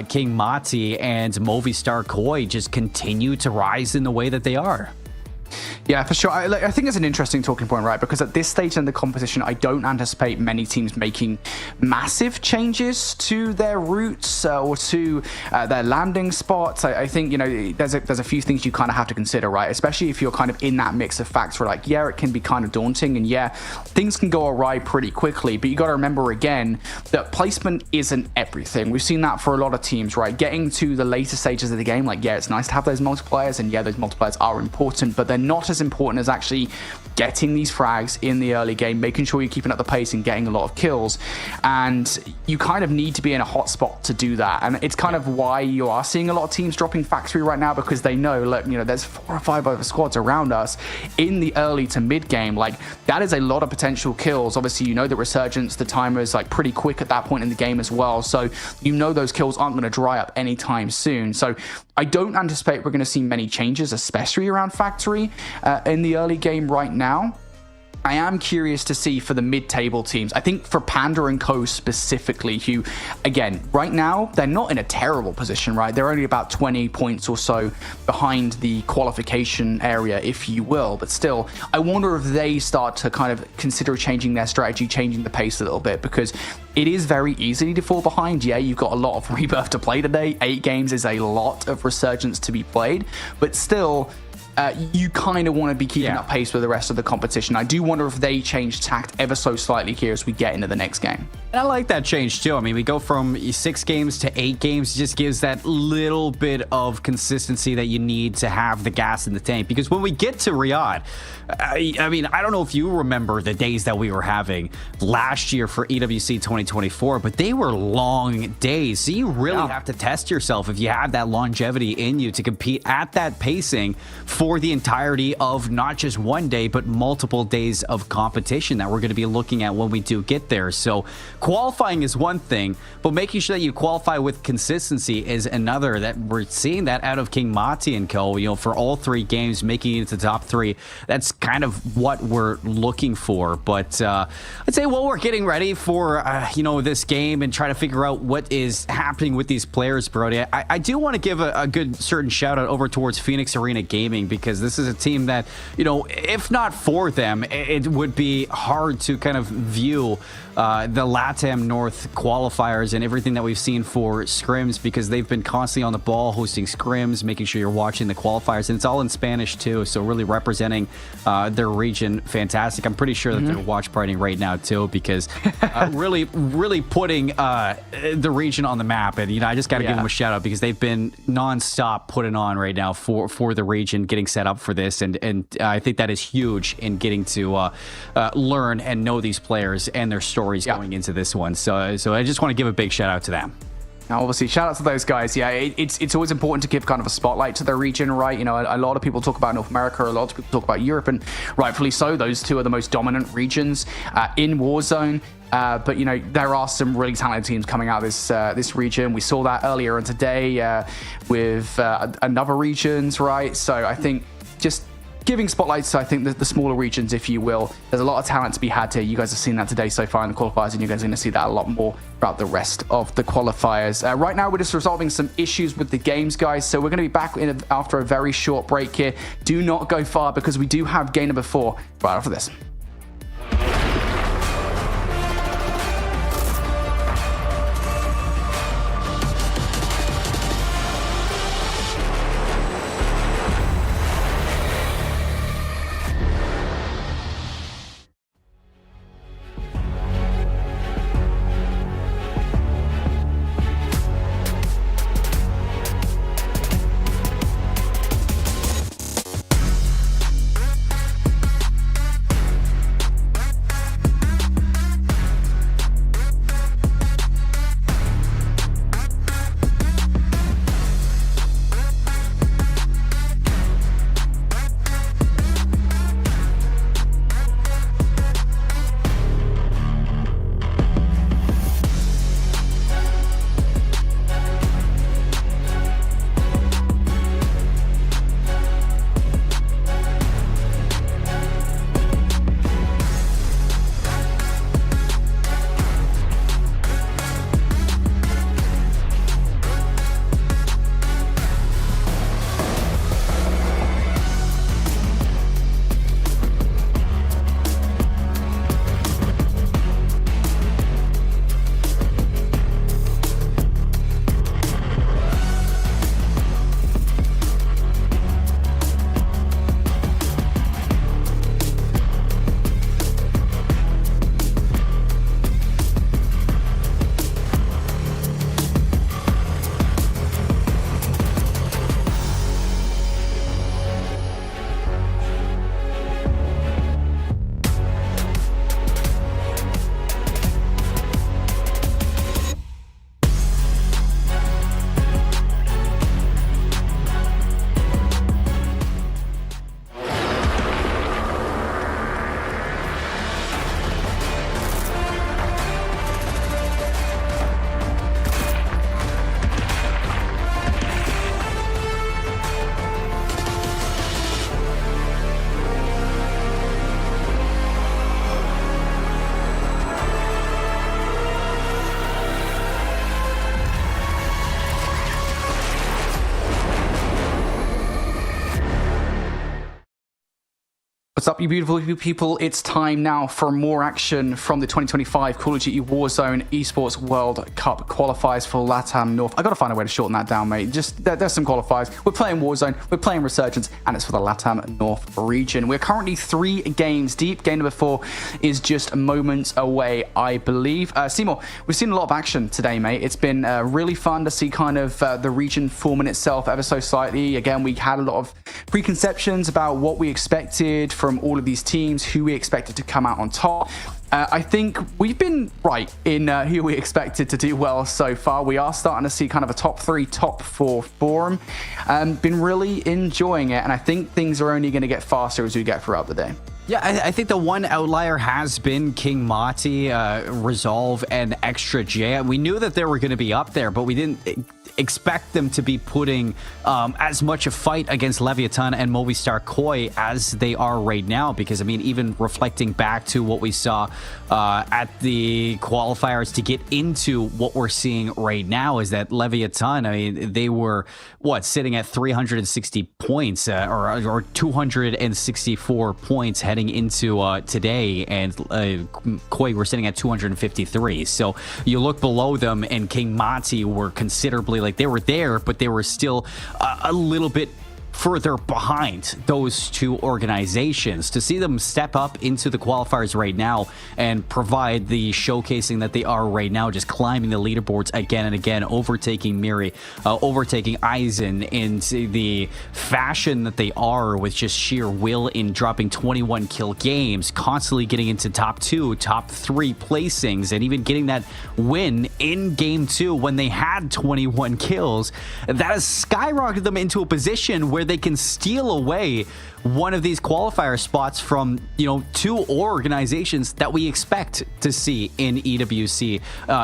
King Mati, and Movistar Koi just continue to rise in the way that they are. Yeah, for sure. I think it's an interesting talking point, right? Because at this stage in the competition, I don't anticipate many teams making massive changes to their routes or to their landing spots. I think, there's a few things you kind of have to consider, right? Especially if you're kind of in that mix of facts where it can be kind of daunting, and things can go awry pretty quickly. But you got to remember again that placement isn't everything. We've seen that for a lot of teams, right? Getting to the later stages of the game, it's nice to have those multipliers, and those multipliers are important, but they're not as important as actually getting these frags in the early game, making sure you're keeping up the pace and getting a lot of kills. And you kind of need to be in a hot spot to do that. And it's kind of why you are seeing a lot of teams dropping Factory right now, because they know, look, there's 4 or 5 other squads around us in the early to mid game. That is a lot of potential kills. Obviously, the Resurgence, the timer is pretty quick at that point in the game as well. So those kills aren't going to dry up anytime soon. So I don't anticipate we're going to see many changes, especially around Factory in the early game right now. I am curious to see for the mid-table teams. I think for Panda and Co specifically, who, again, right now, they're not in a terrible position, right? They're only about 20 points or so behind the qualification area, if you will. But still, I wonder if they start to kind of consider changing their strategy, changing the pace a little bit, because it is very easy to fall behind. Yeah, you've got a lot of Rebirth to play today. 8 games is a lot of Resurgence to be played, but still, you kind of want to be keeping up pace with the rest of the competition. I do wonder if they change tact ever so slightly here as we get into the next game. And I like that change too. I mean, we go from 6 games to 8 games. It just gives that little bit of consistency that you need to have the gas in the tank. Because when we get to Riyadh, I mean, I don't know if you remember the days that we were having last year for EWC 2024, but they were long days. So you really have to test yourself if you have that longevity in you to compete at that pacing for the entirety of not just one day, but multiple days of competition that we're going to be looking at when we do get there. So qualifying is one thing, but making sure that you qualify with consistency is another. That we're seeing that out of King Mati and Co. For all 3 games, making it to the top 3. That's kind of what we're looking for. But I'd say while we're getting ready for this game and trying to figure out what is happening with these players, Brody, I do want to give a good certain shout out over towards Phoenix Arena Gaming, because this is a team that, if not for them, it would be hard to kind of view the LATAM North qualifiers and everything that we've seen for scrims, because they've been constantly on the ball hosting scrims, making sure you're watching the qualifiers, and it's all in Spanish too, so really representing their region. Fantastic. I'm pretty sure that they're watch partying right now too, because really putting the region on the map. And I just got to give them a shout out, because they've been non-stop putting on right now for the region, getting set up for this, and I think that is huge in getting to learn and know these players and their stories going into this one. So I just want to give a big shout out to them. Now, obviously, shout out to those guys. Yeah, it's always important to give kind of a spotlight to their region, right? A lot of people talk about North America, a lot of people talk about Europe, and rightfully so. Those two are the most dominant regions in Warzone. But there are some really talented teams coming out of this region. We saw that earlier on today with another regions, right? So I think just giving spotlights to, I think, the smaller regions, if you will. There's a lot of talent to be had here. You guys have seen that today so far in the qualifiers, and you guys are going to see that a lot more throughout the rest of the qualifiers. Right now, we're just resolving some issues with the games, guys. So we're going to be back after a very short break here. Do not go far, because we do have game number 4 right after this. What's up, you beautiful people? It's time now for more action from the 2025 Call of Duty Warzone Esports World Cup qualifiers for LATAM North. I gotta find a way to shorten that down, mate. Just there's some qualifiers. We're playing Warzone, we're playing Resurgence, and it's for the LATAM North region. We're currently 3 games deep. Game number 4 is just moments away, I believe. Seymour, we've seen a lot of action today, mate. It's been really fun to see kind of the region forming itself ever so slightly. Again, we had a lot of preconceptions about what we expected from all of these teams, who we expected to come out on top. I think we've been right in who we expected to do well so far. We are starting to see kind of a top 3, top 4 forum. Been really enjoying it, and I think things are only going to get faster as we get throughout the day. Yeah, I think the one outlier has been King Mati, Resolve, and Extra J. We knew that they were going to be up there, but we didn't expect them to be putting as much a fight against Leviathan and Movistar Koi as they are right now, because I mean, even reflecting back to what we saw at the qualifiers to get into what we're seeing right now is that Leviathan, I mean, they were sitting at 360 points or 264 points heading into today, and Koi were sitting at 253. So you look below them, and King Mati were considerably, like, they were there, but they were still a little bit further behind those two organizations. To see them step up into the qualifiers right now and provide the showcasing that they are right now, just climbing the leaderboards again and again, overtaking Miri, overtaking Eisen in the fashion that they are, with just sheer will in dropping 21 kill games, constantly getting into top 2, top 3 placings, and even getting that win in game 2 when they had 21 kills. That has skyrocketed them into a position where they can steal away one of these qualifier spots from, two organizations that we expect to see in EWC,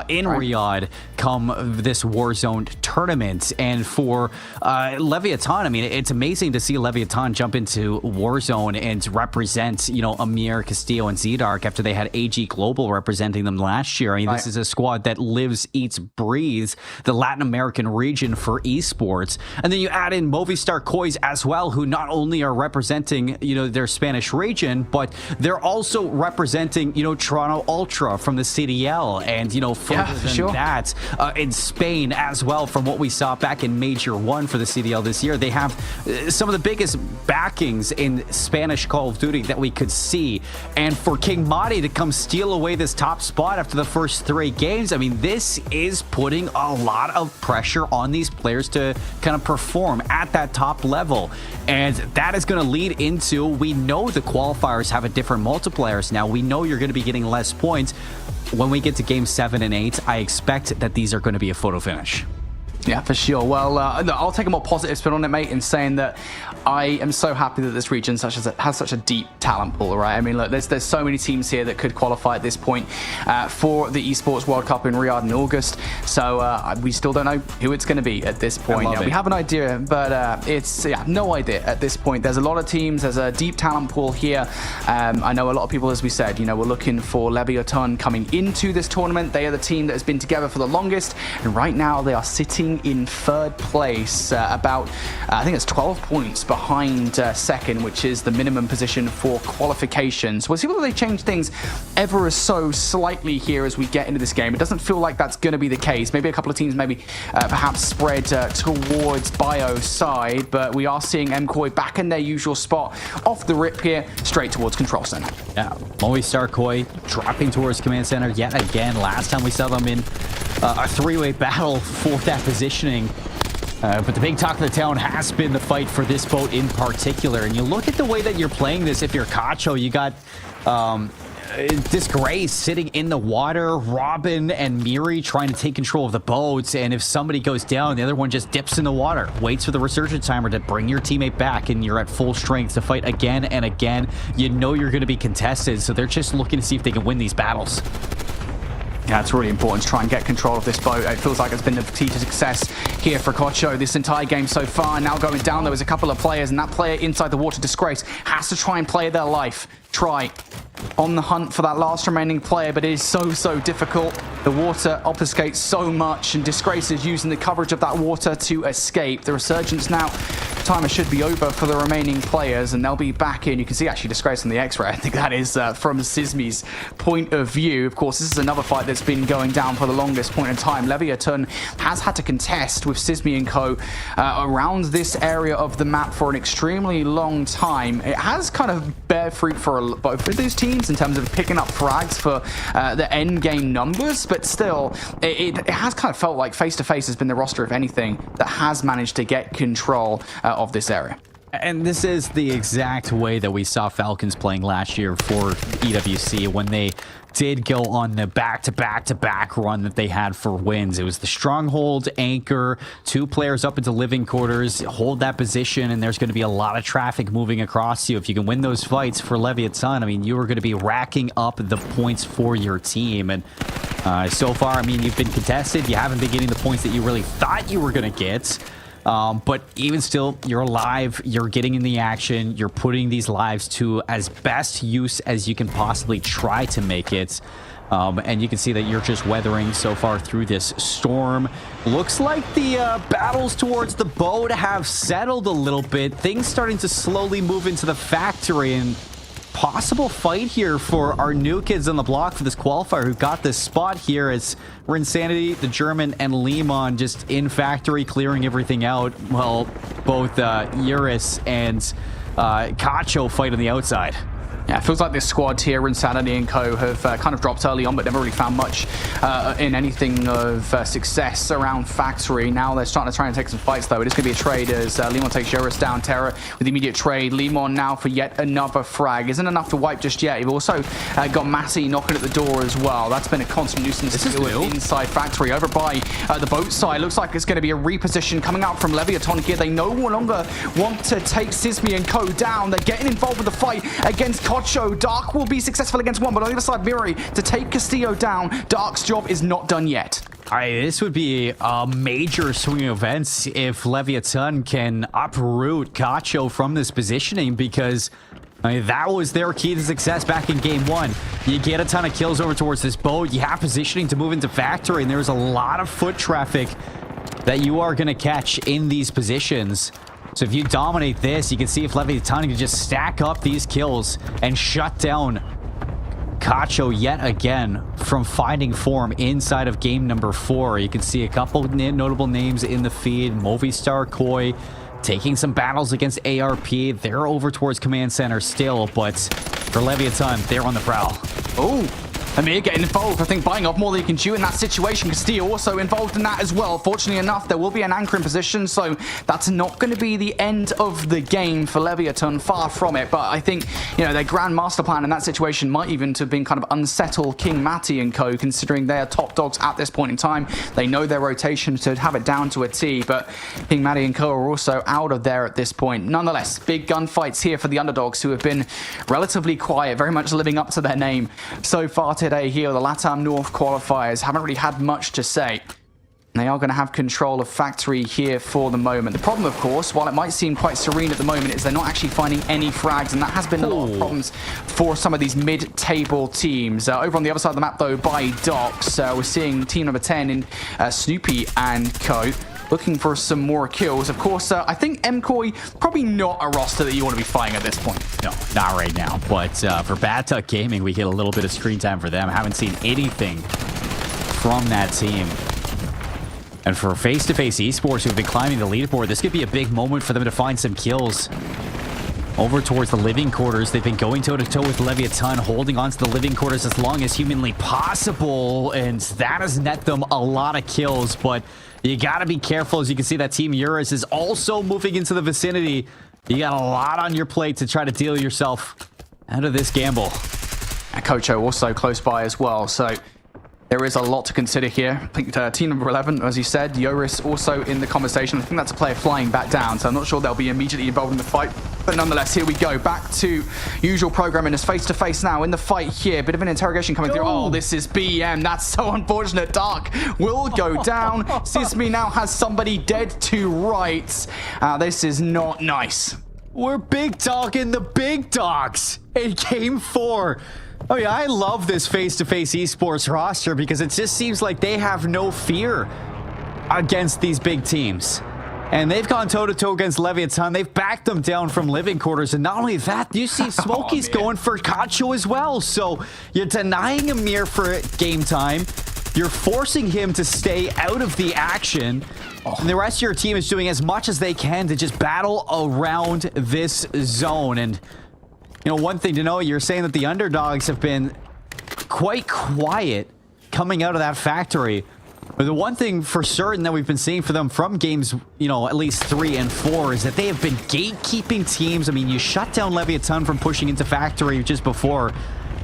in Riyadh come this Warzone tournament. And for Leviathan, I mean, it's amazing to see Leviathan jump into Warzone and represent, Amir, Castillo, and Zdark after they had AG Global representing them last year. I mean, this is a squad that lives, eats, breathes the Latin American region for esports. And then you add in Movistar Kois as well, who not only are representing, their Spanish region, but they're also representing, Toronto Ultra from the CDL, and, further than that, in Spain as well, from what we saw back in Major 1 for the CDL this year. They have some of the biggest backings in Spanish Call of Duty that we could see. And for King Mati to come steal away this top spot after the first 3 games, I mean, this is putting a lot of pressure on these players to kind of perform at that top level. And that is going to lead into, we know the qualifiers have a different multipliers now. We know you're going to be getting less points. When we get to game 7 and 8, I expect that these are going to be a photo finish. Yeah, for sure. Well, I'll take a more positive spin on it, mate, in saying that I am so happy that this region has such a deep talent pool, right? I mean, look, there's so many teams here that could qualify at this point for the Esports World Cup in Riyadh in August. So we still don't know who it's going to be at this point. We have an idea, but it's no idea at this point. There's a lot of teams. There's a deep talent pool here. I know a lot of people, as we said, we're looking for Leviathan coming into this tournament. They are the team that has been together for the longest, and right now they are sitting in 3rd place, about I think it's 12 points behind second, which is the minimum position for qualifications. We'll see whether they change things ever so slightly here as we get into this game. It doesn't feel like that's going to be the case. Maybe a couple of teams perhaps spread towards Bio's side, but we are seeing MKoi back in their usual spot off the rip here, straight towards Control Center. Yeah, Movistar Koi dropping towards Command Center yet again. Last time we saw them in a 3-way battle for that positioning. But the big talk of the town has been the fight for this boat in particular. And you look at the way that you're playing this, if you're Cacho, you got Disgrace sitting in the water, Robin and Miri trying to take control of the boats, and if somebody goes down, the other one just dips in the water, waits for the resurgence timer to bring your teammate back, and you're at full strength to fight again and again. You know you're going to be contested, so they're just looking to see if they can win these battles. Yeah, it's really important to try and get control of this boat. It feels like it's been the key to success here for Kocho this entire game so far. Now going down, there was a couple of players, and that player inside the water, Disgrace, has to try and play their life. Try on the hunt for that last remaining player, but it is so difficult. The water obfuscates so much, and Disgrace is using the coverage of that water to escape. The resurgence now, timer should be over for the remaining players, and they'll be back in. You can see actually Disgrace on the X-ray. I think that is from Sismi's point of view. Of course, this is another fight that's been going down for the longest point in time. Leviathan has had to contest with Sismi and co around this area of the map for an extremely long time. It has kind of bear fruit for both of these teams in terms of picking up frags for the end game numbers, but still, it has kind of felt like face-to-face has been the roster, if anything, that has managed to get control of this area. And this is the exact way that we saw Falcons playing last year for EWC when they did go on the back-to-back-to-back run that they had for wins. It was the stronghold, anchor, 2 players up into living quarters, hold that position, and there's going to be a lot of traffic moving across you. If you can win those fights for Leviathan, I mean, you are going to be racking up the points for your team. And So far, I mean, you've been contested. You haven't been getting the points that you really thought you were going to get. But even still, you're alive. You're getting in the action. You're putting these lives to as best use as you can possibly try to make it. And you can see that you're just weathering so far through this storm. Looks like the battles towards the boat have settled a little bit. Things starting to slowly move into the factory, and possible fight here for our new kids on the block for this qualifier who got this spot here as we're Insanity, the German, and Lemon just in factory clearing everything out. Well, both Eurus and Cacho fight on the outside. Yeah, it feels like this squad here, Insanity and Co, have kind of dropped early on, but never really found much in anything of success around Factory. Now they're starting to try and take some fights, though. It is going to be a trade as Lemon takes Eurus down. Terra with the immediate trade. Lemon now for yet another frag. Isn't enough to wipe just yet. You've also got Matty knocking at the door as well. That's been a constant nuisance inside Factory. Over by the boat side, looks like it's going to be a reposition coming out from Leviathan here. They no longer want to take Sismi and Co down. They're getting involved with the fight against Kocho. Dark will be successful against one, but on the other side, Miri to take Castillo down. Dark's job is not done yet. All right, this would be a major swing of events if Leviathan can uproot Cacho from this positioning, because I mean, that was their key to success back in game one. You get a ton of kills over towards this boat. You have positioning to move into factory, and there's a lot of foot traffic that you are going to catch in these positions. So if you dominate this, you can see if Leviathan can just stack up these kills and shut down Cacho yet again from finding form inside of game number 4. You can see a couple notable names in the feed. Movistar, Koi, taking some battles against ARP. They're over towards Command Center still, but for Leviathan, they're on the prowl. Oh, Amir getting involved. I think buying off more than he can chew in that situation. Castillo also involved in that as well. Fortunately enough, there will be an anchor in position, so that's not going to be the end of the game for Leviathan. Far from it, but I think, you know, their grand master plan in that situation might even have been kind of unsettle King Matty and Co, considering they are top dogs at this point in time. They know their rotation to have it down to a T, but King Matty and Co are also out of there at this point. Nonetheless, big gunfights here for the underdogs, who have been relatively quiet, very much living up to their name so far today here. The LATAM North qualifiers haven't really had much to say. They are going to have control of Factory here for the moment. The problem, of course, while it might seem quite serene at the moment, is they're not actually finding any frags, and that has been a lot of problems for some of these mid-table teams. Over on the other side of the map, though, by Docks, we're seeing team number 10 in Snoopy and Co, looking for some more kills. Of course, I think MCoy, probably not a roster that you want to be fighting at this point. No, not right now. But for Bad Tuck Gaming, we get a little bit of screen time for them. Haven't seen anything from that team. And for Face-to-Face Esports, who've been climbing the leaderboard, this could be a big moment for them to find some kills. Over towards the living quarters, they've been going toe-to-toe with Leviathan, holding on to the living quarters as long as humanly possible, and that has net them a lot of kills, but you gotta be careful. As you can see, that Team Eurus is also moving into the vicinity. You got a lot on your plate to try to deal yourself out of this gamble. And Kocho also close by as well, so there is a lot to consider here. I think team number 11, as you said, Eurus also in the conversation. I think that's a player flying back down, so I'm not sure they'll be immediately involved in the fight. But nonetheless, here we go. Back to usual programming. It's face-to-face now in the fight here. Bit of an interrogation coming through. Oh, this is BM. That's so unfortunate. Dark will go down. Sismi now has somebody dead to rights. This is not nice. We're big talking the big dogs in game 4. Oh yeah, I love this face-to-face esports roster because it just seems like they have no fear against these big teams. And they've gone toe-to-toe against Leviathan. They've backed them down from living quarters. And not only that, you see Smokey's going for Cacho as well. So you're denying Amir for game time. You're forcing him to stay out of the action. And the rest of your team is doing as much as they can to just battle around this zone. And you know, one thing to know, you're saying that the underdogs have been quite quiet coming out of that factory. But the one thing for certain that we've been seeing for them from games, you know, at least 3 and 4 is that they have been gatekeeping teams. I mean, you shut down Leviathan from pushing into factory just before,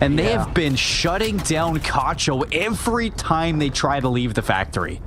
and they have been shutting down Cacho every time they try to leave the factory.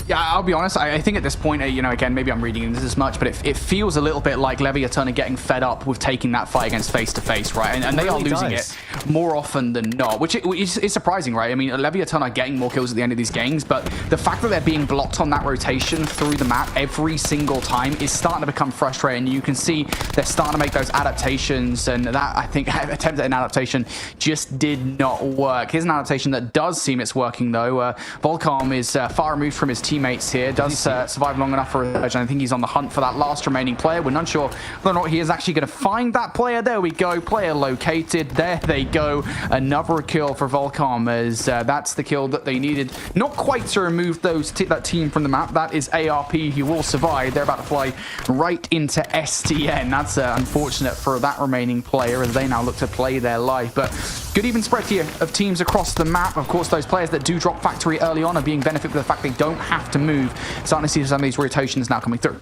Yeah, I'll be honest. I think at this point, you know, again, maybe I'm reading into this much, but it feels a little bit like Leviathan are getting fed up with taking that fight against face to face, right? And they are losing it more often than not, which is surprising, right? I mean, Leviathan are getting more kills at the end of these games, but the fact that they're being blocked on that rotation through the map every single time is starting to become frustrating. You can see they're starting to make those adaptations, and that, I think, attempt at an adaptation just did not work. Here's an adaptation that does seem it's working, though. Volcom is far removed from his teammates here, does survive long enough for a surge, and I think he's on the hunt for that last remaining player. We're not sure whether or not he is actually going to find that player. There we go, player located. There they go, another kill for Volcom, as that's the kill that they needed. Not quite to remove that team from the map. That is ARP, who will survive. They're about to fly right into STN. That's unfortunate for that remaining player, as they now look to play their life. But good even spread here of teams across the map. Of course, those players that do drop factory early on are being benefited by the fact they don't have to move. Starting to see some of these rotations now coming through.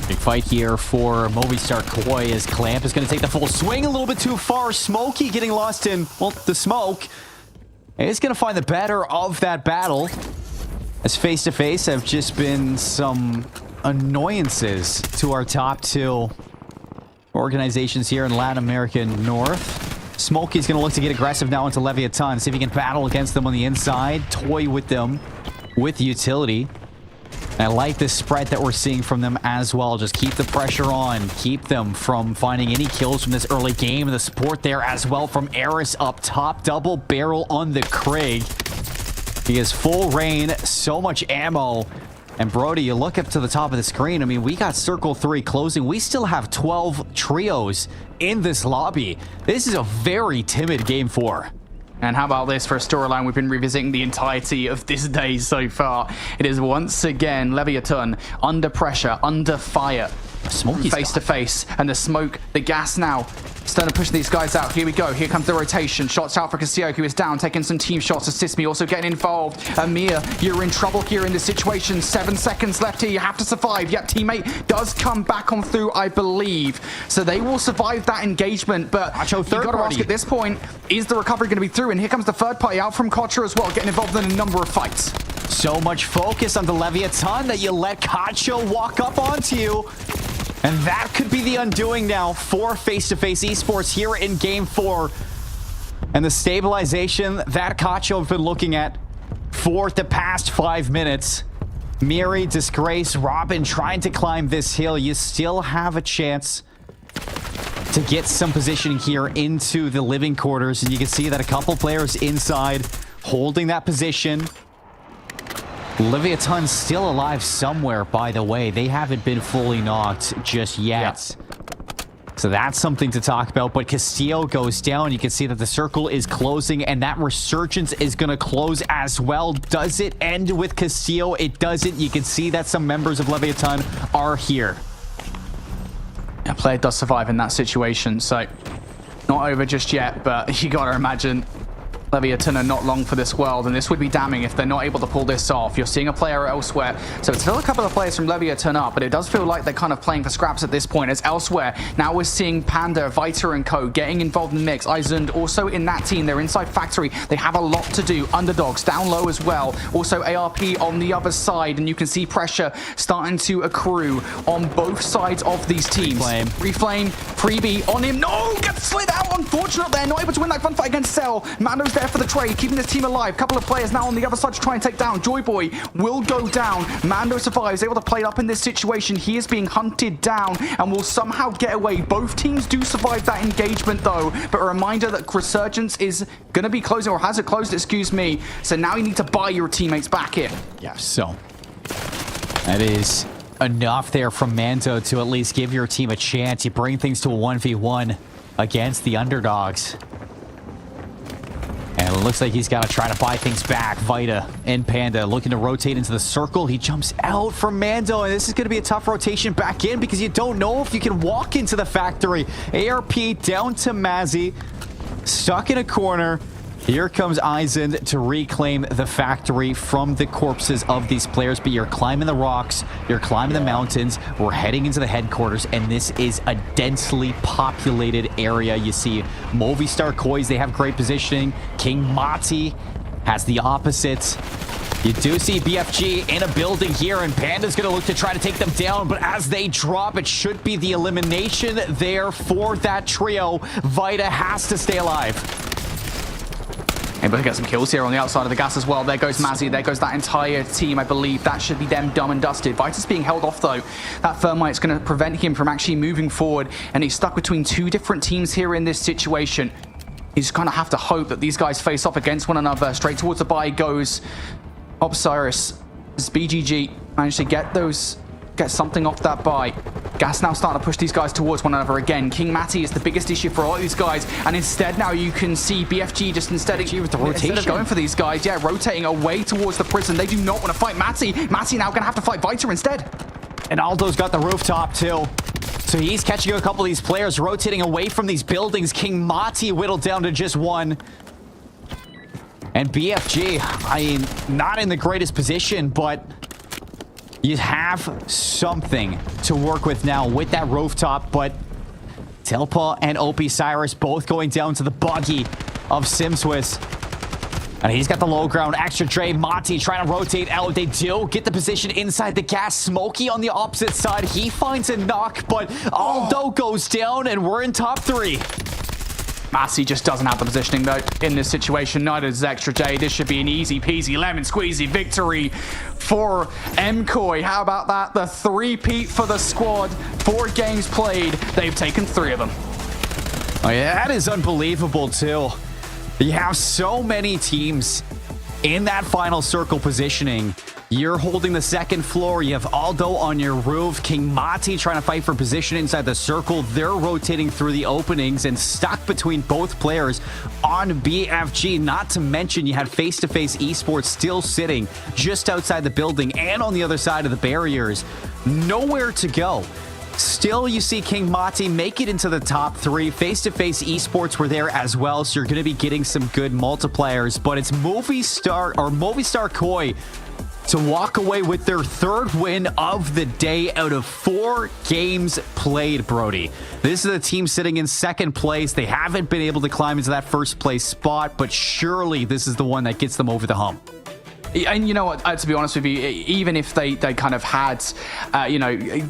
Big fight here for Movistar Koi, as Clamp is going to take the full swing a little bit too far. Smokey getting lost in, well, the smoke. Is going to find the better of that battle, as face-to-face have just been some annoyances to our top two organizations here in Latin America North. Smokey's going to look to get aggressive now into Leviathan, see if he can battle against them on the inside, toy with them with utility. And I like this spread that we're seeing from them as well. Just keep the pressure on. Keep them from finding any kills from this early game. And the support there as well from Eris up top. Double barrel on the Krieg. He has full rain, so much ammo. And Brody, you look up to the top of the screen. I mean, we got Circle 3 closing. We still have 12 trios in this lobby. This is a very timid game 4. And how about this for a storyline we've been revisiting the entirety of this day so far? It is once again Leviathan under pressure, under fire, face to face, and the smoke, the gas now. Starting to push these guys out. Here we go. Here comes the rotation. Shots out for Castillo, who is down, taking some team shots. Assist me, also getting involved. Amir, you're in trouble here in this situation. 7 seconds left here. You have to survive. Yep, teammate does come back on through, I believe. So they will survive that engagement. But you've got to ask at this point, is the recovery going to be through? And here comes the third party out from Kotra as well, getting involved in a number of fights. So much focus on the Leviathan that you let Cacho walk up onto you. And that could be the undoing now for face-to-face esports here in game 4. And the stabilization that Cacho have been looking at for the past 5 minutes. Miri, Disgrace, Robin trying to climb this hill. You still have a chance to get some positioning here into the living quarters. And you can see that a couple players inside holding that position. Leviathan's still alive somewhere, by the way. They haven't been fully knocked just yet. Yeah. So that's something to talk about. But Castillo goes down. You can see that the circle is closing, and that resurgence is going to close as well. Does it end with Castillo? It doesn't. You can see that some members of Leviathan are here. A player does survive in that situation, so not over just yet, but you got to imagine Leviathan are not long for this world, and this would be damning if they're not able to pull this off. You're seeing a player elsewhere, so it's still a couple of players from Leviathan up, but it does feel like they're kind of playing for scraps at this point. As elsewhere, now we're seeing Panda, Vita, and Co. getting involved in the mix. Izund also in that team. They're inside factory. They have a lot to do. Underdogs down low as well. Also ARP on the other side, and you can see pressure starting to accrue on both sides of these teams. Reflame, freebie on him. No, gets slid out. Unfortunate, they're not able to win that gunfight against Cell. Mando's there for the trade, keeping this team alive. Couple of players now on the other side to try and take down. Joyboy will go down. Mando survives, able to play it up in this situation. He is being hunted down and will somehow get away. Both teams do survive that engagement though, but a reminder that Resurgence is going to be closing, or has it closed, excuse me. So now you need to buy your teammates back in. Yeah, so that is enough there from Mando to at least give your team a chance. You bring things to a 1v1 against the underdogs. And it looks like he's got to try to buy things back. Vita and Panda looking to rotate into the circle. He jumps out from Mando, and this is going to be a tough rotation back in because you don't know if you can walk into the factory. ARP down to Mazzy, stuck in a corner. Here comes Izund to reclaim the factory from the corpses of these players, but you're climbing the rocks, you're climbing the mountains, we're heading into the headquarters, and this is a densely populated area. You see Movistar Kois, they have great positioning. King Mati has the opposite. You do see BFG in a building here, and Panda's going to look to try to take them down, but as they drop, it should be the elimination there for that trio. Vita has to stay alive. Able to get some kills here on the outside of the gas as well. There goes Mazzy. There goes that entire team, I believe. That should be them done and dusted. Vita's being held off, though. That Thermite's going to prevent him from actually moving forward, and he's stuck between two different teams here in this situation. He's going to have to hope that these guys face off against one another. Straight towards the buy goes Osiris. As BGG managed to get something off that buy. Gas now starting to push these guys towards one another again. King Matty is the biggest issue for all these guys, and instead now you can see BFG just instead of going for these guys, yeah, rotating away towards the prison. They do not want to fight Matty. Matty now going to have to fight Vita instead. And Aldo's got the rooftop too. So he's catching a couple of these players, rotating away from these buildings. King Mati whittled down to just one. And BFG, I mean, not in the greatest position, but you have something to work with now with that rooftop. But Telpa and OP Cyrus both going down to the buggy of SimSwiss. And he's got the low ground. Extra Dre, Mati trying to rotate out. They do get the position inside the gas. Smokey on the opposite side. He finds a knock, but Aldo goes down, and we're in top 3. Massey just doesn't have the positioning, though, in this situation. Neither does Extra J. This should be an easy peasy lemon squeezy victory for MCoy. How about that? The 3-peat for the squad. 4 games played. They've taken 3 of them. Oh, yeah, that is unbelievable, too. You have so many teams in that final circle positioning. You're holding the second floor. You have Aldo on your roof. King Mati trying to fight for position inside the circle. They're rotating through the openings and stuck between both players on BFG. Not to mention you had face-to-face esports still sitting just outside the building and on the other side of the barriers. Nowhere to go. Still, you see King Mati make it into the top 3. Face-to-face esports were there as well, so you're going to be getting some good multipliers. But it's Movistar Koi to walk away with their 3rd win of the day out of 4 games played, Brody. This is a team sitting in 2nd place. They haven't been able to climb into that 1st place spot, but surely this is the one that gets them over the hump. And you know what, to be honest with you, even if they kind of had,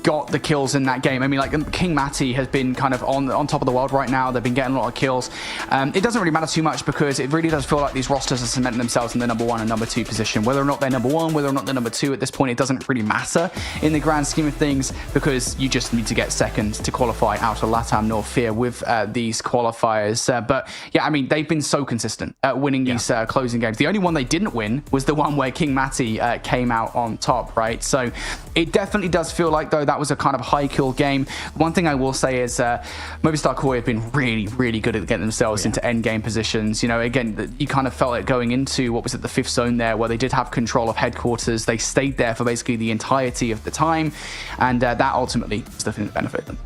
got the kills in that game, I mean, like, King Mati has been kind of on top of the world right now. They've been getting a lot of kills. It doesn't really matter too much because it really does feel like these rosters are cementing themselves in the number 1 and number 2 position. Whether or not they're number 1, whether or not they're number 2 at this point, it doesn't really matter in the grand scheme of things because you just need to get 2nd to qualify out of LATAM North here with these qualifiers. But yeah, I mean, they've been so consistent at winning these closing games. The only one they didn't win was the one where King Mati came out on top, right? So it definitely does feel like, though, that was a kind of high kill game. One thing I will say is Movistar Koi have been really, really good at getting themselves into end game positions. You know, again, you kind of felt it going into, what was it, the 5th zone there, where they did have control of headquarters. They stayed there for basically the entirety of the time, and that ultimately is the thing that benefited them.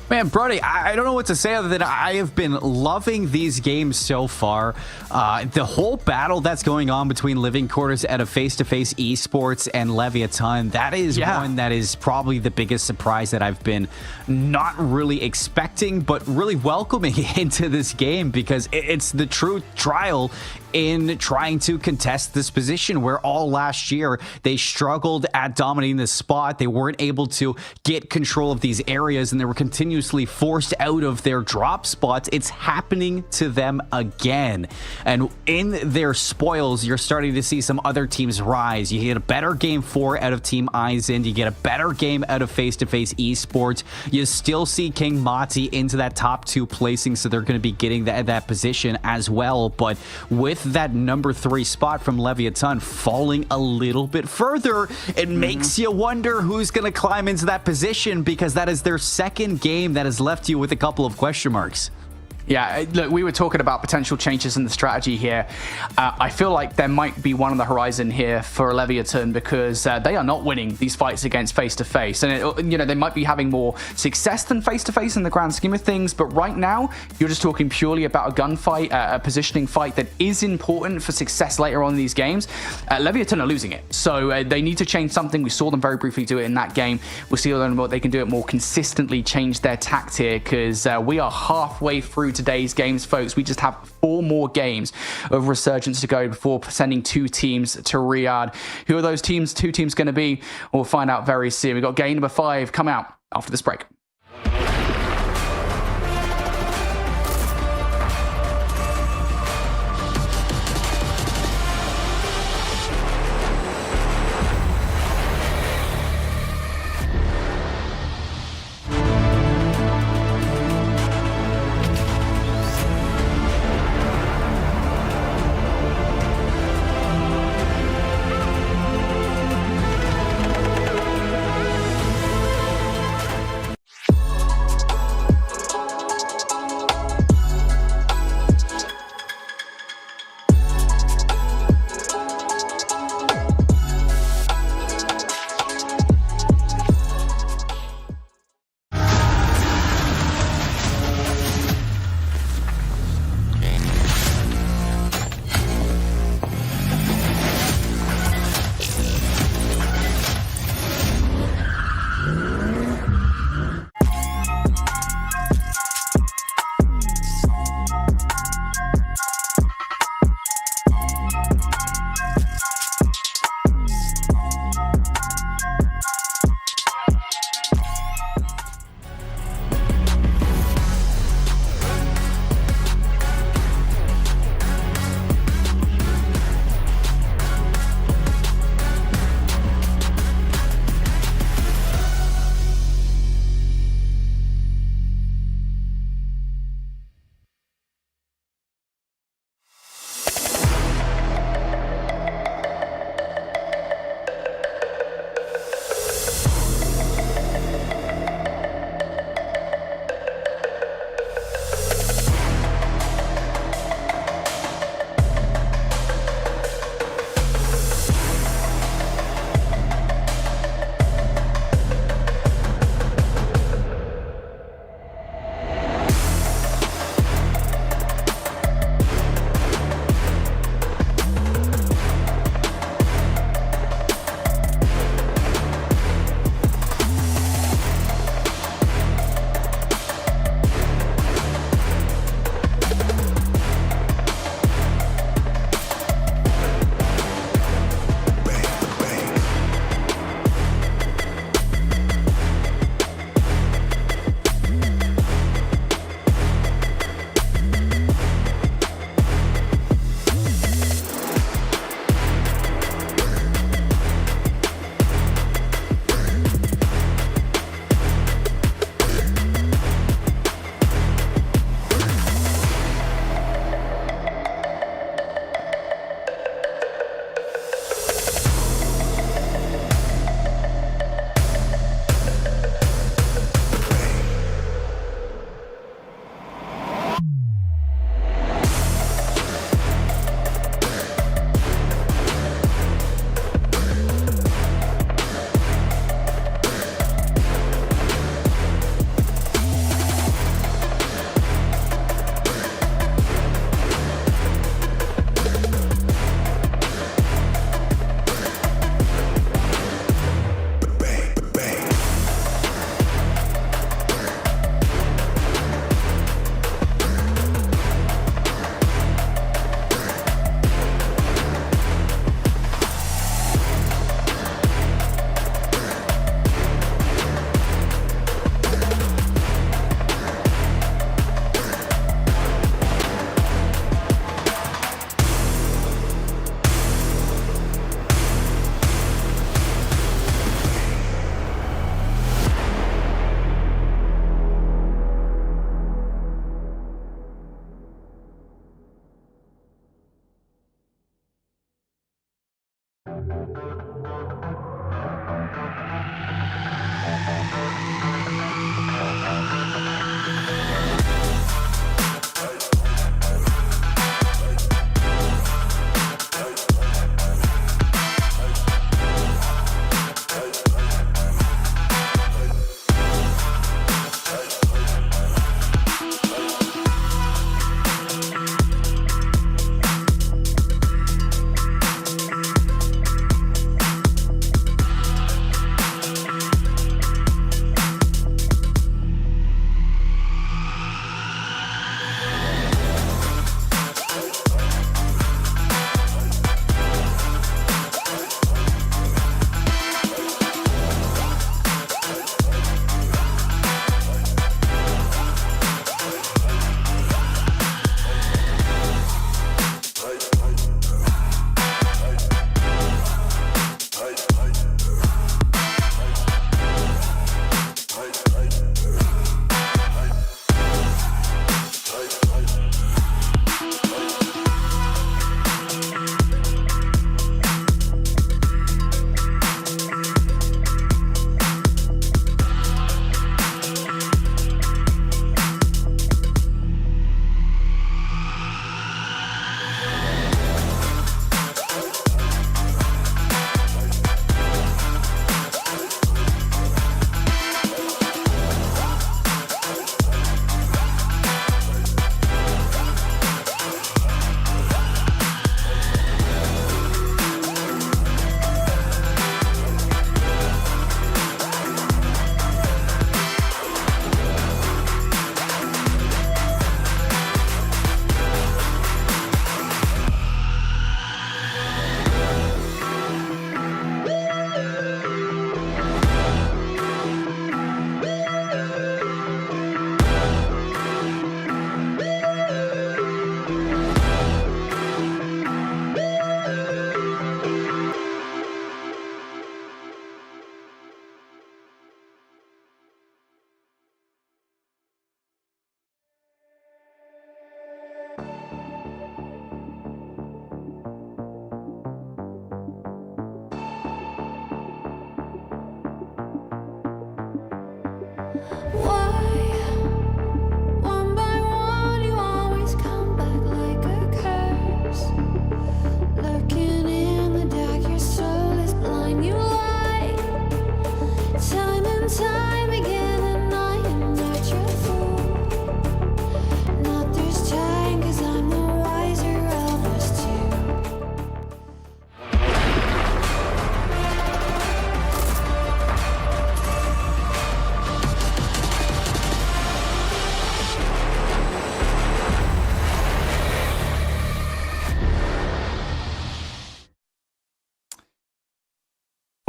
Man, Brody, I don't know what to say other than I have been loving these games so far. The whole battle that's going on between Living Quarters out of face-to-face esports and Leviathan, that is one that is probably the biggest surprise that I've been not really expecting, but really welcoming into this game because it's the true trial in trying to contest this position where all last year they struggled at dominating the spot. They weren't able to get control of these areas and they were continuously forced out of their drop spots. It's happening to them again. And in their spoils, you're starting to see some other teams rise. You get a better game 4 out of Team Aizen. You get a better game out of face-to-face esports. You still see King Mati into that top 2 placing, so they're going to be getting that position as well. But with that number 3 spot from Leviathan falling a little bit further, it makes you wonder who's going to climb into that position because that is their 2nd game that has left you with a couple of question marks. Yeah, look, we were talking about potential changes in the strategy here. I feel like there might be one on the horizon here for Leviathan because they are not winning these fights against face-to-face. And, they might be having more success than face-to-face in the grand scheme of things. But right now, you're just talking purely about a gunfight, a positioning fight that is important for success later on in these games. Leviathan are losing it. So they need to change something. We saw them very briefly do it in that game. We'll see what they can do it more consistently, change their tact here because we are halfway through today's games, folks. We just have 4 more games of Resurgence to go before sending 2 teams to Riyadh. Who are those teams? 2 teams going to be? We'll find out very soon. We've got game number 5 come out after this break.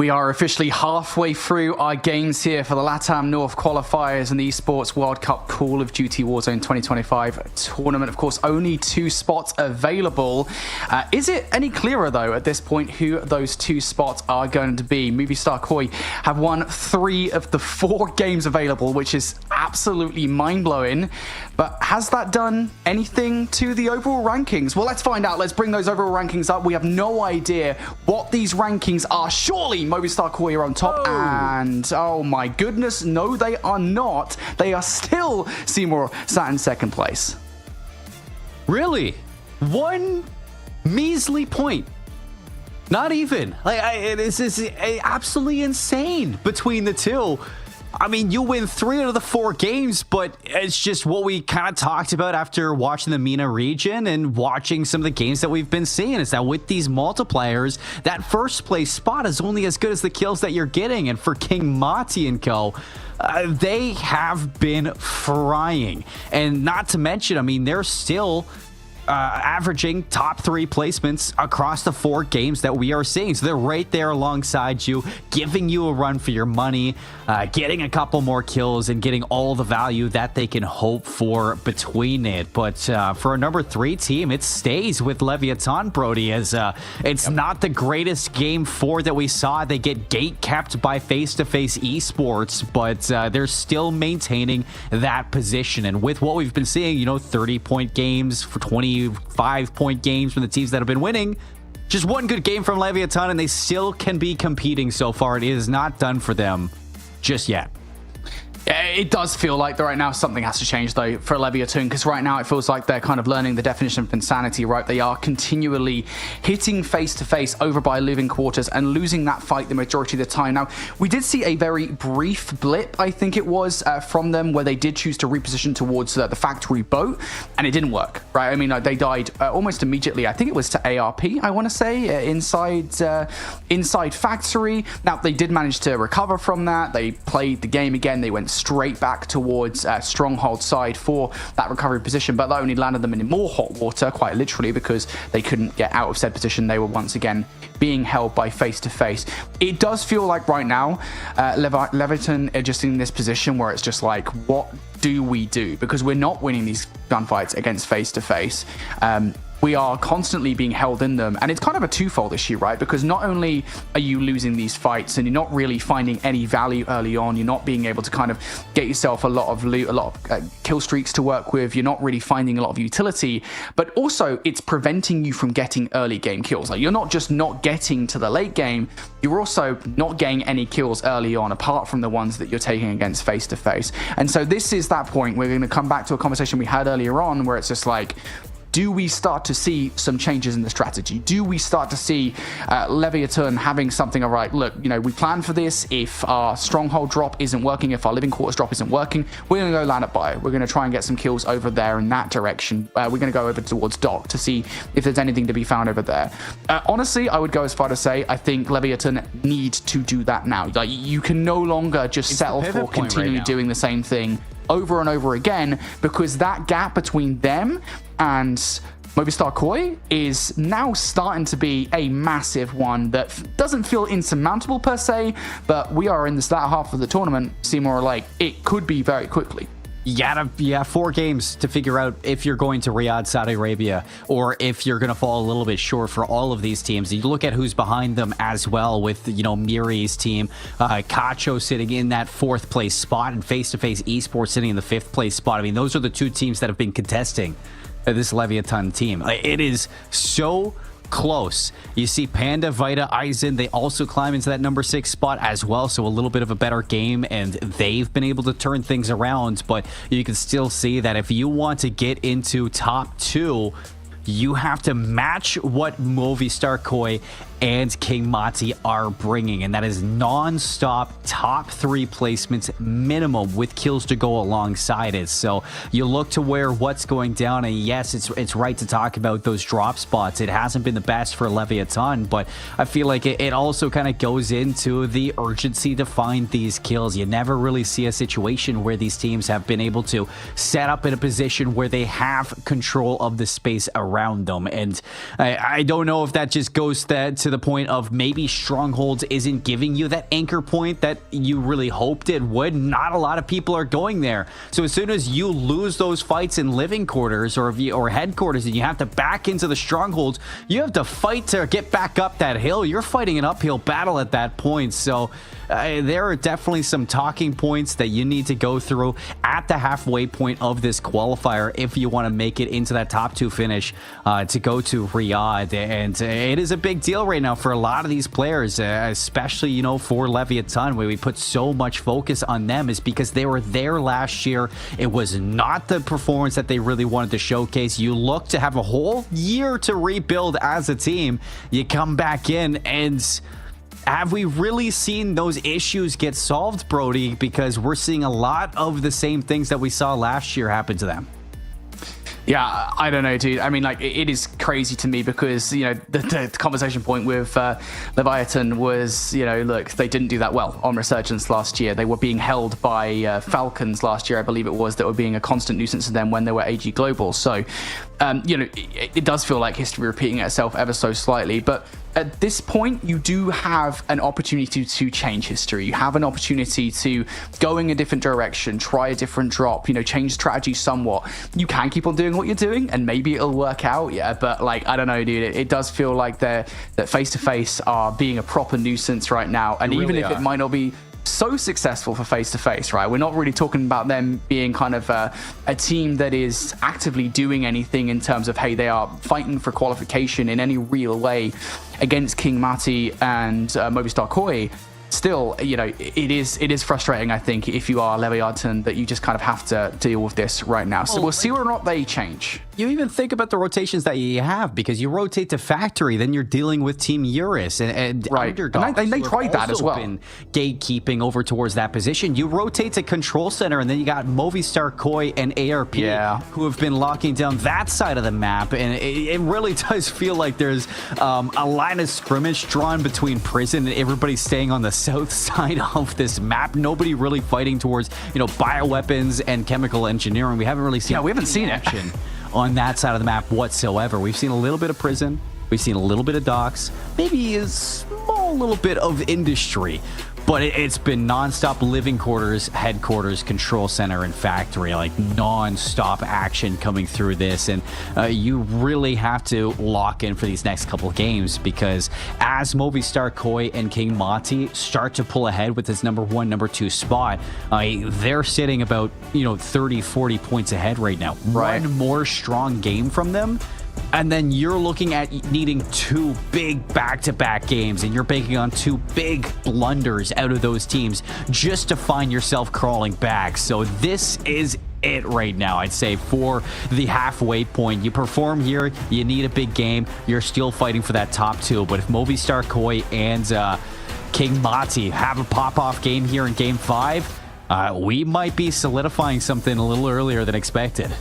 We are officially halfway through our games here for the LATAM North qualifiers and the Esports World Cup Call of Duty Warzone 2025 tournament. Of course, only 2 spots available. Is it any clearer, though, at this point, who those 2 spots are going to be? Movistar Koi have won 3 of the 4 games available, which is absolutely mind-blowing. But has that done anything to the overall rankings? Well, let's find out. Let's bring those overall rankings up. We have no idea what these rankings are. Surely Movistar Koi are on top, and oh my goodness, no, they are not. They are still Seymour sat in 2nd place. Really? 1 measly point. Not even. This is absolutely insane between the two. I mean, you win 3 out of the 4 games, but it's just what we kind of talked about after watching the MENA region and watching some of the games that we've been seeing, is that with these multipliers, that 1st place spot is only as good as the kills that you're getting. And for King Mati and co, they have been frying. And not to mention, I mean, they're still averaging top 3 placements across the 4 games that we are seeing. So they're right there alongside you, giving you a run for your money, getting a couple more kills and getting all the value that they can hope for between it. But for a number 3 team, it stays with Leviathan, Brody, as it's not the greatest game 4 that we saw. They get gate kept by face-to-face esports, but they're still maintaining that position. And with what we've been seeing, 30-point games for 25-point games from the teams that have been winning. Just 1 good game from Leviathan, and they still can be competing so far. It is not done for them just yet. It does feel like that right now something has to change, though, for Leviathan, because right now it feels like they're kind of learning the definition of insanity, right? They are continually hitting face-to-face over by living quarters and losing that fight the majority of the time. Now, we did see a very brief blip, I think it was, from them, where they did choose to reposition towards the factory boat, and it didn't work, right? I mean, they died almost immediately. I think it was to ARP, I want to say, inside factory. Now, they did manage to recover from that. They played the game again. They went straight back towards stronghold side for that recovery position, but that only landed them in more hot water, quite literally, because they couldn't get out of said position. They were once again being held by face-to-face. It does feel like right now Leviathan are just in this position where it's just like, what do we do? Because we're not winning these gunfights against face-to-face. We are constantly being held in them, and it's kind of a twofold issue, right? Because not only are you losing these fights and you're not really finding any value early on, you're not being able to kind of get yourself a lot of loot, a lot of kill streaks to work with, you're not really finding a lot of utility, but also it's preventing you from getting early game kills. Like, you're not just not getting to the late game, you're also not getting any kills early on, apart from the ones that you're taking against face-to-face. And so this is that point. We're going to come back to a conversation we had earlier on, where it's just like, do we start to see some changes in the strategy? Do we start to see Leviathan having something, all right, look, we plan for this. If our stronghold drop isn't working, if our living quarters drop isn't working, we're going to go land at buy. We're going to try and get some kills over there in that direction. We're going to go over towards dock to see if there's anything to be found over there. Honestly, I would go as far to say, I think Leviathan need to do that now. Like, you can no longer just settle for continue doing the same thing over and over again, because that gap between them and Movistar Koi is now starting to be a massive one that doesn't feel insurmountable per se, but we are in this latter half of the tournament, Seymour, like, it could be very quickly. Yeah, 4 games to figure out if you're going to Riyadh, Saudi Arabia, or if you're going to fall a little bit short for all of these teams. You look at who's behind them as well, with, Miri's team, Cacho sitting in that 4th place spot, and face-to-face esports sitting in the 5th place spot. I mean, those are the 2 teams that have been contesting this Leviathan team. It is so close. You see Panda, Vita, Aizen, they also climb into that number 6 spot as well, so a little bit of a better game, and they've been able to turn things around. But you can still see that if you want to get into top 2, you have to match what Movistar Koi and King Mati are bringing, and that is non-stop top 3 placements minimum, with kills to go alongside it. So you look to where what's going down, and yes, it's right to talk about those drop spots. It hasn't been the best for Leviathan, but I feel like it also kind of goes into the urgency to find these kills. You never really see a situation where these teams have been able to set up in a position where they have control of the space around around them. And I don't know if that just goes to the point of maybe Strongholds isn't giving you that anchor point that you really hoped it would. Not a lot of people are going there. So as soon as you lose those fights in living quarters or headquarters and you have to back into the Strongholds, you have to fight to get back up that hill. You're fighting an uphill battle at that point. So there are definitely some talking points that you need to go through at the halfway point of this qualifier if you want to make it into that top 2 finish to go to Riyadh. And it is a big deal right now for a lot of these players, especially, you know, for Leviathan, where we put so much focus on them, is because they were there last year. It was not the performance that they really wanted to showcase. You look to have a whole year to rebuild as a team. You come back in, and have we really seen those issues get solved, Brody? Because we're seeing a lot of the same things that we saw last year happen to them. Yeah, I don't know, dude. I mean, like, it is crazy to me because, you know, the conversation point with Leviathan was, you know, look, they didn't do that well on Resurgence last year. They were being held by Falcons last year, I believe it was, that were being a constant nuisance to them when they were AG Global. So, you know, it does feel like history repeating itself ever so slightly. But at this point, you do have an opportunity to change history. You have an opportunity to go in a different direction, try a different drop, you know, change strategy somewhat. You can keep on doing what you're doing and maybe it'll work out, yeah, but like, I don't know, dude, it does feel like that face-to-face are being a proper nuisance right now. And even if it might not be so successful for face-to-face, right, we're not really talking about them being kind of a team that is actively doing anything in terms of, hey, they are fighting for qualification in any real way against King Mati and Movistar Koi. Still, you know, it is frustrating, I think, if you are Leviathan, that you just kind of have to deal with this right now. So we'll see whether or not they change. You even think about the rotations that you have, because you rotate to Factory, then you're dealing with Team Eurus and right. Underdogs. And they tried that as well. Been gatekeeping over towards that position. You rotate to Control Center, and then you got Movistar Koi and ARP, who have been locking down that side of the map. And it really does feel like there's a line of scrimmage drawn between Prison and everybody staying on the south side of this map. Nobody really fighting towards, you know, bioweapons and chemical engineering. We haven't really seen. Yeah, we haven't seen action on that side of the map whatsoever. We've seen a little bit of Prison. We've seen a little bit of Docks. Maybe a small little bit of Industry. But it's been non-stop living quarters, headquarters, Control Center, and Factory, like non-stop action coming through this. And you really have to lock in for these next couple of games, because as Movistar Koi and King Mati start to pull ahead with this number 1, number 2 spot, they're sitting about, you know, 30, 40 points ahead right now. Right. One more strong game from them, and then you're looking at needing 2 big back-to-back games, and you're banking on 2 big blunders out of those teams just to find yourself crawling back. So this is it right now, I'd say, for the halfway point. You perform here, you need a big game, you're still fighting for that top 2. But if Movistar Koi and King Mati have a pop-off game here in Game 5, we might be solidifying something a little earlier than expected.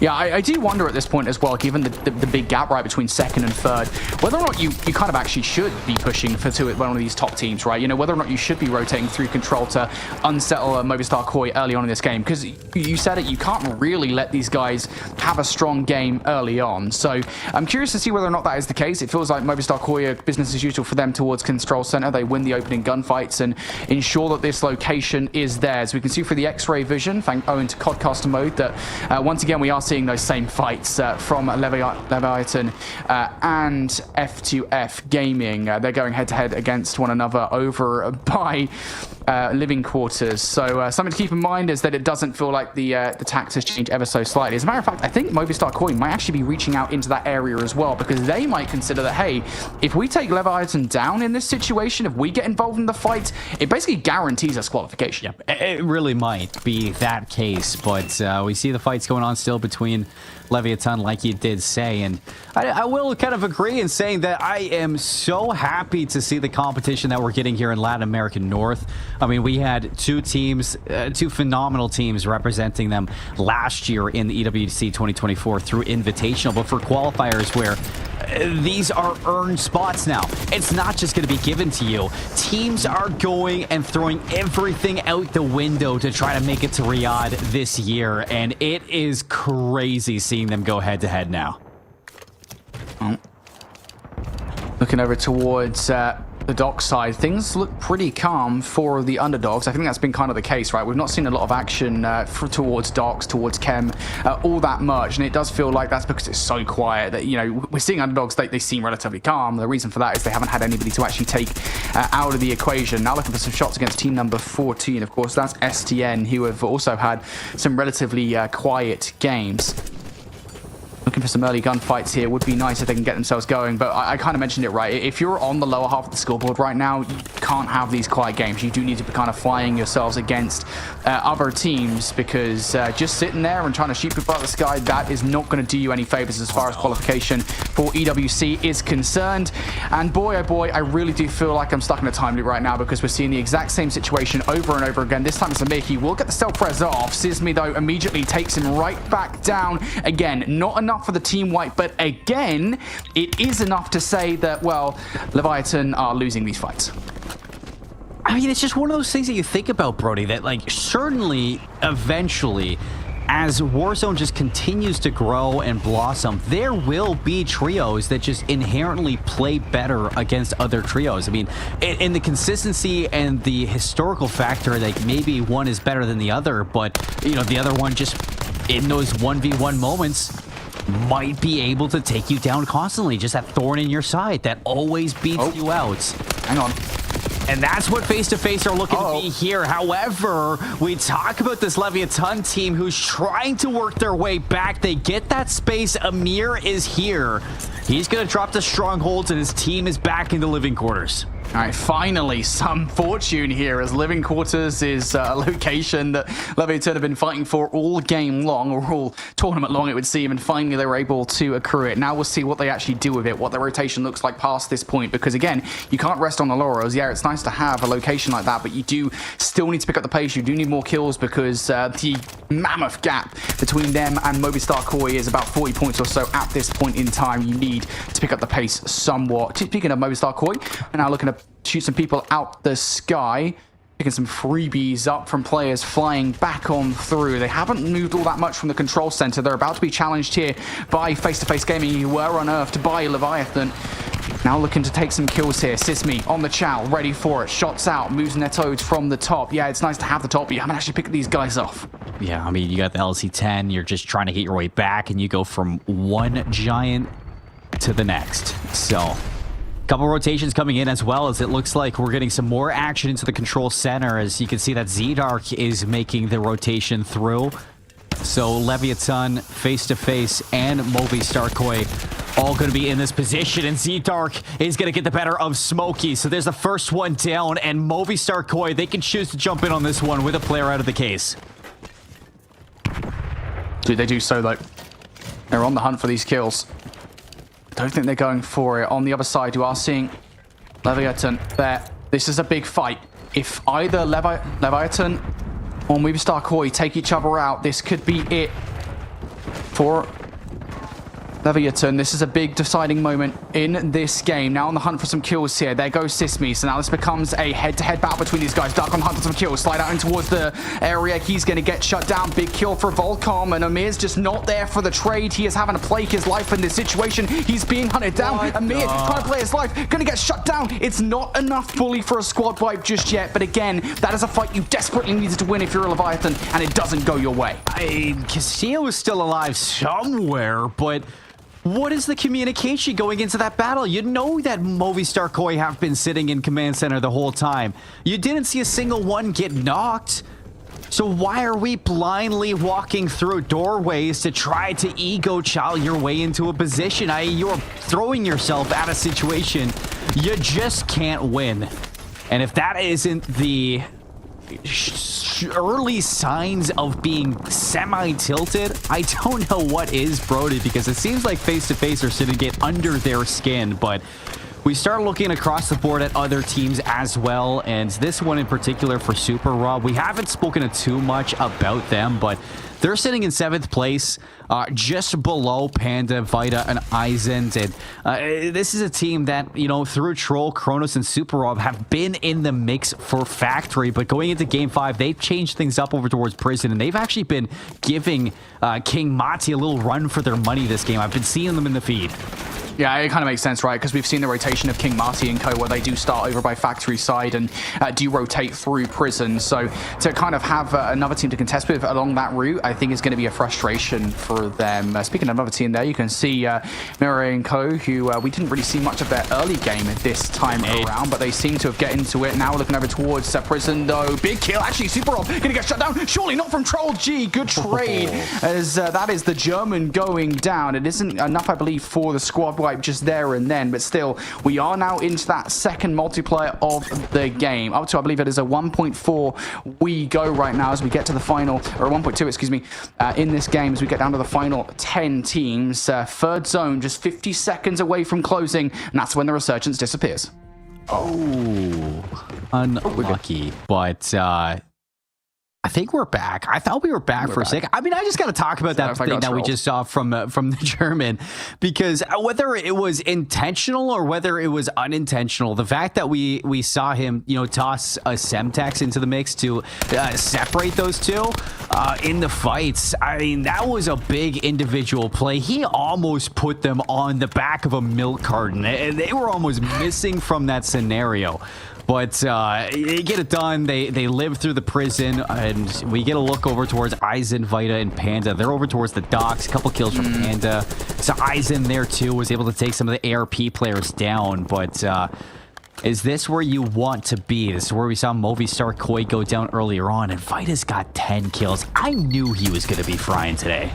Yeah, I do wonder at this point as well, given the big gap right between second and third, whether or not you kind of actually should be pushing for one of these top teams, right? You know, whether or not you should be rotating through Control to unsettle Movistar Koi early on in this game, because you said it, you can't really let these guys have a strong game early on. So I'm curious to see whether or not that is the case. It feels like Movistar Koi are business as usual for them towards Control Center. They win the opening gunfights and ensure that this location is theirs. We can see through the X-ray vision, owing to Codcaster mode, that once again we are seeing those same fights from Leviathan and F2F Gaming. They're going head-to-head against one another over by living quarters. So something to keep in mind is that it doesn't feel like the tax has changed ever so slightly. As a matter of fact, I think Movistar Koi might actually be reaching out into that area as well, because they might consider that, hey, if we take Leviathan down in this situation, if we get involved in the fight, it basically guarantees us qualification. Yep, it really might be that case, but we see the fights going on still between Leviathan, like you did say, and I will kind of agree in saying that I am so happy to see the competition that we're getting here in Latin American North. I mean, we had 2 teams, 2 phenomenal teams representing them last year in the EWC 2024 through Invitational, but for qualifiers where these are earned spots now. It's not just going to be given to you. Teams are going and throwing everything out the window to try to make it to Riyadh this year, and it is crazy seeing them go head-to-head now. Looking over towards the dock side, things look pretty calm for the underdogs. I think that's been kind of the case, right? We've not seen a lot of action towards docks, towards chem, all that much, and it does feel like that's because it's so quiet that, you know, we're seeing underdogs, they seem relatively calm. The reason for that is they haven't had anybody to actually take out of the equation. Now looking for some shots against team number 14, of course, that's STN, who have also had some relatively quiet games. Looking for some early gunfights here. Would be nice if they can get themselves going, but I kind of mentioned it, right? If you're on the lower half of the scoreboard right now, you can't have these quiet games. You do need to be kind of flying yourselves against other teams, because just sitting there and trying to shoot people out of the sky, that is not going to do you any favors as far as qualification for EWC is concerned. And boy, oh boy, I really do feel like I'm stuck in a time loop right now, because we're seeing the exact same situation over and over again. This time it's Amir. He will get the self-res off. Sismi, though, immediately takes him right back down. Again, not enough for the team wipe, but again, it is enough to say that, well, Leviathan are losing these fights. I mean, it's just one of those things that you think about, Brody, that, like, certainly, eventually, as Warzone just continues to grow and blossom, there will be trios that just inherently play better against other trios. I mean, in the consistency and the historical factor, like, maybe one is better than the other, but, you know, the other one just, in those 1v1 moments, might be able to take you down constantly. Just that thorn in your side that always beats you out. Hang on. And that's what face-to-face are looking to be here. However, we talk about this Leviathan team who's trying to work their way back. They get that space. Amir is here. He's going to drop the strongholds, and his team is back into living quarters. All right, finally, some fortune here, as living quarters is a location that Leviathan have been fighting for all game long, or all tournament long, it would seem, and finally they were able to accrue it. Now we'll see what they actually do with it, what the rotation looks like past this point, because again, you can't rest on the laurels. Yeah, it's nice to have a location like that, but you do still need to pick up the pace. You do need more kills, because the mammoth gap between them and Movistar Koi is about 40 points or so at this point in time. You need to pick up the pace somewhat. Speaking of Movistar Koi, we're now looking to shoot some people out the sky, picking some freebies up from players flying back on through. They haven't moved all that much from the control center. They're about to be challenged here by Face-to-Face Gaming, who were unearthed by Leviathan. Now looking to take some kills here. Sismi on the chow, ready for it. Shots out, moves Netoad from the top. Yeah, it's nice to have the top, but you haven't actually picked these guys off. Yeah, I mean, you got the LC-10. You're just trying to get your way back, and you go from one giant to the next. So, couple rotations coming in, as well as it looks like we're getting some more action into the control center, as you can see that Z-Dark is making the rotation through. So Leviathan, Face-to-Face, and Movistar Koi all going to be in this position, and Z-Dark is going to get the better of Smokey. So there's the first one down, and Movistar Koi, they can choose to jump in on this one with a player out of the case. Dude, they do so, though. They're on the hunt for these kills. Don't think they're going for it. On the other side, you are seeing Leviathan there. This is a big fight. If either Leviathan or Movistar Koi take each other out, this could be it for Leviathan. This is a big deciding moment in this game. Now on the hunt for some kills here. There goes Sismi. So now this becomes a head-to-head battle between these guys. Duck on the hunt for some kills. Slide out in towards the area. He's going to get shut down. Big kill for Volcom. And Amir's just not there for the trade. He is having to play his life in this situation. He's being hunted down. Amir trying to play his life. Going to get shut down. It's not enough fully for a squad wipe just yet. But again, that is a fight you desperately needed to win if you're a Leviathan. And it doesn't go your way. Castillo is still alive somewhere, but what is the communication going into that battle? You know that Movistar Koi have been sitting in command center the whole time. You didn't see a single one get knocked. So why are we blindly walking through doorways to try to ego chow your way into a position? You're throwing yourself at a situation you just can't win. And if that isn't the early signs of being semi-tilted, I don't know what is, Brody, because it seems like Face-to-Face are sitting it under their skin. But we start looking across the board at other teams as well, and this one in particular for Super Rob, we haven't spoken too much about them, but they're sitting in 7th place, just below Panda, Vita, and Eisend. And this is a team that, you know, through Troll, Kronos, and Super Rob have been in the mix for Factory. But going into Game 5, they've changed things up over towards Prison, and they've actually been giving King Mati a little run for their money this game. I've been seeing them in the feed. Yeah, it kind of makes sense, right? Because we've seen the rotation of King Marty and co, where they do start over by factory side and do rotate through prison. So to kind of have another team to contest with along that route, I think is going to be a frustration for them. Speaking of another team there, you can see Mirai and co, who we didn't really see much of their early game this time around, but they seem to have get into it. Now looking over towards prison, though. Big kill. Actually, Super Rob going to get shut down. Surely not from Troll G. Good trade, as that is the German going down. It isn't enough, I believe, for the squad wipe just there and then, but still, we are now into that second multiplayer of the game. Up to, I believe it is a 1.4 we go right now as we get to the final, or 1.2, excuse me, in this game as we get down to the final 10 teams. Third zone just 50 seconds away from closing, and that's when the resurgence disappears. Oh, unlucky, but I think we're back. I thought we were back for a second. I mean, I just got to talk about that thing that we just saw from the German, because whether it was intentional or whether it was unintentional, the fact that we saw him, you know, toss a Semtex into the mix to separate those two in the fights, I mean, that was a big individual play. He almost put them on the back of a milk carton, and they were almost missing from that scenario. But they get it done. They live through the prison, and we get a look over towards Aizen, Vita, and Panda. They're over towards the docks. A couple kills from Panda. So Aizen there too was able to take some of the ARP players down. But is this where you want to be? This is where we saw Movistar Koi go down earlier on, and Vita's got 10 kills. I knew he was going to be frying today.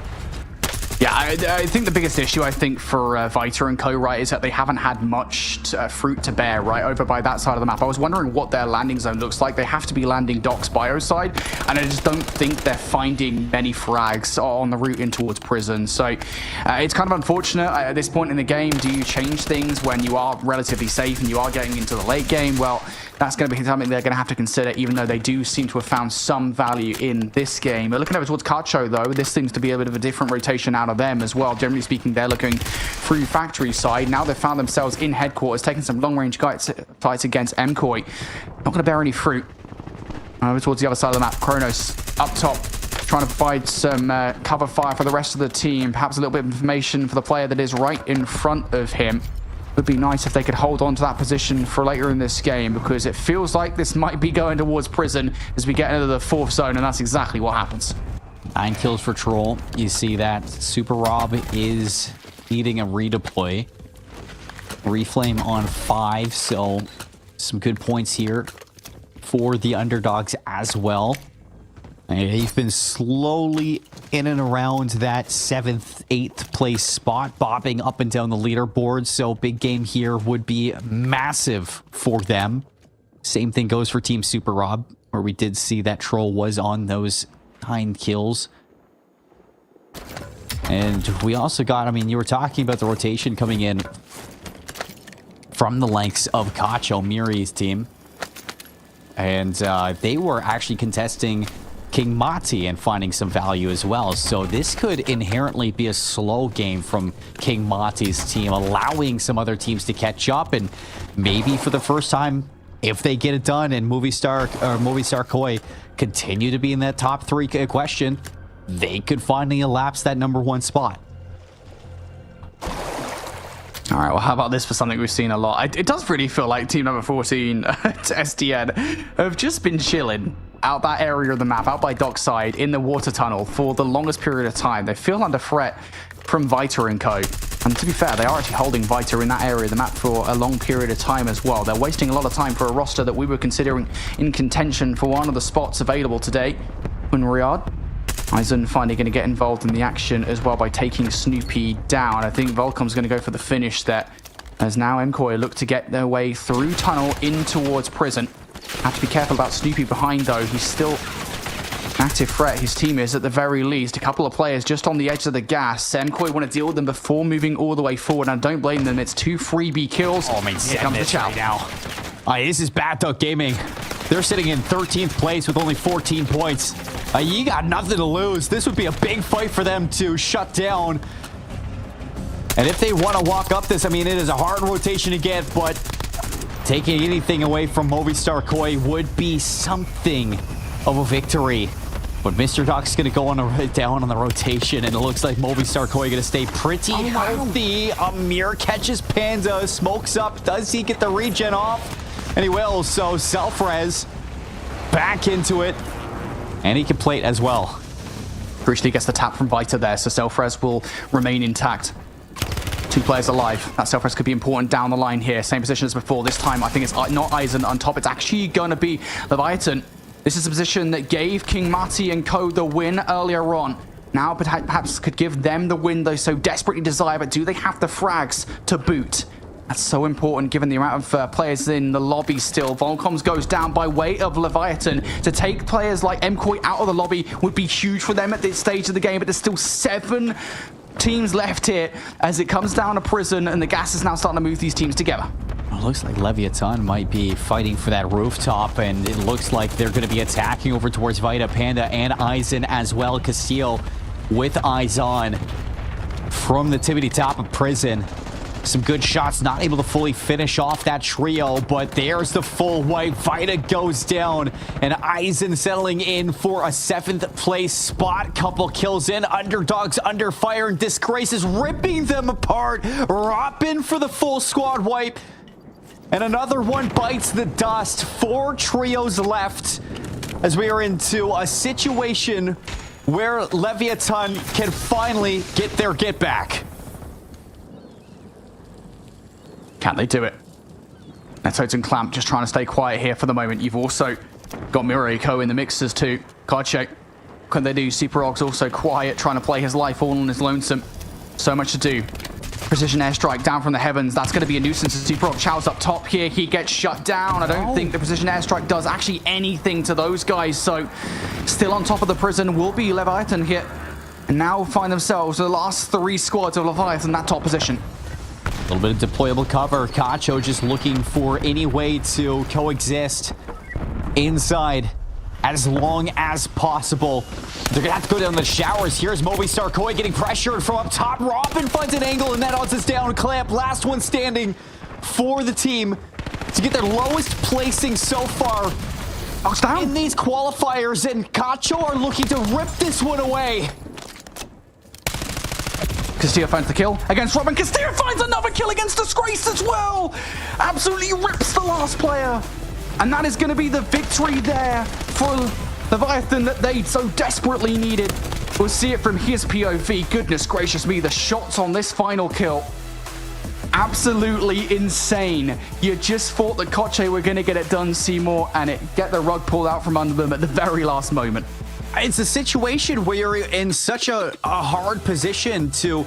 Yeah, I think the biggest issue, I think, for Vita and co, right, is that they haven't had much fruit to bear, right, over by that side of the map. I was wondering what their landing zone looks like. They have to be landing docks bio side, and I just don't think they're finding many frags on the route in towards prison. So it's kind of unfortunate at this point in the game. Do you change things when you are relatively safe and you are getting into the late game? Well, that's going to be something they're going to have to consider, even though they do seem to have found some value in this game. But looking over towards Cacho, though, this seems to be a bit of a different rotation out of them as well. Generally speaking, they're looking through factory side. Now they've found themselves in headquarters, taking some long-range fights against MKoi. Not going to bear any fruit. Over towards the other side of the map, Kronos up top, trying to provide some cover fire for the rest of the team. Perhaps a little bit of information for the player that is right in front of him. Would be nice if they could hold on to that position for later in this game, because it feels like this might be going towards prison as we get into the fourth zone, and that's exactly what happens. 9 kills for Troll. You see that Super Rob is needing a redeploy. Reflame on 5, so some good points here for the underdogs as well. And he's been slowly in and around that 7th, 8th place spot, bobbing up and down the leaderboard. So big game here would be massive for them. Same thing goes for Team Super Rob, where we did see that Troll was on those 9 kills. And we also got, I mean, you were talking about the rotation coming in from the likes of Cacho, Miri's team. And they were actually contesting King Mati and finding some value as well. So this could inherently be a slow game from King Mati's team, allowing some other teams to catch up. And maybe for the first time, if they get it done and Movistar Koi continue to be in that top 3 question, they could finally elapse that #1 spot. All right, well, how about this for something we've seen a lot? It does really feel like team number 14 to SDN have just been chilling out that area of the map, out by dockside, in the water tunnel for the longest period of time. They feel under threat from Vita and co. And to be fair, they are actually holding Vita in that area of the map for a long period of time as well. They're wasting a lot of time for a roster that we were considering in contention for one of the spots available today in Riyadh. Aizen finally going to get involved in the action as well by taking Snoopy down. I think Volcom's going to go for the finish there, as now MKoi look to get their way through tunnel in towards prison. Have to be careful about Snoopy behind, though. He's still active threat. His team is, at the very least. A couple of players just on the edge of the gas. MKoi want to deal with them before moving all the way forward, and I don't blame them. It's 2 freebie kills. Oh, my Here comes the chow. right now. This is Bad Duck Gaming. They're sitting in 13th place with only 14 points. You got nothing to lose. This would be a big fight for them to shut down. And if they want to walk up this, I mean, it is a hard rotation to get, but taking anything away from Movistar Koi would be something of a victory. But Mr. Doc's going to go down on the rotation, and it looks like Movistar Koi going to stay pretty healthy. Amir catches Panda, smokes up. Does he get the regen off? And he will, so self-res back into it, and he can plate as well. Crucially gets the tap from Vita there, so self-res will remain intact. 2 players alive. That self-res could be important down the line here. Same position as before. This time, I think it's not Eisen on top. It's actually going to be Leviathan. This is a position that gave King Mati and co the win earlier on. Now perhaps could give them the win they so desperately desire, but do they have the frags to boot? That's so important given the amount of players in the lobby still. Volcoms goes down by way of Leviathan. To take players like MKoi out of the lobby would be huge for them at this stage of the game, but there's still 7 teams left here as it comes down to Prison, and the gas is now starting to move these teams together. It looks like Leviathan might be fighting for that rooftop, and it looks like they're going to be attacking over towards Vita, Panda, and Eisen as well. Castillo with eyes on from the tippity top of Prison. Some good shots, not able to fully finish off that trio, but there's the full wipe. Vita goes down, and Eisen settling in for a 7th place spot. Couple kills in, Underdogs under fire, and Disgrace is ripping them apart. Robin for the full squad wipe. And another one bites the dust. 4 trios left as we are into a situation where Leviathan can finally get their get back. Can they do it? Netotes and Clamp just trying to stay quiet here for the moment. You've also got Miriko in the mixers too. Kache, can they do? Super Og's also quiet, trying to play his life all on his lonesome. So much to do. Precision airstrike down from the heavens. That's going to be a nuisance as Super Og Chow's up top here. He gets shut down. I don't think the precision airstrike does actually anything to those guys. So still on top of the Prison will be Leviathan here. And now find themselves the last 3 squads of Leviathan in that top position. A little bit of deployable cover. Cacho just looking for any way to coexist inside as long as possible. They're gonna have to go down the showers. Here's Movistar Koi getting pressured from up top. Robin finds an angle, and that odds is down. Clamp, last one standing for the team to get their lowest placing so far in these qualifiers, and Cacho are looking to rip this one away. Castillo finds the kill against Robin. Castillo finds another kill against Disgrace as well. Absolutely rips the last player. And that is going to be the victory there for Leviathan that they so desperately needed. We'll see it from his POV. Goodness gracious me, the shots on this final kill. Absolutely insane. You just thought that Koche were going to get it done, Seymour, and get the rug pulled out from under them at the very last moment. It's a situation where you're in such a hard position to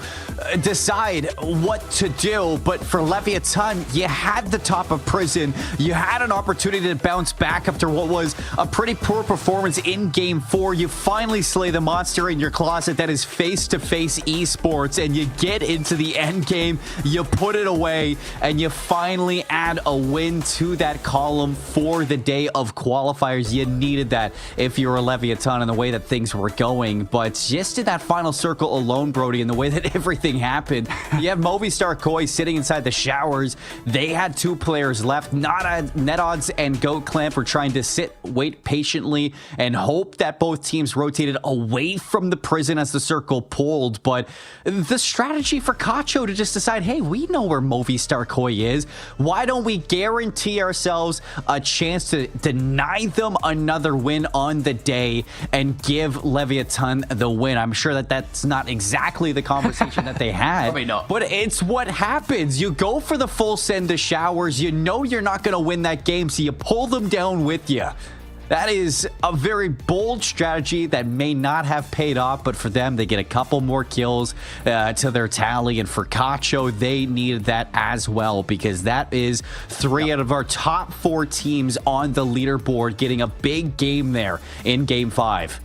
decide what to do, but for Leviathan, you had the top of Prison. You had an opportunity to bounce back after what was a pretty poor performance in Game 4. You finally slay the monster in your closet that is face-to-face esports, and you get into the end game, you put it away, and you finally add a win to that column for the day of qualifiers. You needed that if you're a Leviathan and the way that things were going, but just in that final circle alone, Brody, and the way that everything happened, you have Movistar Koi sitting inside the showers. They had 2 players left. Netodds and Goat Clamp were trying to wait patiently and hope that both teams rotated away from the Prison as the circle pulled. But the strategy for Cacho to just decide, hey, we know where Movistar Koi is. Why don't we guarantee ourselves a chance to deny them another win on the day and give Leviathan the win? I'm sure that that's not exactly the conversation that they had. Probably not. But it's what happens. You go for the full send to showers. You know you're not going to win that game, so you pull them down with you. That is a very bold strategy that may not have paid off, but for them, they get a couple more kills to their tally. And for Cacho, they needed that as well, because that is 3 out of our top 4 teams on the leaderboard getting a big game there in Game 5.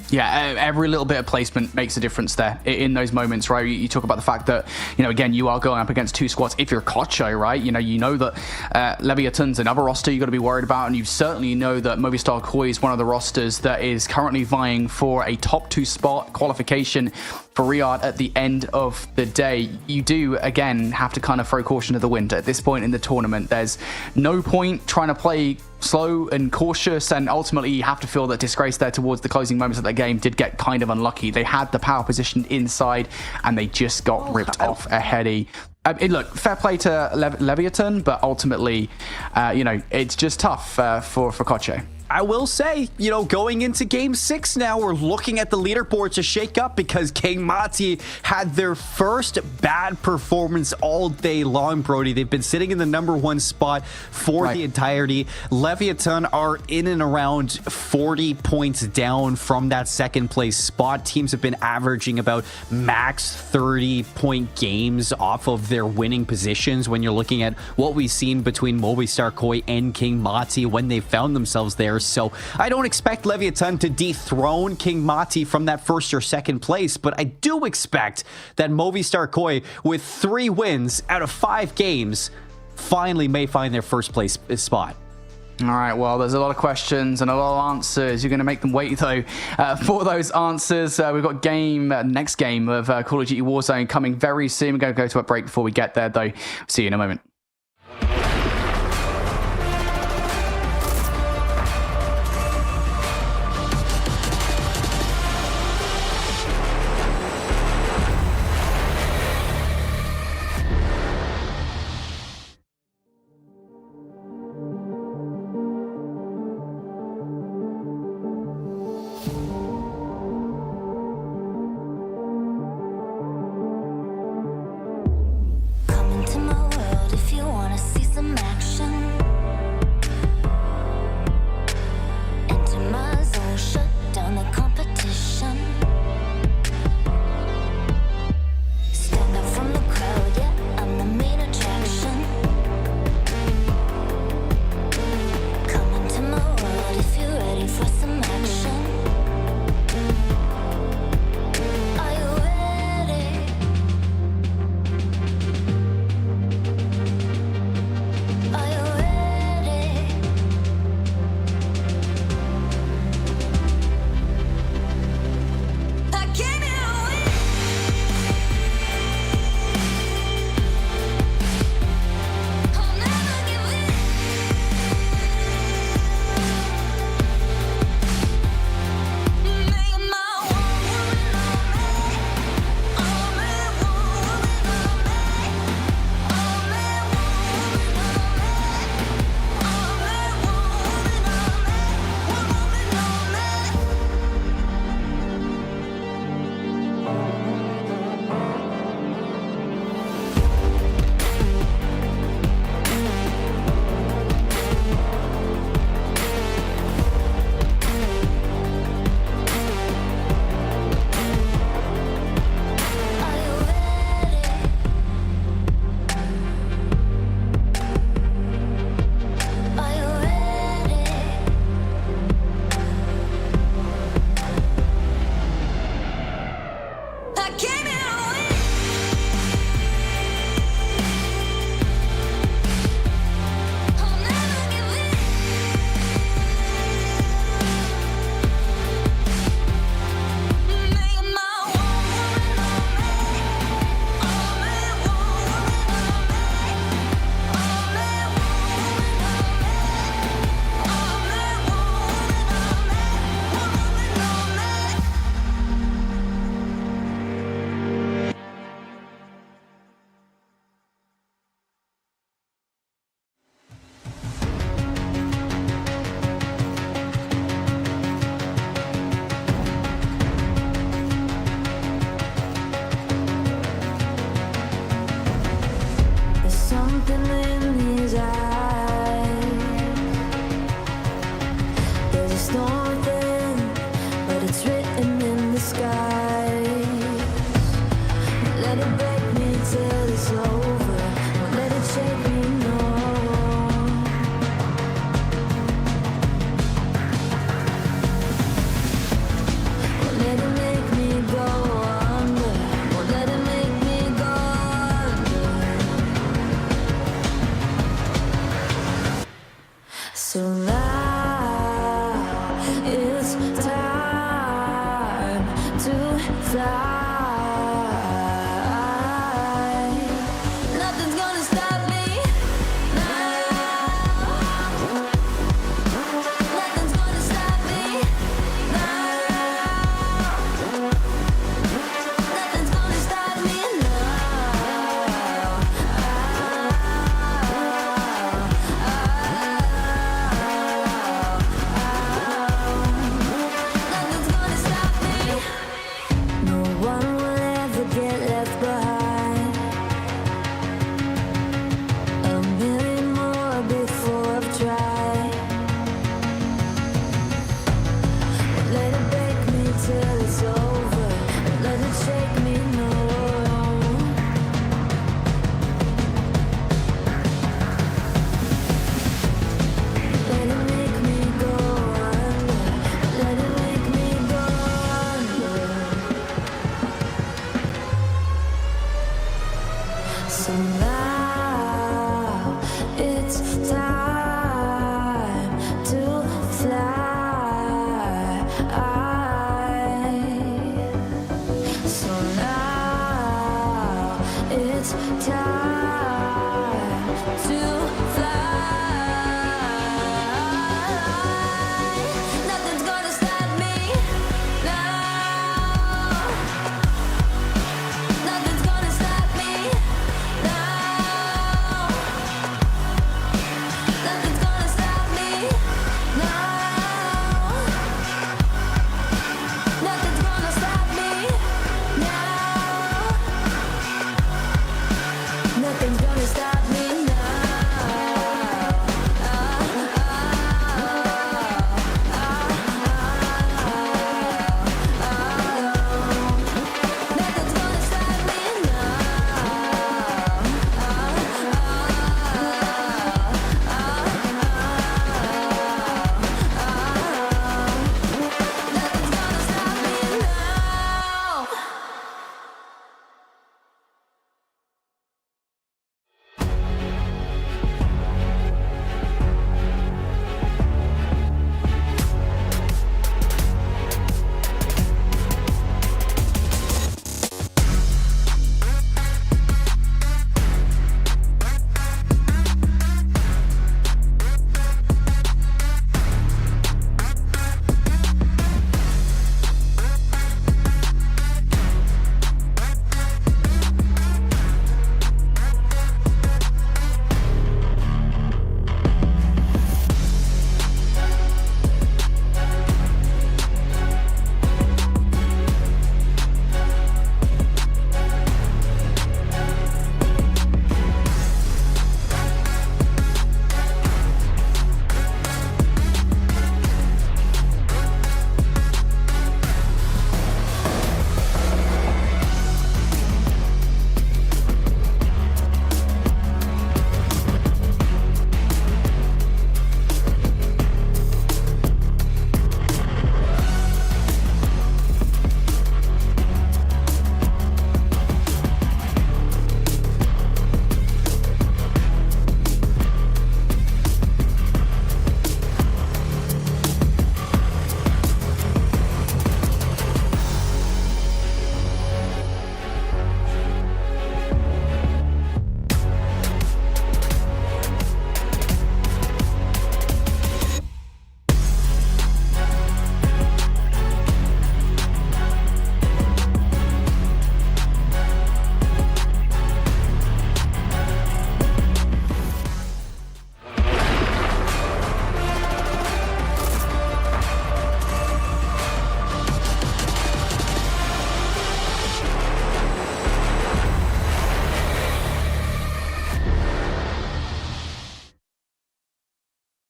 Yeah, every little bit of placement makes a difference there in those moments, right? You talk about the fact that, again, you are going up against 2 squads. If you're Kocho, right, you know that Leviathan's another roster you got to be worried about, and you certainly know that Movistar Koi is one of the rosters that is currently vying for a top 2 spot qualification for Riyadh at the end of the day. You do, again, have to kind of throw caution to the wind. At this point in the tournament, there's no point trying to play slow and cautious, and ultimately you have to feel that Disgrace there towards the closing moments of the game did get kind of unlucky. They had the power position inside, and they just got ripped off a heady. Look, fair play to Leviathan, but ultimately, it's just tough for Koche. I will say, going into game 6 now, we're looking at the leaderboard to shake up because King Mati had their first bad performance all day long, Brody. They've been sitting in the number 1 spot for the entirety. Leviathan are in and around 40 points down from that second place spot. Teams have been averaging about max 30-point games off of their winning positions when you're looking at what we've seen between Movistar Koi and King Mati when they found themselves there. So I don't expect Leviathan to dethrone King Mati from that first or second place, but I do expect that Movistar Koi, with 3 wins out of 5 games, finally may find their first place spot. All right, well, there's a lot of questions and a lot of answers. You're going to make them wait, though, for those answers. We've got next game of Call of Duty Warzone coming very soon. We're going to go to a break before we get there, though. See you in a moment. Come into my world if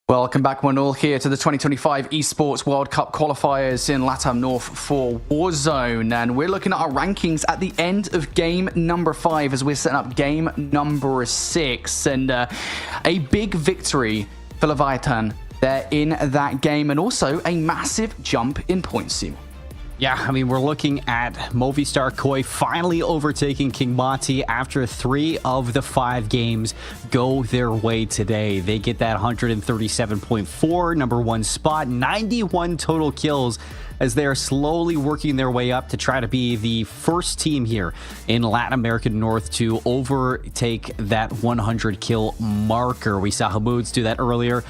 Welcome back, one all here to the 2025 Esports World Cup qualifiers in LATAM North for Warzone. And we're looking at our rankings at the end of game number 5 as we're setting up game number 6. And a big victory for Leviathan there in that game, and also a massive jump in points, Simon. Yeah, I mean, we're looking at Movistar Koi finally overtaking King Mati after 3 of the 5 games go their way today. They get that 137.4 number 1 spot, 91 total kills, as they are slowly working their way up to try to be the first team here in Latin American North to overtake that 100 kill marker. We saw Hamoods do that earlier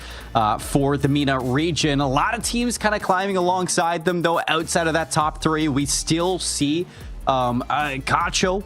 for the MENA region. A lot of teams kind of climbing alongside them, though. Outside of that top 3, we still see Cacho,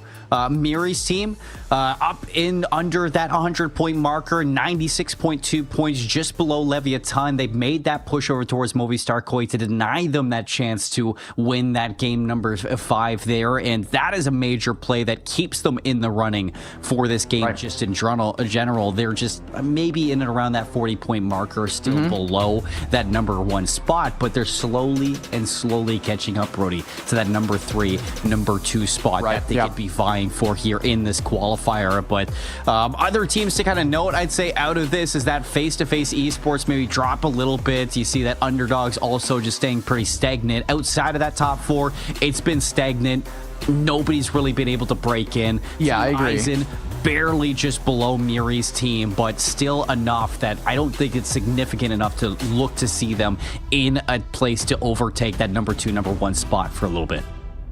Miri's team, up in under that 100-point marker, 96.2 points, just below Leviathan. They've made that push over towards Movistar Koi to deny them that chance to win that game number 5 there, and that is a major play that keeps them in the running for this game. Right. Just in general, they're just maybe in and around that 40-point marker, still below that number 1 spot, but they're slowly catching up, Brody, to that number 3, number 2 spot that they could be vying for here in this qualifier. But other teams to kind of note, I'd say, out of this is that face-to-face esports maybe drop a little bit. You see that underdogs also just staying pretty stagnant. Outside of that top 4, it's been stagnant. Nobody's really been able to break in. Yeah, I agree. Eisen, barely just below Miri's team, but still enough that I don't think it's significant enough to look to see them in a place to overtake that number 2, number 1 spot for a little bit.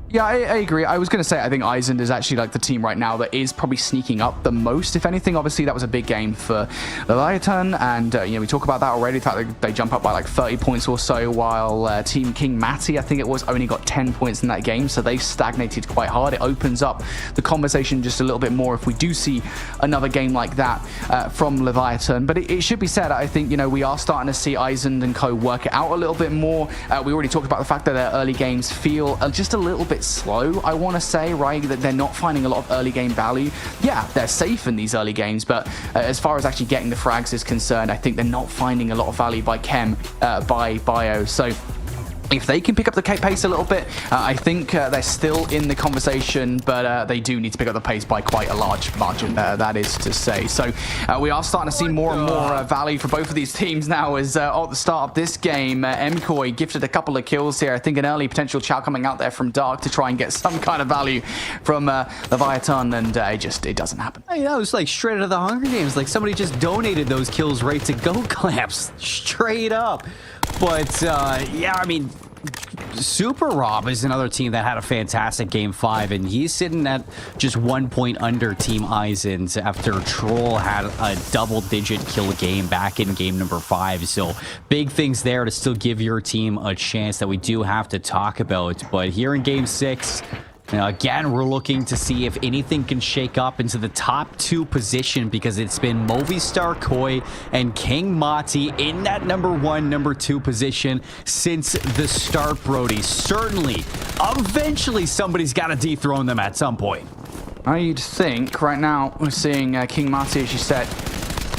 Yeah, I agree. I was going to say, I think Eisen is actually like the team right now that is probably sneaking up the most, if anything. Obviously, that was a big game for Leviathan, and we talk about that already. The fact that they jump up by like 30 points or so, while Team King Mati, I think it was, only got 10 points in that game, so they stagnated quite hard. It opens up the conversation just a little bit more if we do see another game like that from Leviathan. But it should be said, I think, we are starting to see Eisen and co work it out a little bit more. We already talked about the fact that their early games feel just a little bit slow, I want to say, right? That they're not finding a lot of early game value. Yeah, they're safe in these early games, but as far as actually getting the frags is concerned, I think they're not finding a lot of value by Chem, by Bio. So if they can pick up the pace a little bit, I think they're still in the conversation, but they do need to pick up the pace by quite a large margin, that is to say. So we are starting to see more and more value for both of these teams now, as at the start of this game, MKoi gifted a couple of kills here. I think an early potential chow coming out there from Dark to try and get some kind of value from Leviathan, and it doesn't happen. Hey, that was like straight out of the Hunger Games. Like somebody just donated those kills right to Go Clamps, straight up. But yeah, I mean, Super Rob is another team that had a fantastic game 5, and he's sitting at just 1 point under Team Eisen's after Troll had a double-digit kill game back in game number 5. So big things there to still give your team a chance that we do have to talk about. But here in game 6, again, we're looking to see if anything can shake up into the top 2 position, because it's been Movistar Koi and King Mati in that number 1, number 2 position since the start, Brody. Certainly, eventually somebody's got to dethrone them at some point. I'd think right now we're seeing King Mati, as you said,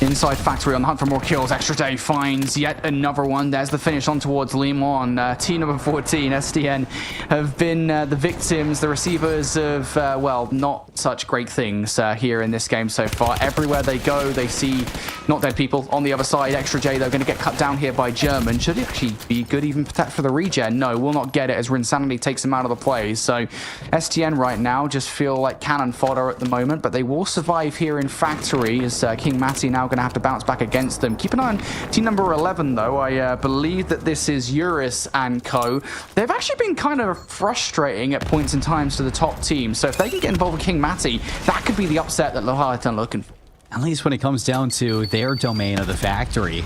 inside factory on the hunt for more kills. Extra Day finds yet another one. There's the finish on towards Limon. Team number 14, STN, have been the victims, the receivers of, well, not such great things here in this game so far. Everywhere they go, they see not dead people. On the other side, Extra J, they're going to get cut down here by German. Should it actually be good even for the regen? No, will not get it, as Rinsanity takes him out of the play. So STN right now just feel like cannon fodder at the moment, but they will survive here in factory, as King Mati now going to have to bounce back against them. Keep an eye on team number 11, though. I believe that this is Eurus and co. They've actually been kind of frustrating at points in times to the top team, so if they can get involved with King Mati, that could be the upset that Leviathan are looking for. At least when it comes down to their domain of the factory.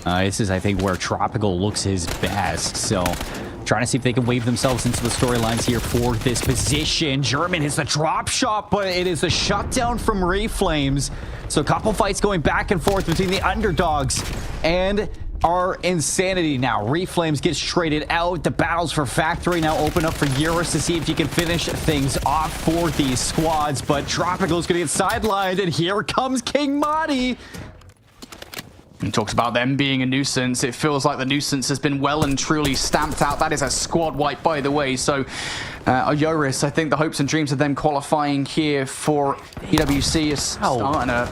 This is, I think, where Tropical looks his best. So trying to see if they can wave themselves into the storylines here for this position. German hits the drop shot, but it is a shutdown from Reflames. So a couple fights going back and forth between the underdogs and our Insanity now. Reflames gets traded out. The battles for Factory now open up for Eurus to see if he can finish things off for these squads. But Tropical is going to get sidelined, and here comes King Mati. He talks about them being a nuisance. It feels like the nuisance has been well and truly stamped out. That is a squad wipe, by the way. So, Yoris, I think the hopes and dreams of them qualifying here for EWC is starting to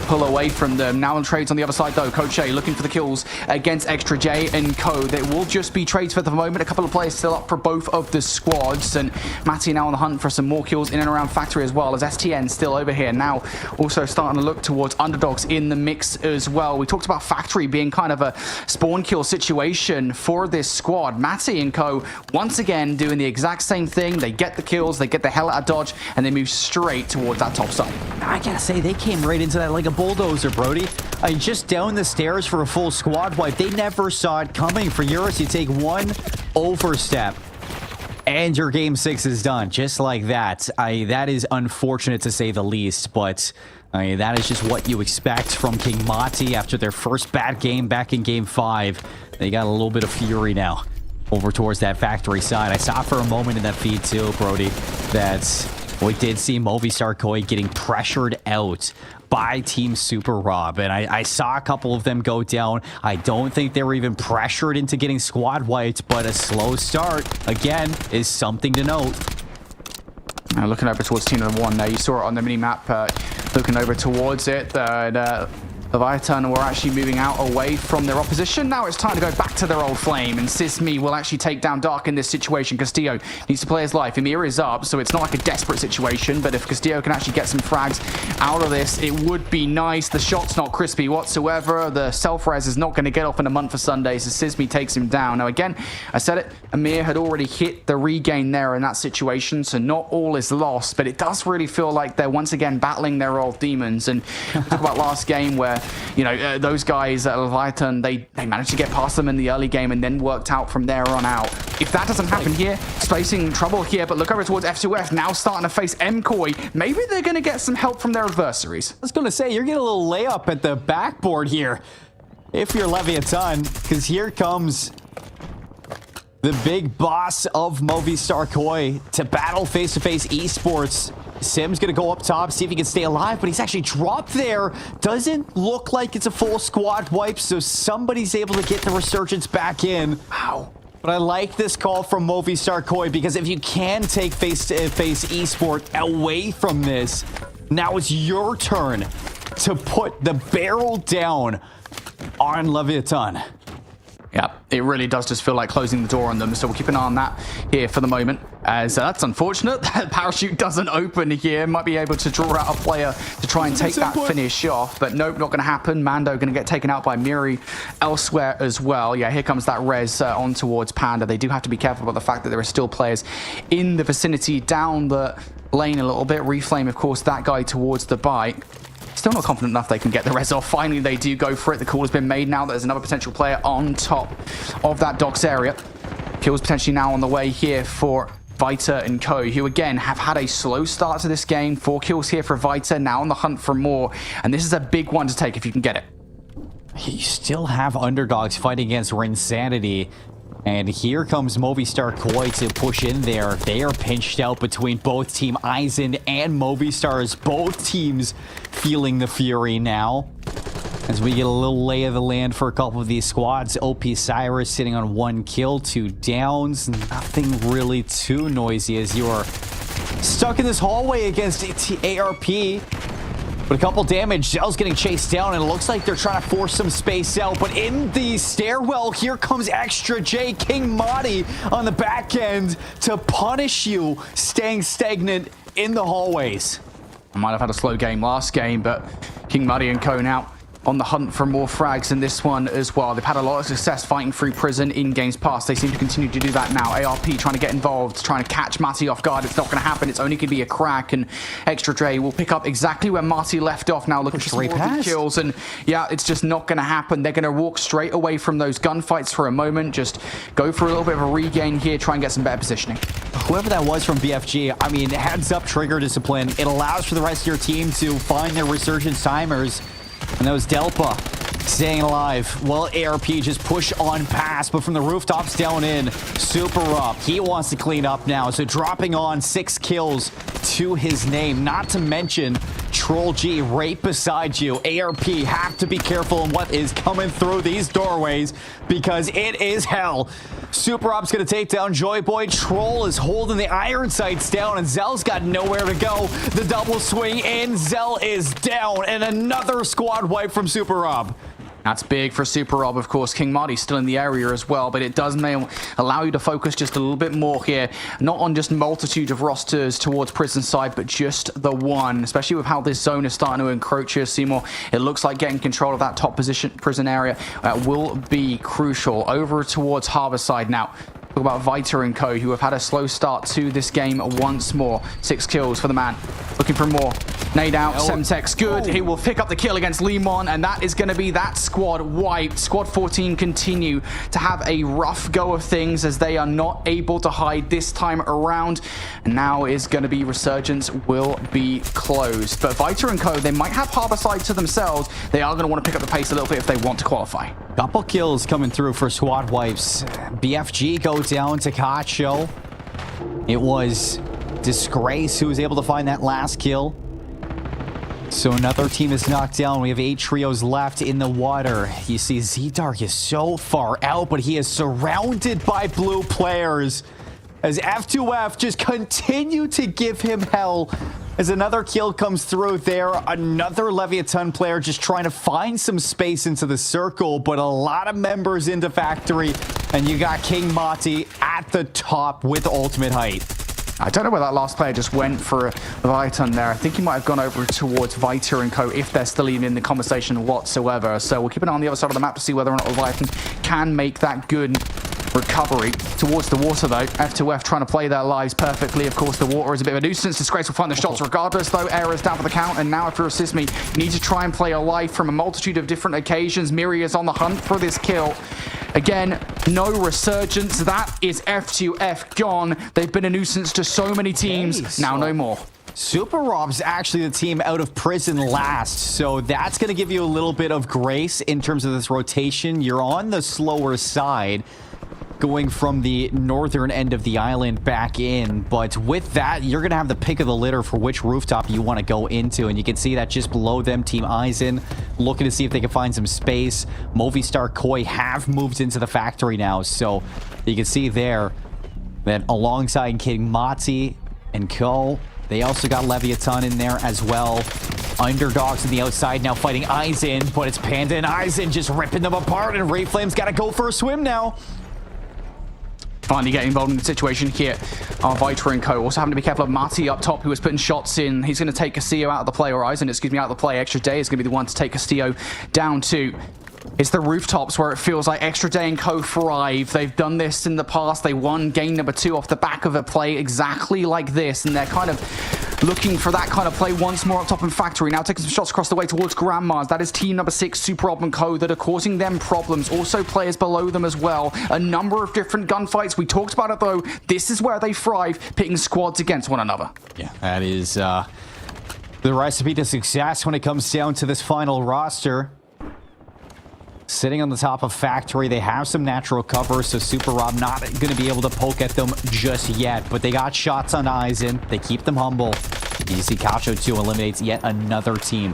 pull away from them. Now on trades on the other side, though. Coach A looking for the kills against Extra J and Co. There will just be trades for the moment. A couple of players still up for both of the squads. And Matty now on the hunt for some more kills in and around Factory as well, as STN still over here. Now also starting to look towards underdogs in the mix as well. We talked about Factory being kind of a spawn kill situation for this squad. Matty and Co. once again doing the exact same thing. They get the kills, they get the hell out of dodge, and they move straight towards that top side. I gotta say, they came right into that like a bulldozer, Brody. I mean, just down the stairs for a full squad wipe. They never saw it coming. For Eurus, you take one overstep and your game 6 is done. Just like that. That is unfortunate to say the least, but that is just what you expect from King Mati after their first bad game back in game 5. They got a little bit of fury now over towards that Factory side. I saw for a moment in that feed too, Brody, that we did see Movistar Koi getting pressured out by Team Super Rob, and I saw a couple of them go down. I don't think they were even pressured into getting squad wiped, but a slow start, again, is something to note. Now looking over towards team number 1 there, you saw it on the mini-map, looking over towards it. Leviathan were actually moving out away from their opposition. Now it's time to go back to their old flame, and Sismi will actually take down Dark in this situation. Castillo needs to play his life. Emir is up, so it's not like a desperate situation, but if Castillo can actually get some frags out of this, it would be nice. The shot's not crispy whatsoever. The self-res is not going to get off in a month for Sunday, so Sismi takes him down. Now again, I said it, Emir had already hit the regain there in that situation, so not all is lost, but it does really feel like they're once again battling their old demons. And we talk about last game where, you know, those guys at Leviathan, they managed to get past them in the early game and then worked out from there on out. If that doesn't happen here, facing trouble here, but look over towards F2F, now starting to face MCoy. Maybe they're going to get some help from their adversaries. I was going to say, you're getting a little layup at the backboard here, if you're Leviathan, because here comes the big boss of Movistar Koi to battle face-to-face esports. Sim's going to go up top, see if he can stay alive, but he's actually dropped there. Doesn't look like it's a full squad wipe, so somebody's able to get the resurgence back in. Wow. But I like this call from Movistar Koi, because if you can take face-to-face esport away from this, now it's your turn to put the barrel down on Leviathan. Yeah, it really does just feel like closing the door on them, so we'll keep an eye on that here for the moment, as that's unfortunate. That parachute doesn't open here. Might be able to draw out a player to try and take that finish off, but nope, not going to happen. Mando going to get taken out by Miri elsewhere as well. Yeah, here comes that res on towards Panda. They do have to be careful about the fact that there are still players in the vicinity down the lane a little bit. Reflame, of course, that guy towards the bike. Still not confident enough they can get the res off. Finally, they do go for it. The call has been made now that there's another potential player on top of that docks area. Kills potentially now on the way here for Vita and Co, who again have had a slow start to this game. 4 kills here for Vita, now on the hunt for more. And this is a big one to take if you can get it. You still have underdogs fighting against Rinsanity. And here comes Movistar Koi to push in there. They are pinched out between both Team Eisen and Movistars. Both teams feeling the fury now. As we get a little lay of the land for a couple of these squads. OP Cyrus sitting on 1 kill, 2 downs. Nothing really too noisy as you are stuck in this hallway against ARP. But a couple damage. Zell's getting chased down, and it looks like they're trying to force some space out. But in the stairwell, here comes Extra J, King Madi on the back end to punish you, staying stagnant in the hallways. I might have had a slow game last game, but King Muddy and Co now on the hunt for more frags in this one as well. They've had a lot of success fighting through prison in games past. They seem to continue to do that now. ARP trying to get involved, trying to catch Matty off guard. It's not going to happen. It's only going to be a crack, and Extra Dre will pick up exactly where Marty left off now, looking for some more kills. And yeah, it's just not going to happen. They're going to walk straight away from those gunfights for a moment, just go for a little bit of a regain here, try and get some better positioning. Whoever that was from BFG, I mean, heads up trigger discipline. It allows for the rest of your team to find their resurgence timers. And that was Delpa staying alive. Well, ARP just push on past, but from the rooftops down in, Super Rob, he wants to clean up now. So dropping on 6 kills to his name, not to mention Control G right beside you. ARP, have to be careful on what is coming through these doorways because it is hell. Super Op's going to take down Joy Boy. Troll is holding the iron sights down, and Zell's got nowhere to go. The double swing in. Zell is down, and another squad wipe from Super Rob. That's big for Super Rob, of course. King Marty's still in the area as well, but it does allow you to focus just a little bit more here. Not on just multitude of rosters towards prison side, but just the one, especially with how this zone is starting to encroach here, Seymour. It looks like getting control of that top position prison area will be crucial. Over towards Harbor side now. Talk about Vita and co, who have had a slow start to this game once more. 6 kills for the man. Looking for more. Nade out. Semtex good. He will pick up the kill against Limon, and that is going to be that squad wiped. Squad 14 continue to have a rough go of things as they are not able to hide this time around. And now is going to be Resurgence will be closed. But Vita and co, they might have Harbor side to themselves. They are going to want to pick up the pace a little bit if they want to qualify. Couple kills coming through for squad wipes. BFG go down to Cacho. It was Disgrace who was able to find that last kill. So another team is knocked down. We have 8 trios left in the water. You see Z-Dark is so far out, but he is surrounded by blue players as F2F just continue to give him hell. As another kill comes through there, another Leviathan player just trying to find some space into the circle, but a lot of members into Factory, and you got King Mati at the top with ultimate height. I don't know where that last player just went for Leviathan there. I think he might have gone over towards Vita and co if they're still even in the conversation whatsoever. So we'll keep an eye on the other side of the map to see whether or not Leviathan can make that good recovery towards the water, though. F2F trying to play their lives perfectly. Of course, the water is a bit of a nuisance. Disgrace will find the shots regardless, though. Errors down for the count, and now if you assist me, you need to try and play a life from a multitude of different occasions. Miri is on the hunt for this kill. Again, no Resurgence. That is F2F gone. They've been a nuisance to so many teams. Now no more. Super Rob's actually the team out of prison last, so that's going to give you a little bit of grace in terms of this rotation. You're on the slower side, going from the northern end of the island back in, but with that, you're going to have the pick of the litter for which rooftop you want to go into, and you can see that just below them, Team Eisen looking to see if they can find some space. Movistar Koi have moved into the factory now, so you can see there that alongside King Mati and co, they also got Leviathan in there as well. Underdogs on the outside now fighting Eisen, but it's Panda and Eisen just ripping them apart, and Ray Flame's got to go for a swim now. Finally getting involved in the situation here are Vita and co. Also having to be careful of Marty up top, who was putting shots in. He's going to take Castillo out of the play, or Eisen, excuse me, out of the play. Extra Day is going to be the one to take Castillo down to. It's the rooftops where it feels like Extra Day and co thrive. They've done this in the past. They won game number 2 off the back of a play exactly like this, and they're kind of looking for that kind of play once more up top in Factory. Now taking some shots across the way towards Grandma's. That is team number 6, Super Rob and co, that are causing them problems. Also players below them as well. A number of different gunfights. We talked about it though. This is where they thrive, pitting squads against one another. Yeah, that is the recipe to success when it comes down to this final roster. Sitting on the top of Factory, they have some natural cover, so Super Rob not going to be able to poke at them just yet, but they got shots on Eisen. They keep them humble. You see Cacho 2 eliminates yet another team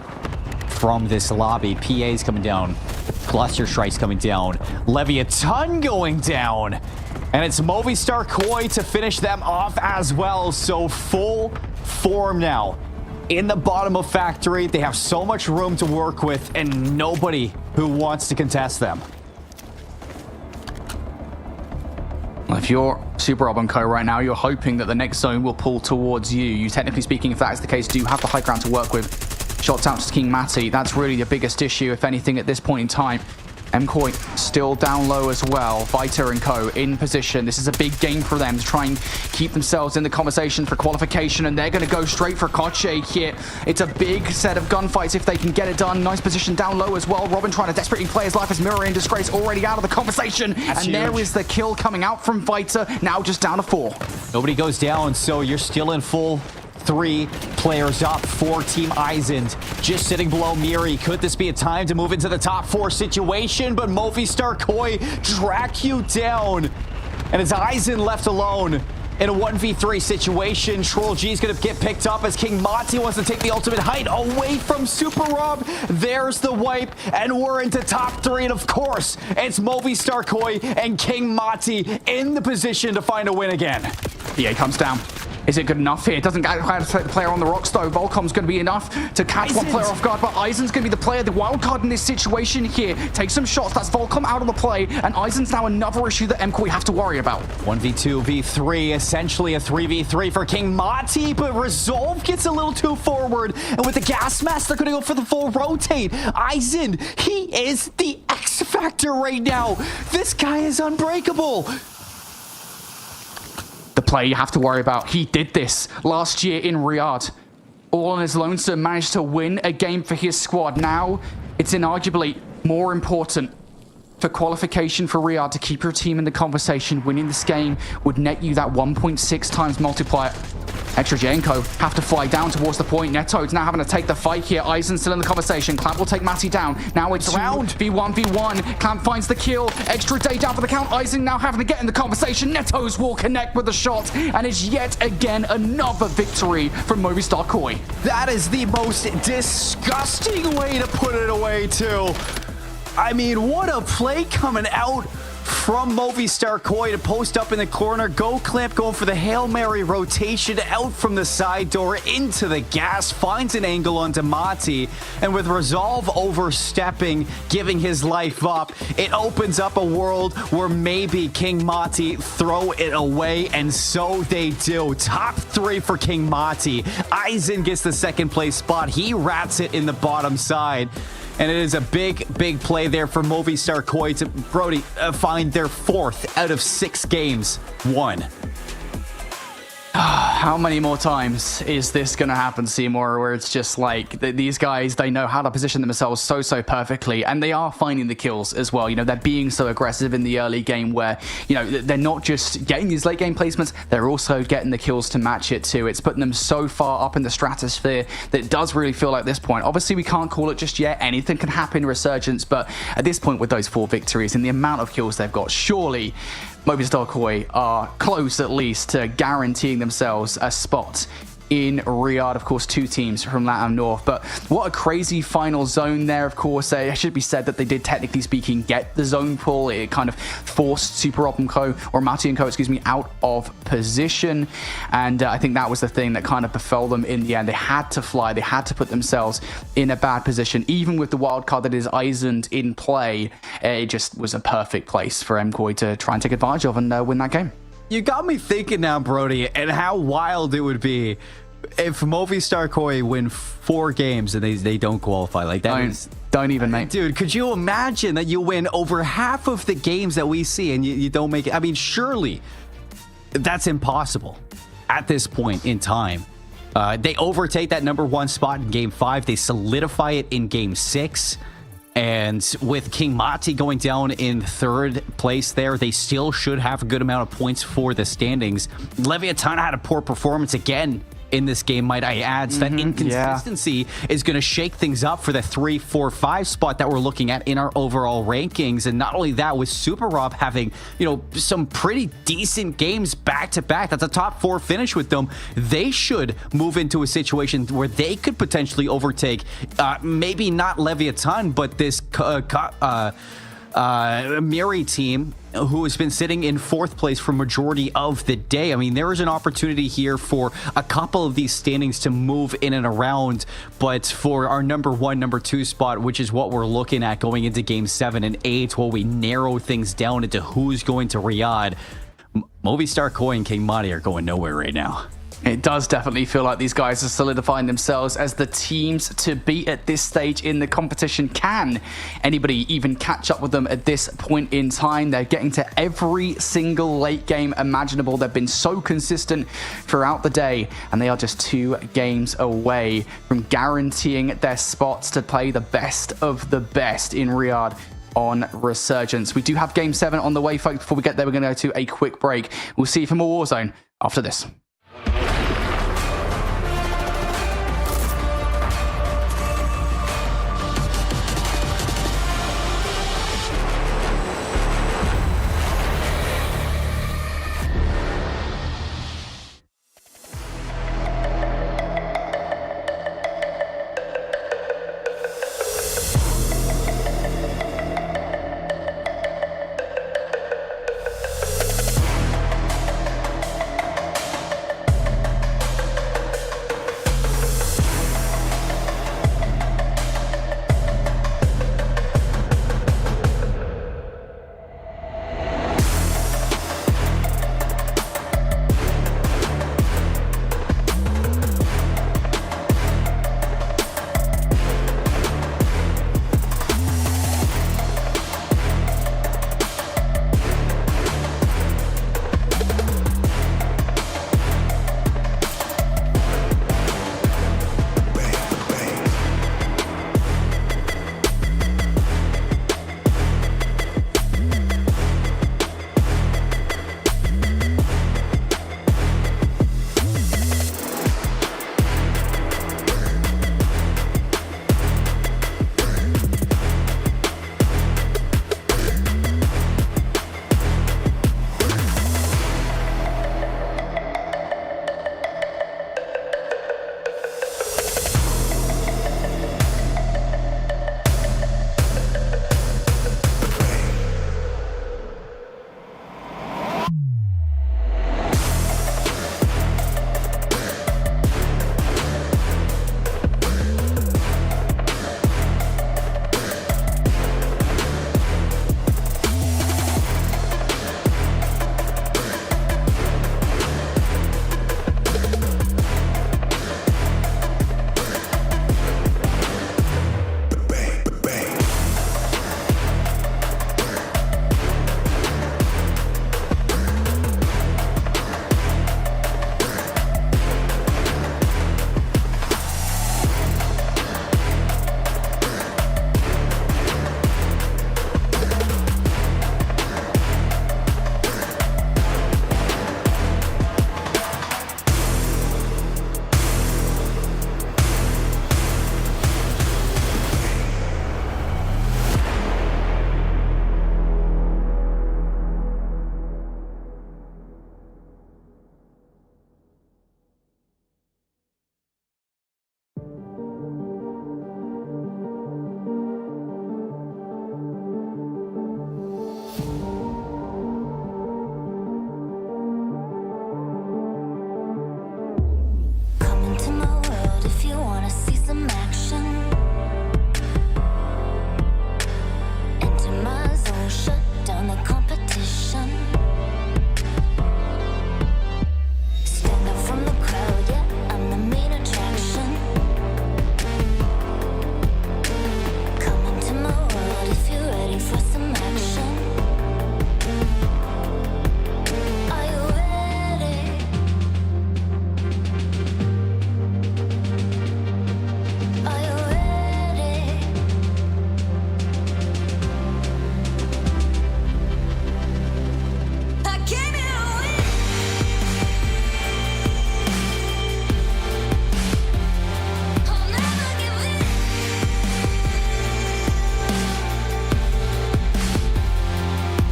from this lobby. PA's coming down. Cluster Strike's coming down. Leviathan going down. And it's Movistar Koi to finish them off as well, so full form now. In the bottom of Factory, they have so much room to work with and nobody who wants to contest them. Well, if you're Super Rob and co right now, you're hoping that the next zone will pull towards you. You, technically speaking, if that is the case, do have the high ground to work with. Shots out to King Mati. That's really the biggest issue, if anything, at this point in time. MCoy still down low as well. Vita and co in position. This is a big game for them to try and keep themselves in the conversation for qualification, and they're going to go straight for Koche here. It's a big set of gunfights if they can get it done. Nice position down low as well. Robin trying to desperately play his life as Mirror and Disgrace already out of the conversation. That's huge. There is the kill coming out from Vita, now just down to 4. Nobody goes down, so you're still in full 3 players up for Team Eisen. Just sitting below Miri. Could this be a time to move into the top 4 situation? But Movistar Koi track you down. And it's Eisen left alone. in a 1v3 situation. Troll G is going to get picked up as King Mati wants to take the ultimate height away from Super Rob. There's the wipe, and we're into top 3. And of course, it's Movistar Koi and King Mati in the position to find a win again. Yeah, he comes down. Is it good enough here? It doesn't get how to take the player on the rocks, though. Volcom's going to be enough to catch one player off guard, but Eisen's going to be the player, the wild card in this situation here. Take some shots. That's Volcom out of the play, and Eisen's now another issue that MKoi have to worry about. 1v2, v3, essentially a 3v3 for King Mati, but Resolve gets a little too forward, and with the gas mask, they're going to go for the full rotate. Eisen, he is the X factor right now. This guy is unbreakable. The player you have to worry about. He did this last year in Riyadh. All on his lonesome, managed to win a game for his squad. Now, it's inarguably more important for qualification for Riyadh to keep your team in the conversation. Winning this game would net you that 1.6 times multiplier. Extra Janko have to fly down towards the point. Neto's now having to take the fight here. Eisen still in the conversation. Clamp will take Mati down. Now it's round v1v1. Clamp finds the kill. Extra day down for the count. Eisen now having to get in the conversation. Netos will connect with the shot. And it's yet again another victory from Movistar Koi. That is the most disgusting way to put it away, too. I mean, what a play coming out from Movistar Koi to post up in the corner. Go Clamp going for the Hail Mary rotation out from the side door into the gas. Finds an angle onto Mati. And with Resolve overstepping, giving his life up, it opens up a world where maybe King Mati throw it away. And so they do. Top 3 for King Mati. Eisen gets the second place spot. He rats it in the bottom side. And it is a big, big play there for Movistar Koi to Brody find their 4th out of 6 games won. How many more times is this going to happen, Seymour, where it's just like these guys, they know how to position themselves so perfectly, and they are finding the kills as well. You know, they're being so aggressive in the early game where, you know, they're not just getting these late game placements, they're also getting the kills to match it too. It's putting them so far up in the stratosphere that it does really feel like this point. Obviously, we can't call it just yet. Anything can happen in Resurgence, but at this point with those 4 victories and the amount of kills they've got, surely Movistar Koi are close at least to guaranteeing themselves a spot in Riyadh. Of course, 2 teams from LATAM North, but what a crazy final zone there. Of course, it should be said that they did, technically speaking, get the zone pull. It kind of forced Super Rob and Co, or Mati and Co, excuse me, out of position, and I think that was the thing that kind of befell them in the end. They had to fly, they had to put themselves in a bad position. Even with the wild card that is Eisen in play, it just was a perfect place for MKoi to try and take advantage of and win that game. You got me thinking now, Brody, and how wild it would be if Movistar Koi win 4 games and they don't qualify. Like that. Don't even, mate. Dude, could you imagine that you win over half of the games that we see and you don't make it? I mean, surely that's impossible at this point in time. They overtake that #1 spot in Game 5. They solidify it in Game 6. And with King Mati going down in 3rd place there, they still should have a good amount of points for the standings. Leviathan had a poor performance again in this game, might I add. So that inconsistency is going to shake things up for the 3, 4, 5 spot that we're looking at in our overall rankings. And not only that, with Super Rob having, you know, some pretty decent games back to back, that's a top 4 finish with them. They should move into a situation where they could potentially overtake, maybe not Leviathan, but this Miri team, who has been sitting in 4th place for majority of the day. I mean, there is an opportunity here for a couple of these standings to move in and around, but for our #1, #2 spot, which is what we're looking at going into Game 7 and 8, while we narrow things down into who's going to Riyadh, Movistar Koi and King Mati are going nowhere right now. It does definitely feel like these guys are solidifying themselves as the teams to beat at this stage in the competition. Can anybody even catch up with them at this point in time? They're getting to every single late game imaginable. They've been so consistent throughout the day, and they are just 2 games away from guaranteeing their spots to play the best of the best in Riyadh on Resurgence. We do have Game 7 on the way, folks. Before we get there, we're going to go to a quick break. We'll see you for more Warzone after this. shut down the competition. Stand out from the crowd, yeah, I'm the main attraction. Come into my world if you're ready for some action. Are you ready? Are you ready? I came here to win. I'll never give in.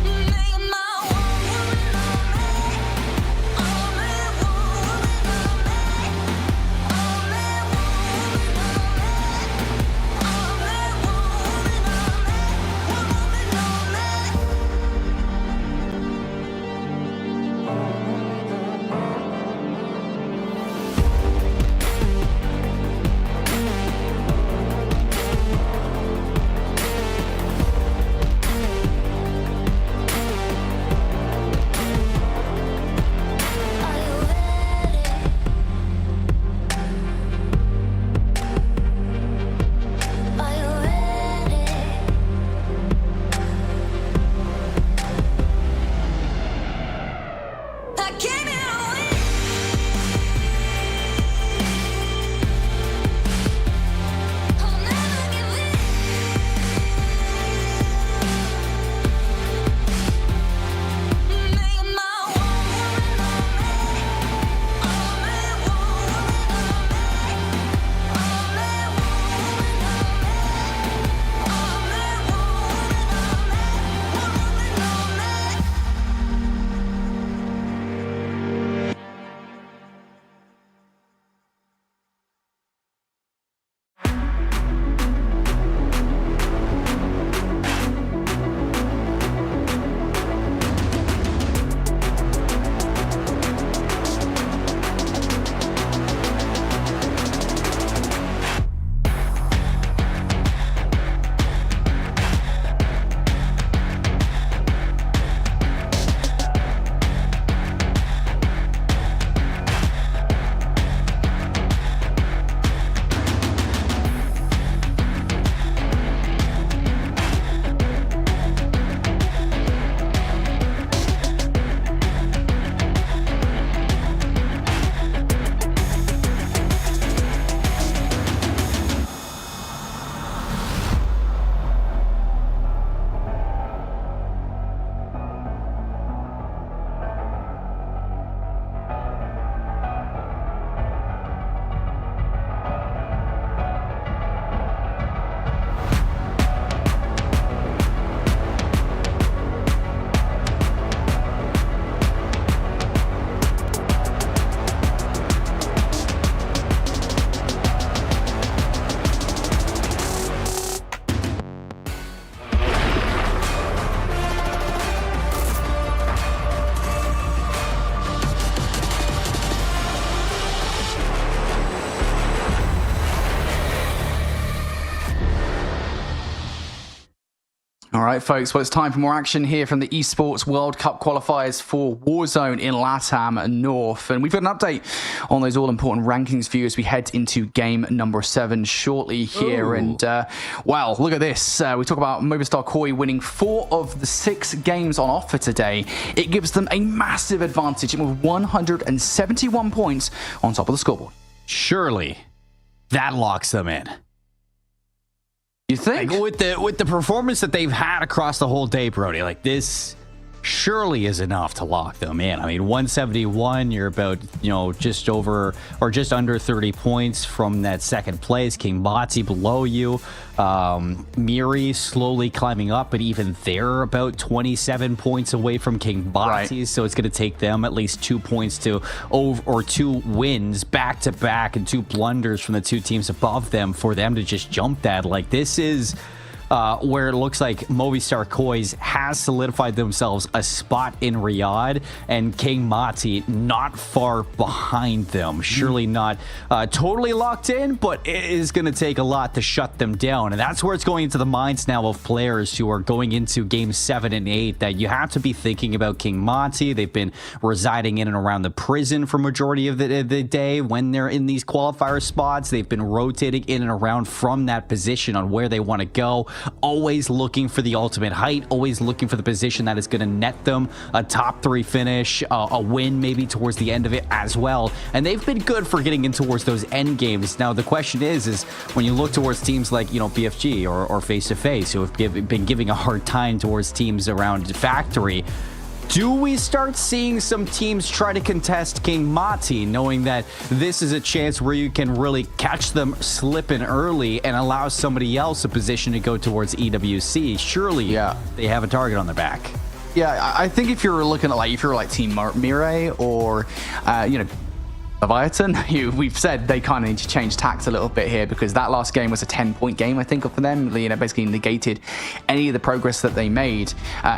Make my one woman on me. Only one woman on me. Only one woman on me. Only one woman on me. One woman on me. Are you ready? Are you ready? I came here to win. I'll never give in. Make my one woman on me. Only one woman on me. Only one woman on me. Only one woman on me. One woman on me. All right, folks. Well, it's time for more action here from the Esports World Cup qualifiers for Warzone in LATAM North. And we've got an update on those all-important rankings for you as we head into game number 7 shortly here. Ooh. And, well, look at this. We talk about Movistar Koi winning 4 of the 6 games on offer today. It gives them a massive advantage with 171 points on top of the scoreboard. Surely that locks them in. You think? Like with the performance that they've had across the whole day, Brody, like this surely is enough to lock them in. I mean, 171, you're about, just over or just under 30 points from that second place. King Bati below you. Miri slowly climbing up, but even they're about 27 points away from King Bati. Right. So it's going to take them at least 2 points to or 2 wins back to back and 2 blunders from the 2 teams above them for them to just jump that. Like, this is where it looks like Movistar Kois has solidified themselves a spot in Riyadh, and King Mati not far behind them. Surely not totally locked in, but it is going to take a lot to shut them down. And that's where it's going into the minds now of players who are going into games 7 and 8, that you have to be thinking about King Mati. They've been residing in and around the prison for majority of the day when they're in these qualifier spots. They've been rotating in and around from that position on where they want to go, always looking for the ultimate height, always looking for the position that is going to net them a top 3 finish, a win maybe towards the end of it as well. And they've been good for getting in towards those end games. Now the question is when you look towards teams like, you know, BFG or Face to Face, who have been giving a hard time towards teams around Factory, do we start seeing some teams try to contest King Mati, knowing that this is a chance where you can really catch them slipping early and allow somebody else a position to go towards EWC? Surely they have a target on their back. Yeah, I think if you're looking at, like, if you're like Team Mirai or, you know, Leviathan, we've said they kind of need to change tacks a little bit here, because that last game was a 10-point game, I think, for them. You know, basically negated any of the progress that they made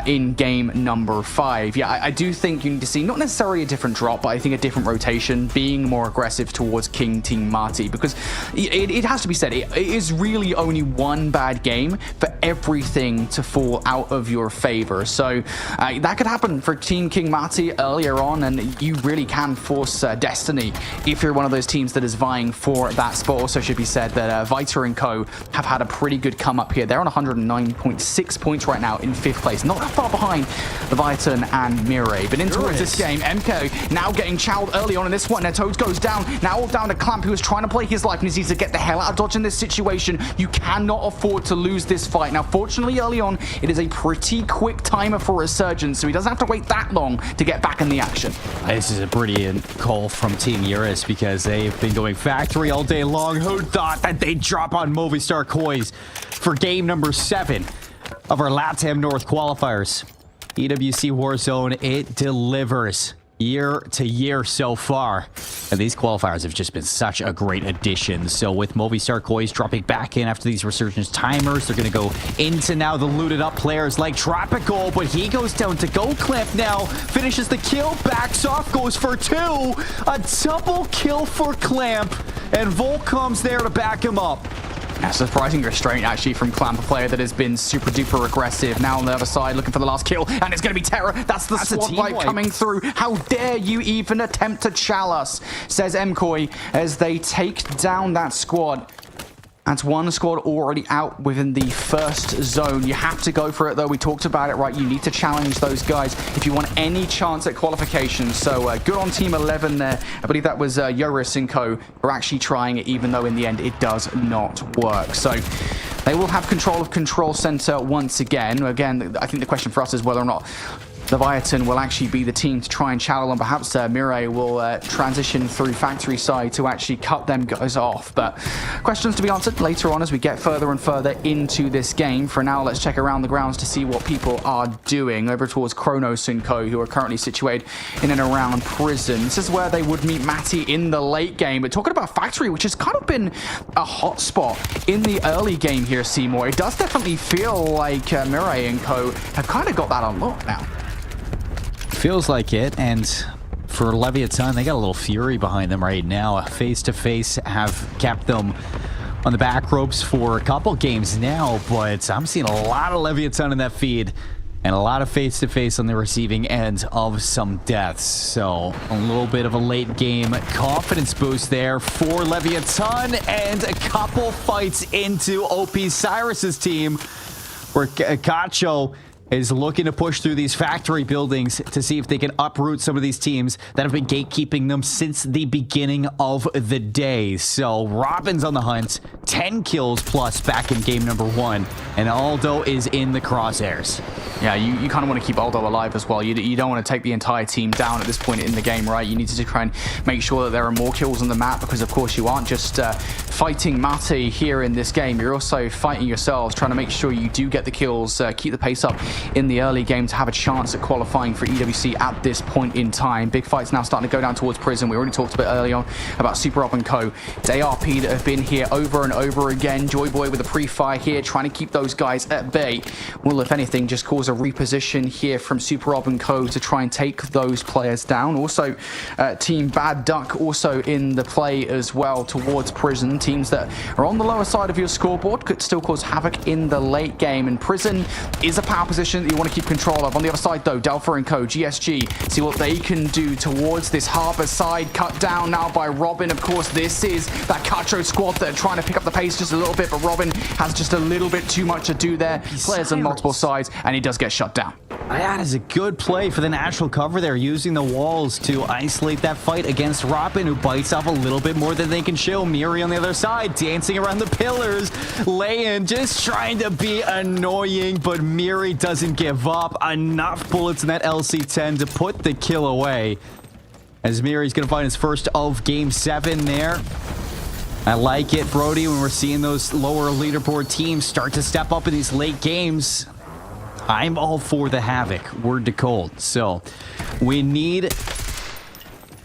in game number 5. Yeah, I do think you need to see not necessarily a different drop, but I think a different rotation, being more aggressive towards King Team Mati, because it has to be said, it is really only one bad game for everything to fall out of your favor. So that could happen for Team King Mati earlier on, and you really can force destiny if you're one of those teams that is vying for that spot. Also should be said that Vita and Co have had a pretty good come up here. They're on 109.6 points right now in 5th place, not that far behind Leviathan and Mirai. But in towards this game, MK now getting chowed early on in this one. Now Toads goes down, now all down to Clamp, who is trying to play his life and he needs to get the hell out of Dodge in this situation. You cannot afford to lose this fight. Now fortunately early on, it is a pretty quick timer for Resurgence, so he doesn't have to wait that long to get back in the action. This is a brilliant call from Team Eurus, because they've been going Factory all day long. Who thought that they'd drop on Movistar Kois for game number 7 of our LATAM North qualifiers? EWC Warzone, it delivers year to year so far, and these qualifiers have just been such a great addition. So with Movistar Kois dropping back in after these Resurgence timers, they're going to go into now the looted up players like Tropical, but he goes down to Go Clamp now, finishes the kill, backs off, goes for 2, a double kill for Clamp, and Volt comes there to back him up. Yeah, surprising restraint actually from Clamp, a player that has been super duper aggressive. Now on the other side looking for the last kill, and it's going to be Terror. That's the sword wipe coming through. How dare you even attempt to chal us, says MKoi as they take down that squad. That's one squad already out within the first zone. You have to go for it, though. We talked about it, right? You need to challenge those guys if you want any chance at qualification. So good on Team 11 there. I believe that was Yoris and Co. who are actually trying it, even though in the end it does not work. So they will have control of Control Center once again. Again, I think the question for us is whether or not Leviathan will actually be the team to try and channel, and perhaps Mirai will transition through Factory side to actually cut them guys off. But questions to be answered later on as we get further and further into this game. For now, let's check around the grounds to see what people are doing. Over towards Kronos and Co, who are currently situated in and around prison. This is where they would meet Matty in the late game. But talking about Factory, which has kind of been a hot spot in the early game here, Seymour, it does definitely feel like Mirai and Co have kind of got that unlocked now. Feels like it, and for Leviathan, they got a little fury behind them right now. Face to Face have kept them on the back ropes for a couple games now, but I'm seeing a lot of Leviathan in that feed and a lot of Face to Face on the receiving end of some deaths. So a little bit of a late game confidence boost there for Leviathan, and a couple fights into OP Cyrus's team, where Cacho is looking to push through these factory buildings to see if they can uproot some of these teams that have been gatekeeping them since the beginning of the day. So Robin's on the hunt, 10 kills plus back in game number 1, and Aldo is in the crosshairs. Yeah, you kind of want to keep Aldo alive as well. You don't want to take the entire team down at this point in the game, right? You need to try and make sure that there are more kills on the map, because of course you aren't just fighting Mate here in this game. You're also fighting yourselves, trying to make sure you do get the kills, keep the pace up in the early game to have a chance at qualifying for EWC at this point in time. Big fights now starting to go down towards Prison. We already talked a bit early on about Super Rob and Co. It's ARP that have been here over and over again. Joy Boy with a pre-fire here, trying to keep those guys at bay. Will, if anything, just cause a reposition here from Super Rob and Co. to try and take those players down. Also, Team Bad Duck also in the play as well towards Prison. Teams that are on the lower side of your scoreboard could still cause havoc in the late game. And Prison is a power position that you want to keep control of. On the other side, though, Delpha and Co. GSG, see what they can do towards this harbor side. Cut down now by Robin. Of course, this is that cutthroat squad that are trying to pick up the pace just a little bit, but Robin has just a little bit too much to do there. Players on multiple sides, and he does get shut down. That is a good play for the natural cover there, using the walls to isolate that fight against Robin, who bites off a little bit more than they can show. Miri on the other side, dancing around the pillars. Layan just trying to be annoying, but Miri doesn't give up. Enough bullets in that LC-10 to put the kill away, as Miri's going to find his first of Game 7 there. I like it, Brody, when we're seeing those lower leaderboard teams start to step up in these late games. I'm all for the havoc, word to Cold. So we need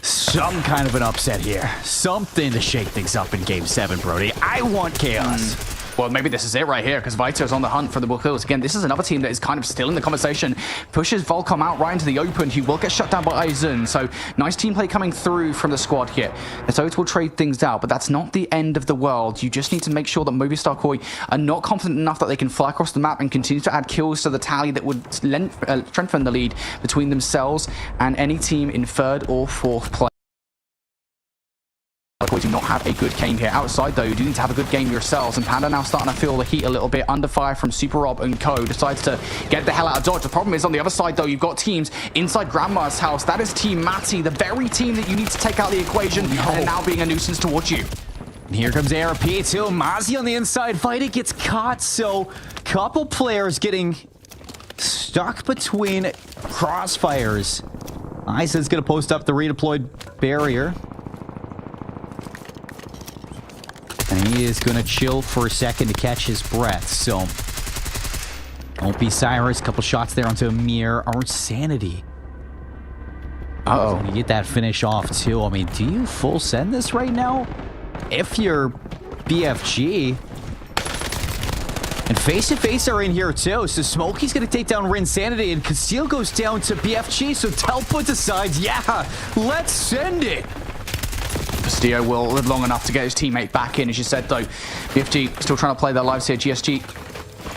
some kind of an upset here. Something to shake things up in Game 7, Brody. I want chaos. Well, maybe this is it right here, because Vito's on the hunt for the kills. Again, this is another team that is kind of still in the conversation. Pushes Volcom out right into the open. He will get shut down by Aizen. So, nice team play coming through from the squad here. The Toads will trade things out, but that's not the end of the world. You just need to make sure that Movistar Koi are not confident enough that they can fly across the map and continue to add kills to the tally that would strengthen the lead between themselves and any team in third or fourth place. We do not have a good game here. Outside, though, you do need to have a good game yourselves. And Panda now starting to feel the heat a little bit. Under fire from Super Rob and Co. Decides to get the hell out of dodge. The problem is, on the other side, though, you've got teams inside Grandma's house. That is Team Matty, the very team that you need to take out the equation, and now being a nuisance towards you. And here comes ARP too. Mazi on the inside fighting gets caught. So, couple players getting stuck between crossfires. Aizen's going to post up the redeployed barrier. And he is going to chill for a second to catch his breath. So, don't be Cyrus. Couple shots there onto Amir. Our Sanity. Uh-oh. You get that finish off, too. I mean, do you full send this right now? If you're BFG. And face-to-face are in here, too. So, Smokey's going to take down Rin Sanity. And Conceal goes down to BFG. So, Telpa decides, yeah, let's send it. Castillo will live long enough to get his teammate back in, as you said, though. BFG still trying to play their lives here. GSG.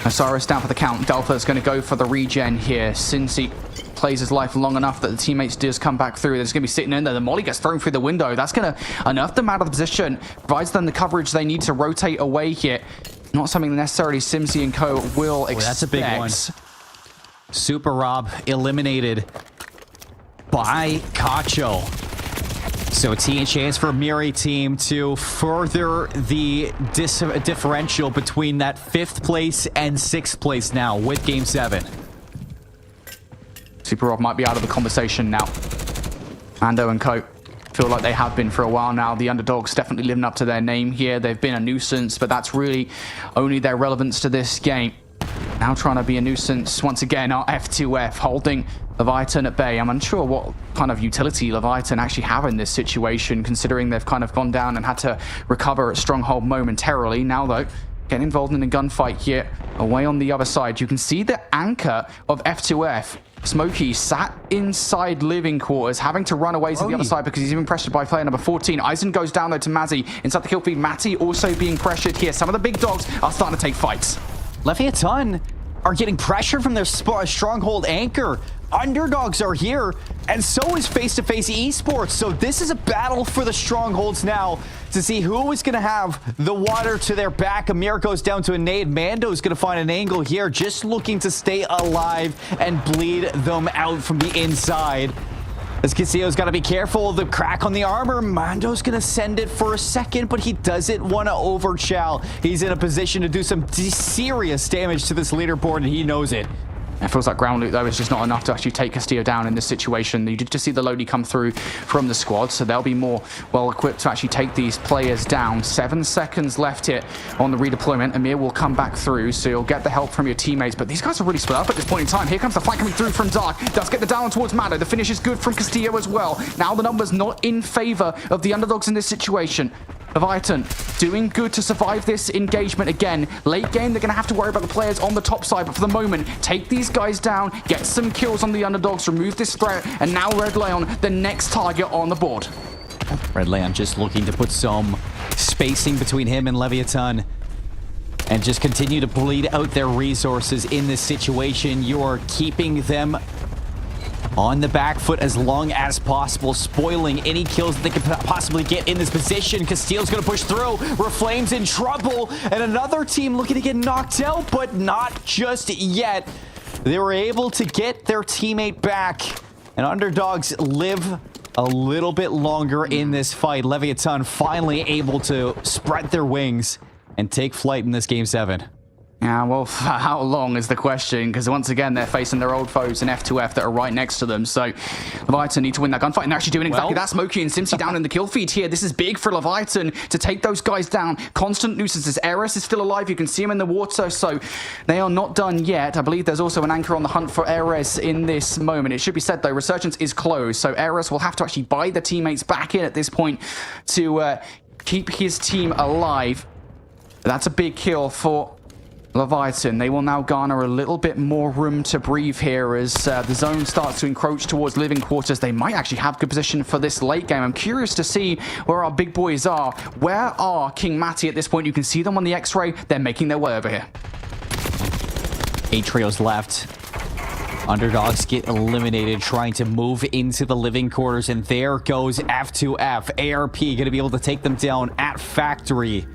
Osiris down for the count. Delpha's going to go for the regen here. Cincy plays his life long enough that the teammates does come back through. They're just going to be sitting in there. The molly gets thrown through the window. That's going to unearth them out of the position. Provides them the coverage they need to rotate away here. Not something necessarily Simsy and Co. will expect. That's a big one. Super Rob eliminated by Cacho. So a chance for Miri team to further the differential between that 5th place and 6th place now with Game 7. Super Rob might be out of the conversation now. Ando and Co. feel like they have been for a while now. The underdogs definitely living up to their name here. They've been a nuisance, but that's really only their relevance to this game. Now trying to be a nuisance once again are F2F holding Leviathan at bay. I'm unsure what kind of utility Leviathan actually have in this situation, considering they've kind of gone down and had to recover at Stronghold momentarily. Now, though, getting involved in a gunfight here away on the other side. You can see the anchor of F2F. Smokey sat inside living quarters, having to run away to the other side because he's even pressured by player number 14. Eisen goes down, though, to Mazzy. Inside the kill feed, Matty also being pressured here. Some of the big dogs are starting to take fights. Leviathan are getting pressure from their stronghold anchor. Underdogs are here, and so is face-to-face esports. So this is a battle for the strongholds now to see who is going to have the water to their back. Amir goes down to a nade. Mando is going to find an angle here, just looking to stay alive and bleed them out from the inside. As Casillo's got to be careful of the crack on the armor. Mando's going to send it for a second, but he doesn't want to overchow. He's in a position to do some serious damage to this leaderboard, and he knows it. It feels like ground loot, though, is just not enough to actually take Castillo down in this situation. You did just see the Lodi come through from the squad, so they'll be more well-equipped to actually take these players down. 7 seconds left here on the redeployment. Amir will come back through, so you'll get the help from your teammates, but these guys are really split up at this point in time. Here comes the fight coming through from Dark. Does get the down towards Mado. The finish is good from Castillo as well. Now the numbers not in favor of the underdogs in this situation. Leviathan doing good to survive this engagement again. Late game, they're going to have to worry about the players on the top side, but for the moment, take these guys down, get some kills on the underdogs, remove this threat, and now Red Leon, the next target on the board. Red Leon just looking to put some spacing between him and Leviathan and just continue to bleed out their resources in this situation. You are keeping them on the back foot as long as possible, spoiling any kills that they could possibly get in this position. Castillo's going to push through. Reflame's in trouble, and another team looking to get knocked out, but not just yet. They were able to get their teammate back, and underdogs live a little bit longer in this fight. Leviathan finally able to spread their wings and take flight in this Game 7. Yeah, well, for how long is the question? Because once again, they're facing their old foes in F2F that are right next to them. So Leviathan need to win that gunfight, and they're actually doing exactly that. Smokey and Simsy down in the kill feed here. This is big for Leviathan to take those guys down. Constant nuisances. Eris is still alive. You can see him in the water, so they are not done yet. I believe there's also an anchor on the hunt for Eris in this moment. It should be said, though, Resurgence is closed, so Eris will have to actually buy the teammates back in at this point to keep his team alive. That's a big kill for Leviathan. They will now garner a little bit more room to breathe here as the zone starts to encroach towards living quarters. They might actually have good position for this late game. I'm curious to see where our big boys are. Where are King Matty at this point? You can see them on the X-ray. They're making their way over here. 8 trios left. Underdogs get eliminated, trying to move into the living quarters, and there goes F2F. ARP going to be able to take them down at Factory.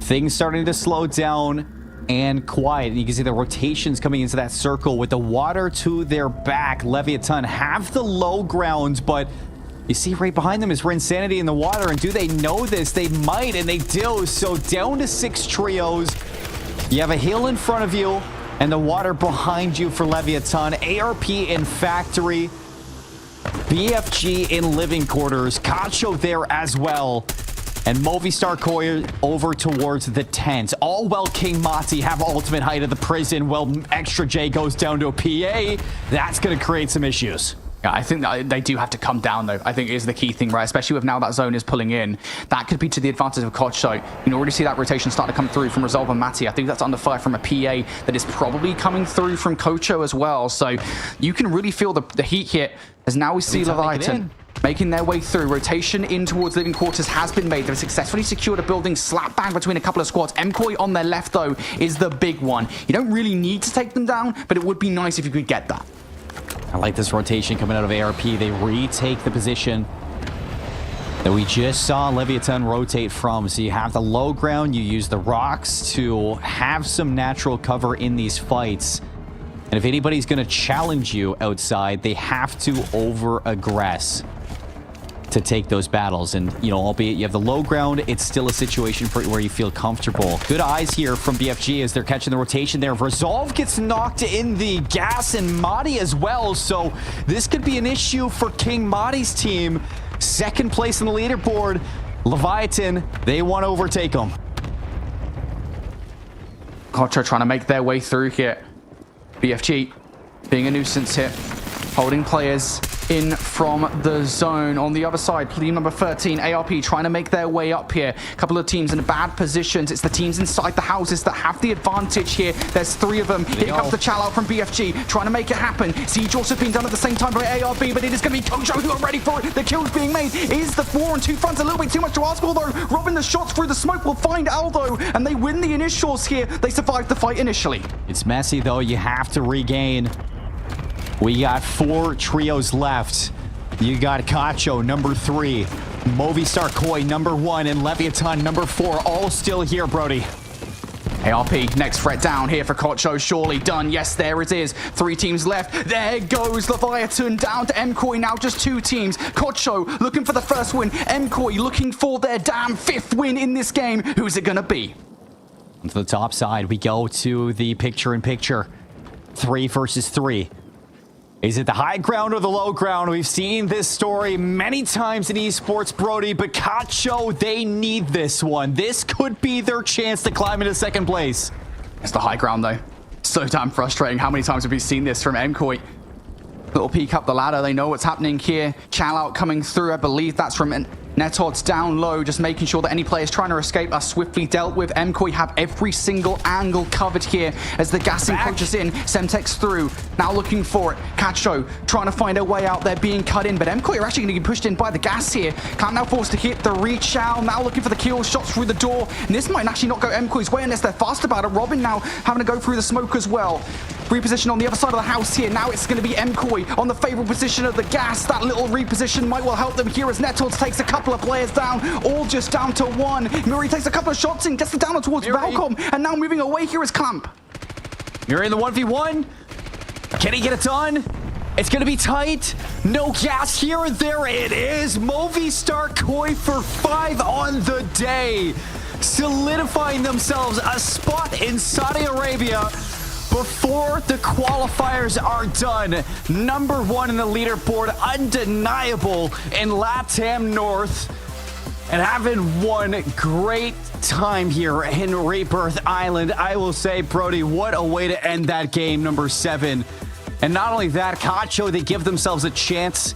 Things starting to slow down and quiet. You can see the rotations coming into that circle with the water to their back. Leviathan have the low ground, but you see right behind them is Rinsanity in the water, and do they know this? They might, and they do. So down to 6 trios. You have a hill in front of you and the water behind you for Leviathan. ARP in Factory. BFG in living quarters. Cacho there as well. And Movistar Koi over towards the tent. All while King Mati have ultimate height of the prison. Well, Extra J goes down to a PA. That's going to create some issues. Yeah, I think that they do have to come down, though. I think is the key thing, right? Especially with now that zone is pulling in. That could be to the advantage of Kocho. You can already see that rotation starting to come through from Resolve and Matty. I think that's under fire from a PA that is probably coming through from Kocho as well. So you can really feel the heat here as now we see Leviathan making their way through. Rotation in towards living quarters has been made. They've successfully secured a building slap bang between a couple of squads. MCoy on their left, though, is the big one. You don't really need to take them down, but it would be nice if you could get that. I like this rotation coming out of ARP. They retake the position that we just saw Leviathan rotate from. So you have the low ground. You use the rocks to have some natural cover in these fights. And if anybody's going to challenge you outside, they have to over-aggress to take those battles. And, you know, albeit you have the low ground, it's still a situation where you feel comfortable. Good eyes here from BFG as they're catching the rotation there. Resolve gets knocked in the gas, and Madi as well. So this could be an issue for King Madi's team. Second place in the leaderboard. Leviathan, they want to overtake them. Kocho trying to make their way through here. BFG being a nuisance here. Holding players in from the zone. On the other side, team number 13, ARP, trying to make their way up here. A couple of teams in bad positions. It's the teams inside the houses that have the advantage here. There's 3 of them. Here comes the chow out from BFG, trying to make it happen. Siege also being done at the same time by ARP, but it is going to be Kojo who are ready for it. The kill's being made. Is the 4 on 2 fronts a little bit too much to ask, although robbing the shots through the smoke will find Aldo, and they win the initials here. They survived the fight initially. It's messy, though. You have to regain. We got 4 trios left. You got Cacho, number 3. Movistar Koi, number 1. And Leviathan, number 4. All still here, Brody. ARP, next threat down here for Kocho. Surely done. Yes, there it is. 3 teams left. There goes Leviathan down to MCoy. Now just 2 teams. Kocho looking for the first win. MCoy looking for their damn 5th win in this game. Who's it going to be? To the top side, we go to the picture-in-picture. 3 versus 3. Is it the high ground or the low ground? We've seen this story many times in esports, Brody, but Cacho, they need this one. This could be their chance to climb into second place. It's the high ground, though. So damn frustrating. How many times have we seen this from MKOI? Little peek up the ladder. They know what's happening here. Chow out coming through. I believe that's from Netod's down low, just making sure that any players trying to escape are swiftly dealt with. MKOI have every single angle covered here as the gassing punches in. Semtex through, now looking for it. Cacho trying to find a way out. They're being cut in, but MKOI are actually going to get pushed in by the gas here. Clamp now forced to hit the reach out. Now looking for the kill, shots through the door. And this might actually not go MKOI's way unless they're fast about it. Robin now having to go through the smoke as well. Reposition on the other side of the house here. Now it's going to be MKOI on the favorable position of the gas. That little reposition might well help them here as Netods takes a couple of players down, all just down to 1. Muri takes a couple of shots and gets the down towards Valcom, and now moving away here is Clamp. Muri in the 1v1. Can he get it done? It's going to be tight. No gas here. There it is. Movistar Koi for 5 on the day, solidifying themselves a spot in Saudi Arabia before the qualifiers are done. Number 1 in the leaderboard, undeniable in LATAM North, and having one great time here in Rebirth Island. I will say, Brody, what a way to end that game, number 7. And not only that, Cacho, they give themselves a chance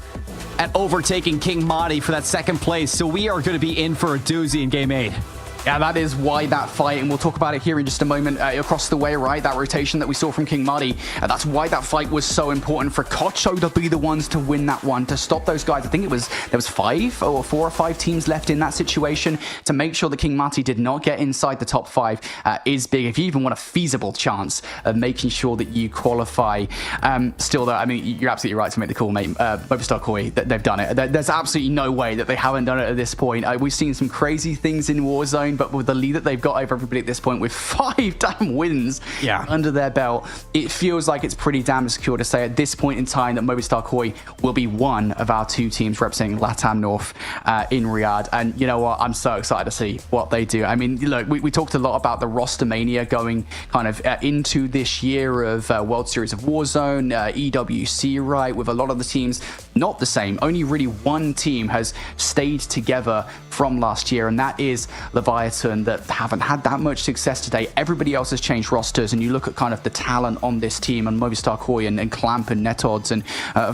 at overtaking King Madi for that second place. So we are going to be in for a doozy in game 8. Yeah, that is why that fight, and we'll talk about it here in just a moment, across the way, right? That rotation that we saw from King Muddy, that's why that fight was so important for Cacho to be the ones to win that one, to stop those guys. I think there was 4 or 5 teams left in that situation. To make sure that King Muddy did not get inside the top 5 is big. If you even want a feasible chance of making sure that you qualify. Still, though, I mean, you're absolutely right to make the call, mate. Movistar Koi, they've done it. There's absolutely no way that they haven't done it at this point. We've seen some crazy things in Warzone, but with the lead that they've got over everybody at this point, with 5 damn wins under their belt, it feels like it's pretty damn secure to say at this point in time that Movistar Koi will be one of our 2 teams representing LATAM North in Riyadh. And you know what? I'm so excited to see what they do. I mean, look, we talked a lot about the roster mania going kind of into this year of World Series of Warzone, EWC, right? With a lot of the teams not the same. Only really one team has stayed together from last year, and that is Leviathan, that haven't had that much success today. Everybody else has changed rosters, and you look at kind of the talent on this team, and Movistar Koi and Clamp and Netods and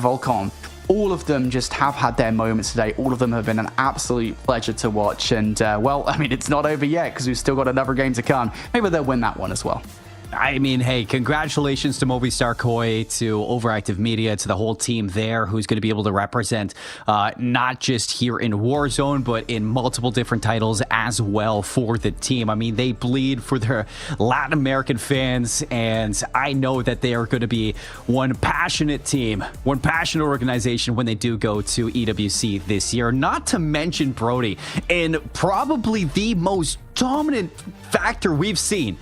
Volcom. All of them just have had their moments today. All of them have been an absolute pleasure to watch. And, well, I mean, it's not over yet because we've still got another game to come. Maybe they'll win that one as well. I mean, hey, congratulations to Movistar Koi, to Overactive Media, to the whole team there who's going to be able to represent not just here in Warzone, but in multiple different titles as well for the team. I mean, they bleed for their Latin American fans, and I know that they are going to be one passionate team, one passionate organization when they do go to EWC this year. Not to mention, Brody, in probably the most dominant factor we've seen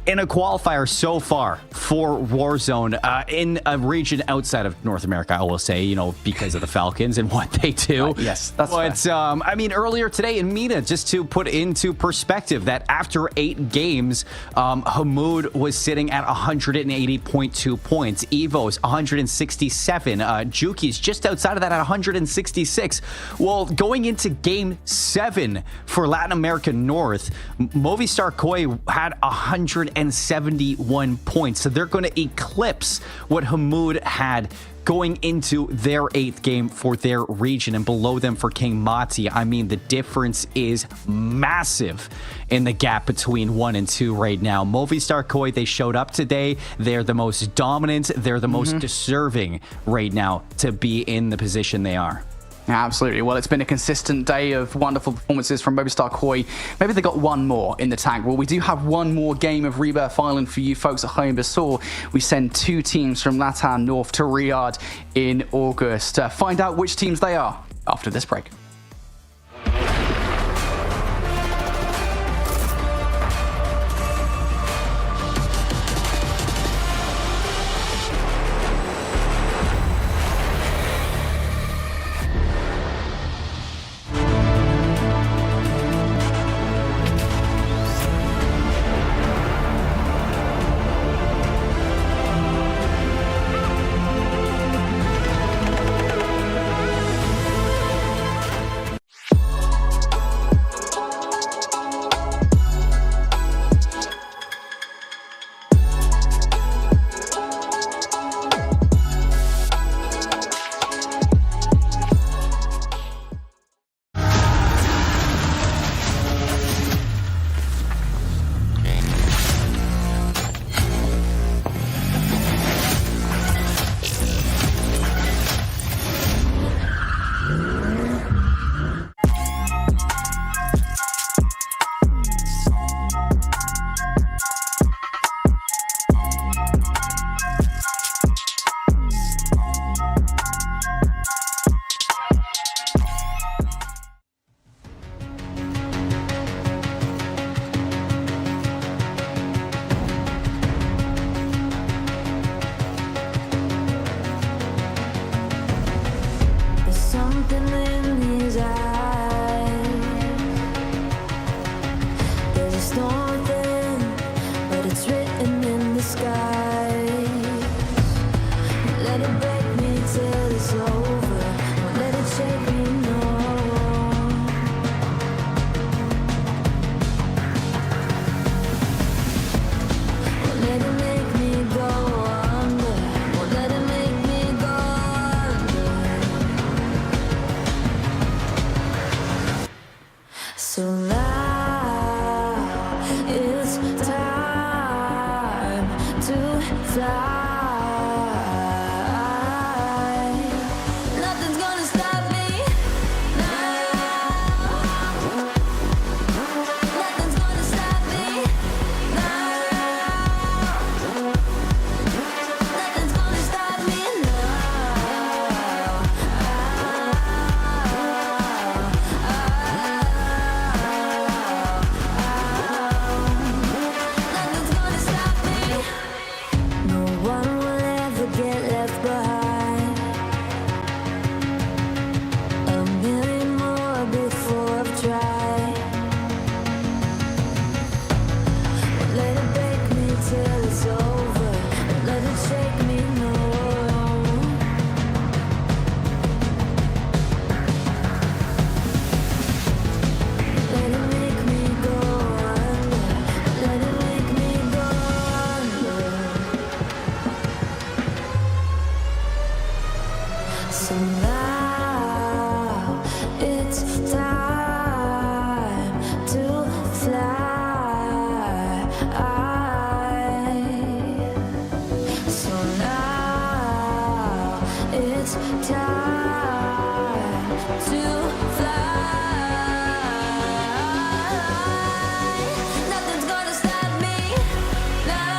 in a qualifier so far for Warzone in a region outside of North America, I will say, you know, because of the Falcons and what they do. Yes, that's fair. I mean, earlier today in MENA, just to put into perspective, that after 8 games, Hamoud was sitting at 180.2 points. Evo's 167. Juki's just outside of that at 166. Well, going into game 7 for Latin America North, Movistar Koi had 171 points. So they're going to eclipse what Hamoud had going into their 8th game for their region, and below them for King Mati. I mean, the difference is massive in the gap between 1 and 2 right now. Movistar Koi, they showed up today. They're the most dominant. They're the most deserving right now to be in the position they are. Absolutely. Well, it's been a consistent day of wonderful performances from Movistar Koi. Maybe they got one more in the tank. Well, we do have one more game of Rebirth Island for you folks at home. Before we send 2 teams from LATAM North to Riyadh in August. Find out which teams they are after this break. So now it's time to fly. So now it's time to fly. Nothing's gonna stop me now.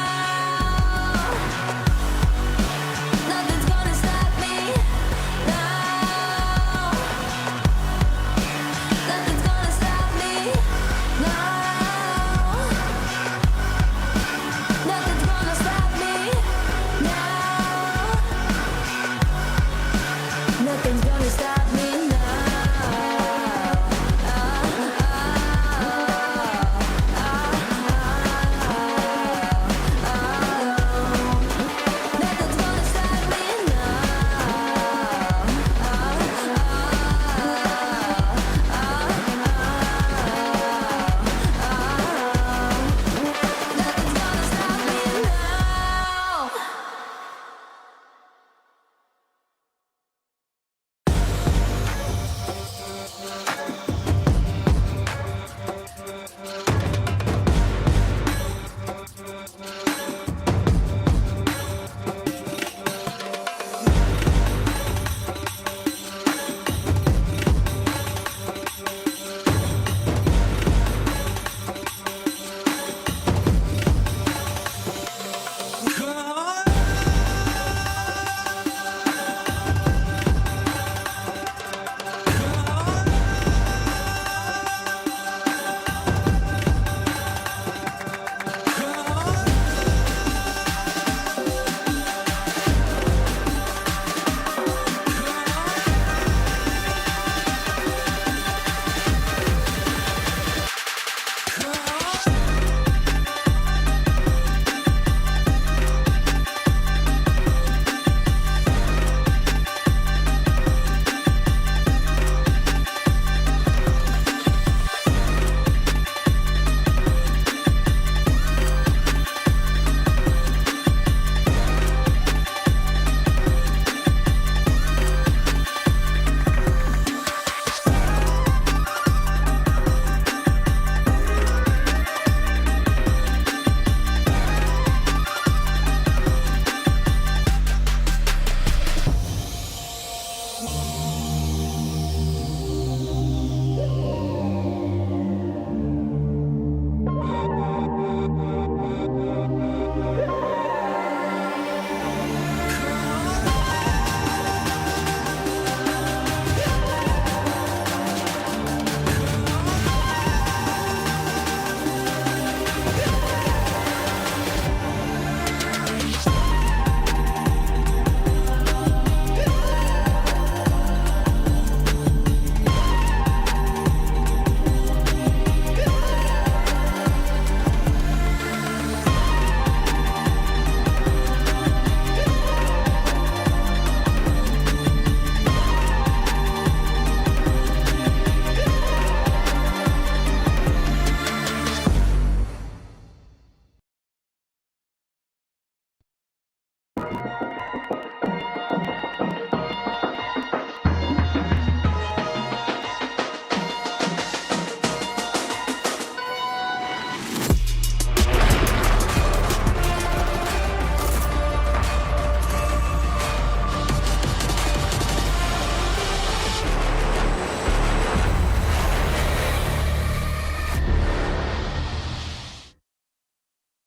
Nothing's gonna stop me now. Nothing's gonna stop me now. Nothing's gonna stop me now. Nothing's gonna stop me Nothing's gonna stop me Nothing's gonna stop me now.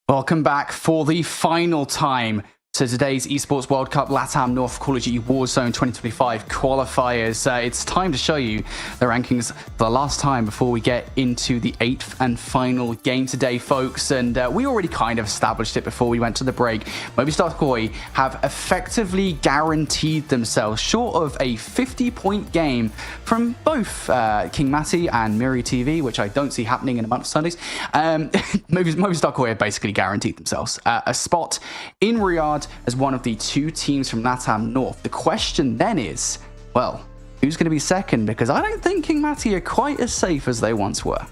Welcome back for the final time to today's Esports World Cup LATAM North Call of Duty Warzone 2025 qualifiers. It's time to show you the rankings for the last time before we get into the 8th and final game today, folks. And we already kind of established it before we went to the break. Movistar Koi have effectively guaranteed themselves, short of a 50-point game from both King Matty and Miri TV, which I don't see happening in a month of Sundays. Movistar Koi have basically guaranteed themselves a spot in Riyadh as one of the two teams from LATAM North. The question then is, well, who's going to be second? Because I don't think King Matty are quite as safe as they once were.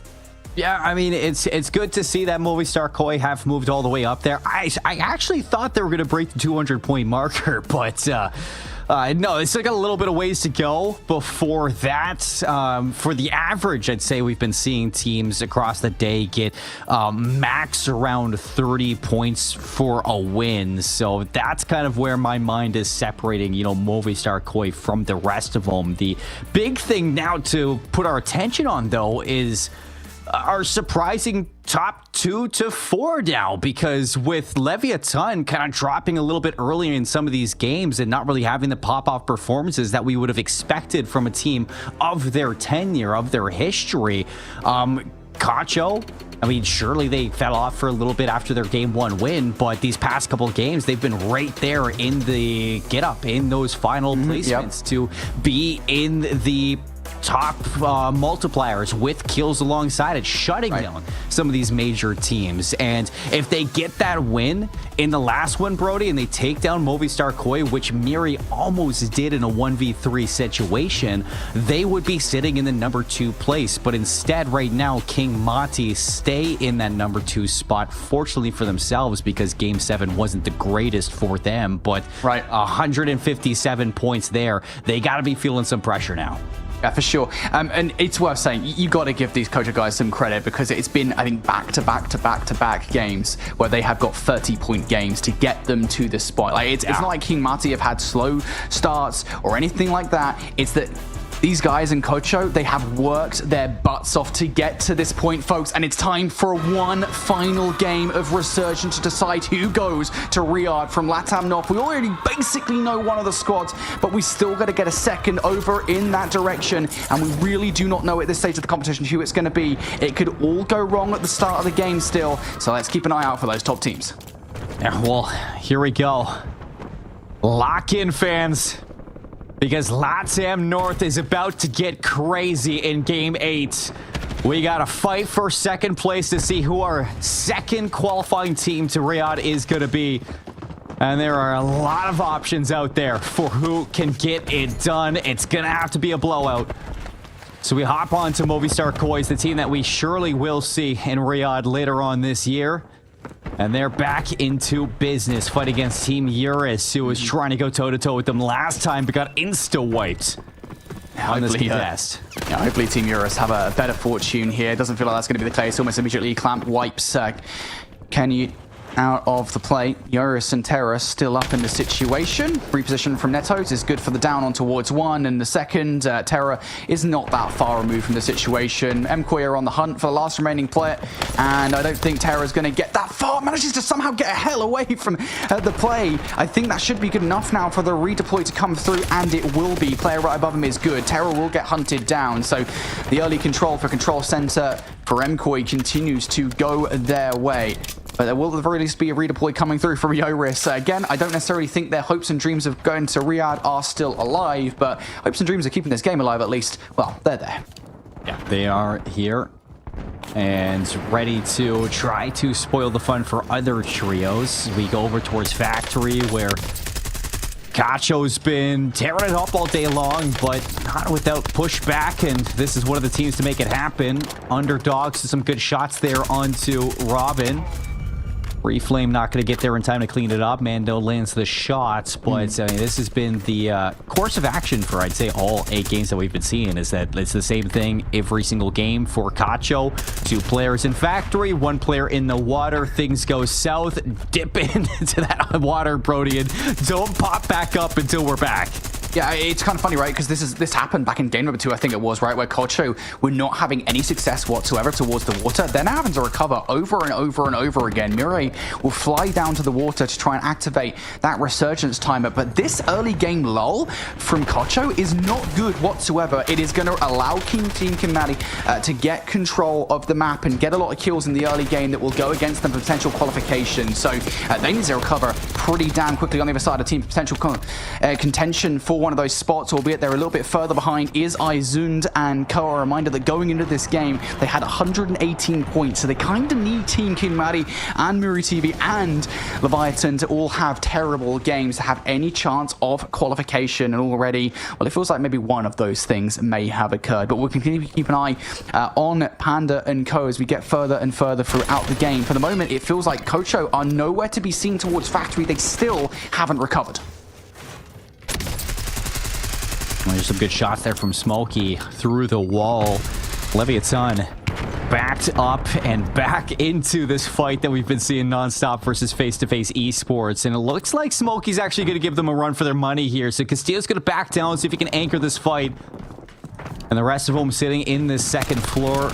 Yeah, I mean, it's good to see that Movistar Koi have moved all the way up there. I actually thought they were going to break the 200-point marker, but No, it's like a little bit of ways to go before that. For the average, I'd say we've been seeing teams across the day get max around 30 points for a win. So that's kind of where my mind is separating, Movistar Koi from the rest of them. The big thing now to put our attention on, though, is our surprising top 2 to 4 now, because with Leviathan kind of dropping a little bit earlier in some of these games and not really having the pop-off performances that we would have expected from a team of their tenure, of their history. Cacho, I mean, surely they fell off for a little bit after their game 1 win, but these past couple of games, they've been right there in the get-up, in those final placements to be in the top multipliers with kills alongside it, shutting down some of these major teams. And if they get that win in the last one, Brody, and they take down Movistar Koi, which Miri almost did in a 1v3 situation, they would be sitting in the number 2 place. But instead, right now, King Mati stay in that number 2 spot, fortunately for themselves, because game 7 wasn't the greatest for them. But 157 points there. They got to be feeling some pressure now. Yeah, for sure. And it's worth saying, you got to give these Kocha guys some credit, because it's been, I think, back-to-back games where they have got 30-point games to get them to the spot. Like, it's not like King Mati have had slow starts or anything like that. It's that these guys in Kocho, they have worked their butts off to get to this point, folks, and it's time for one final game of Resurgence to decide who goes to Riyadh from LATAM North. We already basically know one of the squads, but we still got to get a second over in that direction, and we really do not know at this stage of the competition who it's going to be. It could all go wrong at the start of the game still, so let's keep an eye out for those top teams. Yeah, well, here we go. Lock in, fans, because LATAM North is about to get crazy in Game 8. We got to fight for second place to see who our second qualifying team to Riyadh is going to be. And there are a lot of options out there for who can get it done. It's going to have to be a blowout. So we hop on to Movistar Koi, the team that we surely will see in Riyadh later on this year. And they're back into business, fight against Team Eurus, who was trying to go toe-to-toe with them last time, but got insta-wiped on this contest. Hopefully Team Eurus have a better fortune here. Doesn't feel like that's going to be the case. Almost immediately Clamp wipes Kenny out of the play. Eurus and Terra still up in the situation. Reposition from Netos is good for the down on towards 1, and the second, Terra is not that far removed from the situation. MKoy are on the hunt for the last remaining player, and I don't think Terra's going to get that far. Manages to somehow get a hell away from the play. I think that should be good enough now for the redeploy to come through, and it will be. Player right above him is good. Terra will get hunted down, so the early control for Control Center for MKoy continues to go their way. But there will at the very least be a redeploy coming through from Eurus. Again, I don't necessarily think their hopes and dreams of going to Riyadh are still alive, but hopes and dreams of keeping this game alive at least, well, they're there. Yeah, they are here and ready to try to spoil the fun for other trios. We go over towards Factory, where Cacho's been tearing it up all day long, but not without pushback, and this is one of the teams to make it happen. Underdogs to some good shots there onto Robin. Reflame not going to get there in time to clean it up. Mando lands the shots, but I mean, this has been the course of action for, I'd say, all 8 games that we've been seeing, is that it's the same thing every single game for Cacho. 2 players in Factory, 1 player in the water. Things go south. Dip into that water, Brody, and don't pop back up until we're back. Yeah, it's kind of funny, right? Because this happened back in game number 2, I think it was, right? Where Kocho were not having any success whatsoever towards the water. They're now having to recover over and over and over again. Mirai will fly down to the water to try and activate that resurgence timer. But this early game lull from Kocho is not good whatsoever. It is going to allow Team Kimari to get control of the map and get a lot of kills in the early game that will go against them for potential qualification. So they need to recover pretty damn quickly on the other side of team's potential contention for one of those spots, albeit they're a little bit further behind, is Izund and Koa. A reminder that going into this game, they had 118 points, so they kind of need Team Kinmari and Muri TV and Leviathan to all have terrible games to have any chance of qualification. And already, well, it feels like maybe one of those things may have occurred, but we'll continue to keep an eye on Panda and Co as we get further and further throughout the game. For the moment, it feels like Kocho are nowhere to be seen towards Factory. They still haven't recovered. Well, there's some good shots there from Smokey through the wall. Leviathan backed up and back into this fight that we've been seeing nonstop versus face-to-face esports. And it looks like Smokey's actually going to give them a run for their money here. So Castillo's going to back down, see if he can anchor this fight. And the rest of them sitting in this second floor.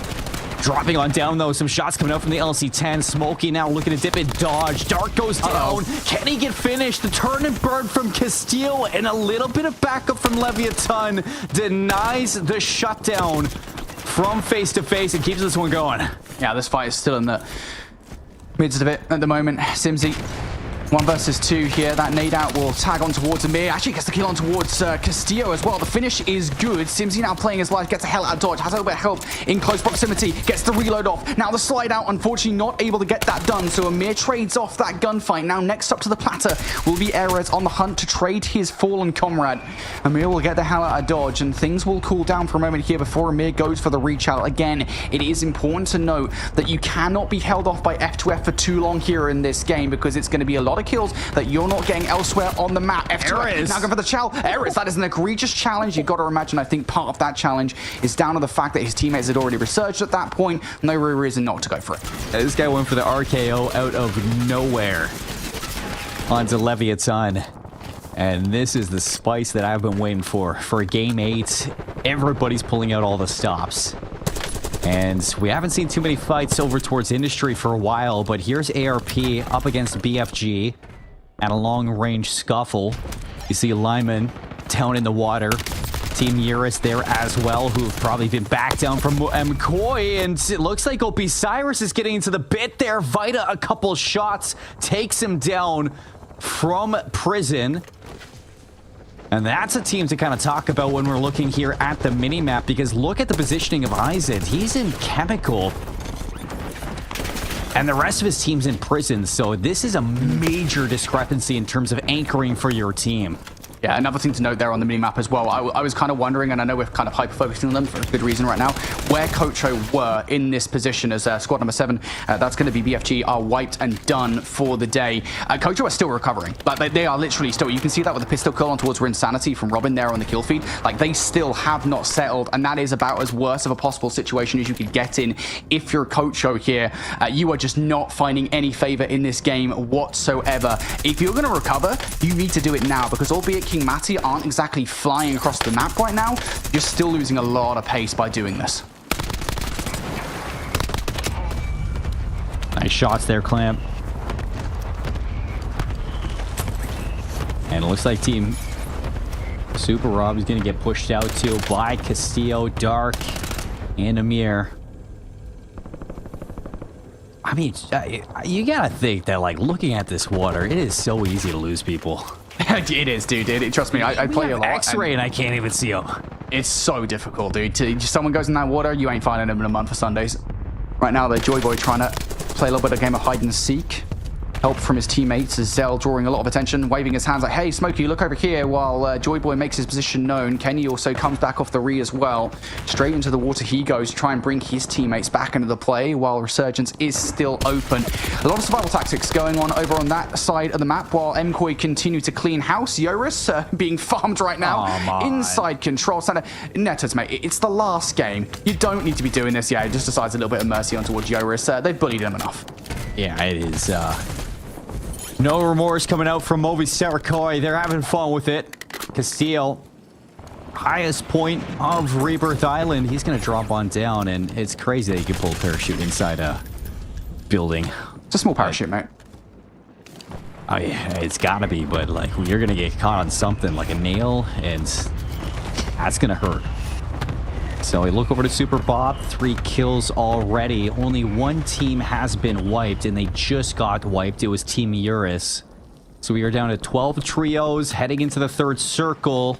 Dropping on down, though. Some shots coming out from the LC-10. Smokey now looking to dip and dodge. Dark goes down. Can he get finished? The turn and burn from Castillo and a little bit of backup from Leviathan denies the shutdown from face-to-face and keeps this one going. Yeah, this fight is still in the midst of it at the moment. Simsy, 1 versus 2 here. That nade out will tag on towards Amir. Actually gets the kill on towards Castillo as well. The finish is good. Simsy now playing his life, gets a hell out of dodge, has a little bit of help in close proximity, gets the reload off. Now the slide out, unfortunately not able to get that done. So Amir trades off that gunfight. Now next up to the platter will be Erez on the hunt to trade his fallen comrade. Amir will get the hell out of dodge and things will cool down for a moment here before Amir goes for the reach out. Again, it is important to note that you cannot be held off by F2F for too long here in this game because it's going to be a lot of kills that you're not getting elsewhere on the map. F2F now going for the chow. Erez, that is an egregious challenge. You've got to imagine, I think part of that challenge is down to the fact that his teammates had already resurged at that point. No real reason not to go for it. This guy went for the RKO out of nowhere onto Leviathan. And this is the spice that I've been waiting for game 8. Everybody's pulling out all the stops. And we haven't seen too many fights over towards Industry for a while, but here's ARP up against BFG at a long-range scuffle. You see Lyman down in the water. Team Eurus there as well, who have probably been back down from McCoy, and it looks like OP Cyrus is getting into the bit there. Vita, a couple shots, takes him down from prison. And that's a team to kind of talk about when we're looking here at the minimap, because look at the positioning of Ized. He's in Chemical. And the rest of his team's in prison, so this is a major discrepancy in terms of anchoring for your team. Yeah, another thing to note there on the minimap as well, I was kind of wondering, and I know we're kind of hyper-focusing on them for a good reason right now, where Kocho were in this position as squad number 7. That's going to be BFG, are wiped and done for the day. Kocho are still recovering. Like, they are literally still, you can see that with the pistol kill on towards Rinsanity from Robin there on the kill feed. Like, they still have not settled, and that is about as worse of a possible situation as you could get in if you're Kocho here. You are just not finding any favor in this game whatsoever. If you're going to recover, you need to do it now, because albeit King Matty aren't exactly flying across the map right now, you're still losing a lot of pace by doing this. Nice shots there, Clamp. And it looks like Team Super Rob is going to get pushed out too by Castillo, Dark, and Amir. I mean, you gotta think that, like, looking at this water, it is so easy to lose people. It is, dude. Trust me, I play a lot. X-ray and I can't even see them. It's so difficult, dude. Someone goes in that water, you ain't finding them in a month for Sundays. Right now, they're Joy Boy trying to play a little bit of game of hide and seek. Help from his teammates as Zell drawing a lot of attention, waving his hands like, hey, Smokey, look over here, while Joy Boy makes his position known. Kenny also comes back off the re as well. Straight into the water he goes to try and bring his teammates back into the play while Resurgence is still open. A lot of survival tactics going on over on that side of the map while MCoy continue to clean house. Eurus being farmed right now. Inside control center. Netters, mate, it's the last game. You don't need to be doing this. Yeah, it just decides a little bit of mercy on towards Eurus. They've bullied him enough. Yeah, it is. No remorse coming out from Moby Sarakoi. They're having fun with it. Castillo, highest point of Rebirth Island. He's going to drop on down, and it's crazy that you can pull a parachute inside a building. It's a small parachute, mate. Oh, yeah, it's got to be, but, like, you're going to get caught on something like a nail, and that's going to hurt. So we look over to Super Bob, 3 kills already. Only one team has been wiped, and they just got wiped. It was Team Eurus. So we are down to 12 trios, heading into the third circle.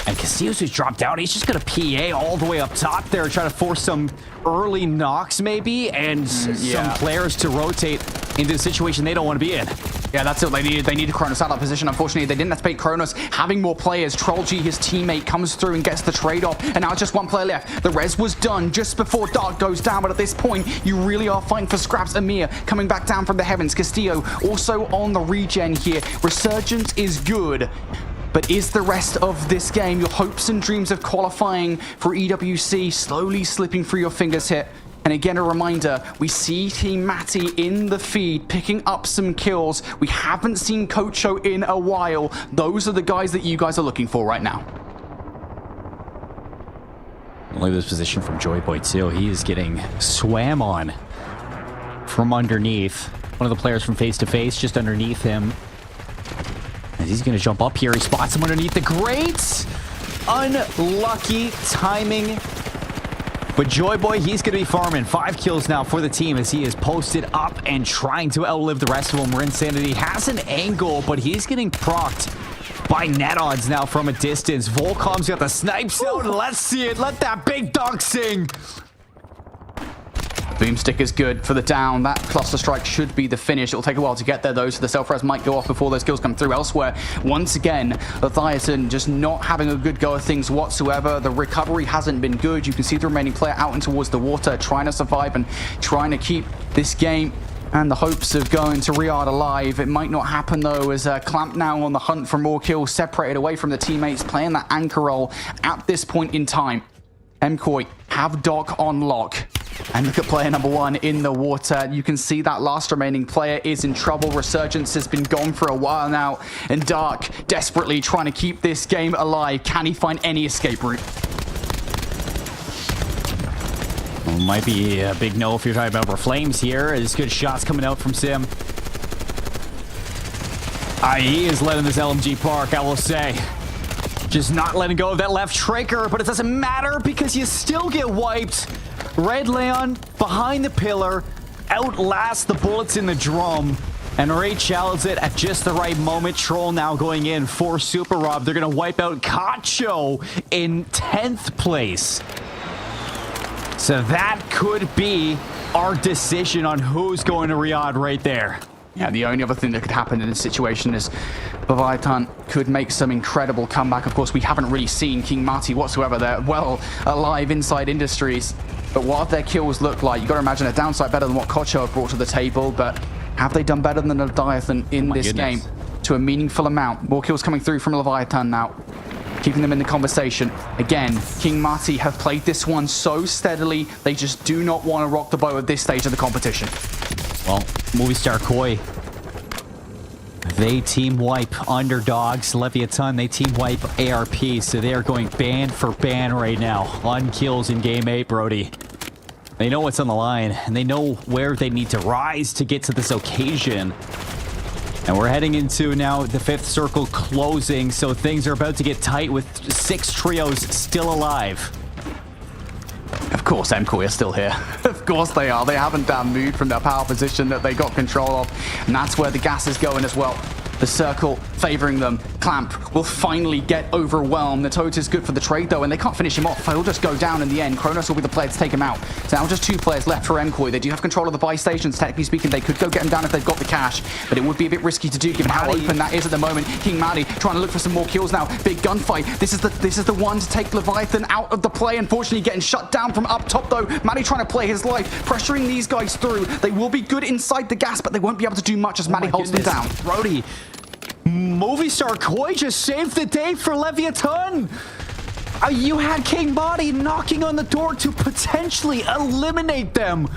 And Casillas who's dropped out. He's just going to PA all the way up top there, trying to force some early knocks maybe, and some players to rotate into a situation they don't want to be in. Yeah, that's it. They needed Kronos out of that position. Unfortunately, they didn't anticipate Kronos having more players. Troll G, his teammate, comes through and gets the trade off. And now it's just one player left. The res was done just before Dark goes down. But at this point, you really are fighting for scraps. Amir coming back down from the heavens. Castillo also on the regen here. Resurgence is good. But is the rest of this game, your hopes and dreams of qualifying for EWC, slowly slipping through your fingers here? And again, a reminder, we see Team Matty in the feed, picking up some kills. We haven't seen Kocho in a while. Those are the guys that you guys are looking for right now. Look at this position from Joyboy too. He is getting swam on from underneath. One of the players from face to face just underneath him. And he's going to jump up here. He spots him underneath the grates. Unlucky timing. But Joyboy, he's going to be farming 5 kills now for the team as he is posted up and trying to outlive the rest of them. Rinsanity has an angle, but he's getting procced by net odds now from a distance. Volcom's got the snipe zone. Let's see it. Let that big dog sing. Boomstick is good for the down. That cluster strike should be the finish. It'll take a while to get there though, so the self-res might go off before those kills come through. Elsewhere, once again, Leviathan just not having a good go of things whatsoever. The recovery hasn't been good. You can see the remaining player out and towards the water, trying to survive and trying to keep this game and the hopes of going to Riyadh alive. It might not happen though, as Clamp now on the hunt for more kills, separated away from the teammates, playing that anchor role at this point in time. MKOI have Doc on lock. And look at player number 1 in the water. You can see that last remaining player is in trouble. Resurgence has been gone for a while now. And Dark desperately trying to keep this game alive. Can he find any escape route? Well, might be a big no if you're talking about Flames here. There's good shots coming out from Sim. He is letting this LMG park, I will say. Just not letting go of that left trigger, but it doesn't matter because you still get wiped. Red Leon behind the pillar, outlasts the bullets in the drum, and Ray challenges it at just the right moment. Troll now going in for Super Rob. They're going to wipe out Kacho in 10th place. So that could be our decision on who's going to Riyadh right there. Yeah, the only other thing that could happen in this situation is Leviathan could make some incredible comeback. Of course, we haven't really seen King Marty whatsoever. They're well alive inside Industries. But what have their kills look like? You've got to imagine a downside better than what Kocho have brought to the table. But have they done better than Leviathan in this game to a meaningful amount? More kills coming through from Leviathan now, keeping them in the conversation. Again, King Marty have played this one so steadily. They just do not want to rock the boat at this stage of the competition. Well, Movie Star Koi, they team wipe underdogs. Leviathan, they team wipe ARP, so they are going ban for ban right now on kills in Game 8, Brody. They know what's on the line, and they know where they need to rise to get to this occasion. And we're heading into now the 5th circle closing, so things are about to get tight with 6 trios still alive. Of course, MKOI are still here. Of course they are. They haven't moved from their power position that they got control of. And that's where the gas is going as well. The circle favoring them. Clamp will finally get overwhelmed. The Toad is good for the trade though, and they can't finish him off. He'll just go down in the end. Kronos will be the player to take him out. So now just 2 players left for MKOI. They do have control of the buy stations. Technically speaking, they could go get him down if they've got the cash, but it would be a bit risky to do given how open that is at the moment. King Maddie trying to look for some more kills now. Big gunfight. This is the one to take Leviathan out of the play. Unfortunately, getting shut down from up top though. Maddie trying to play his life, pressuring these guys through. They will be good inside the gas, but they won't be able to do much as Maddie holds them down. Brody, Movie Star Koi just saved the day for Leviathan. You had King Body knocking on the door to potentially eliminate them.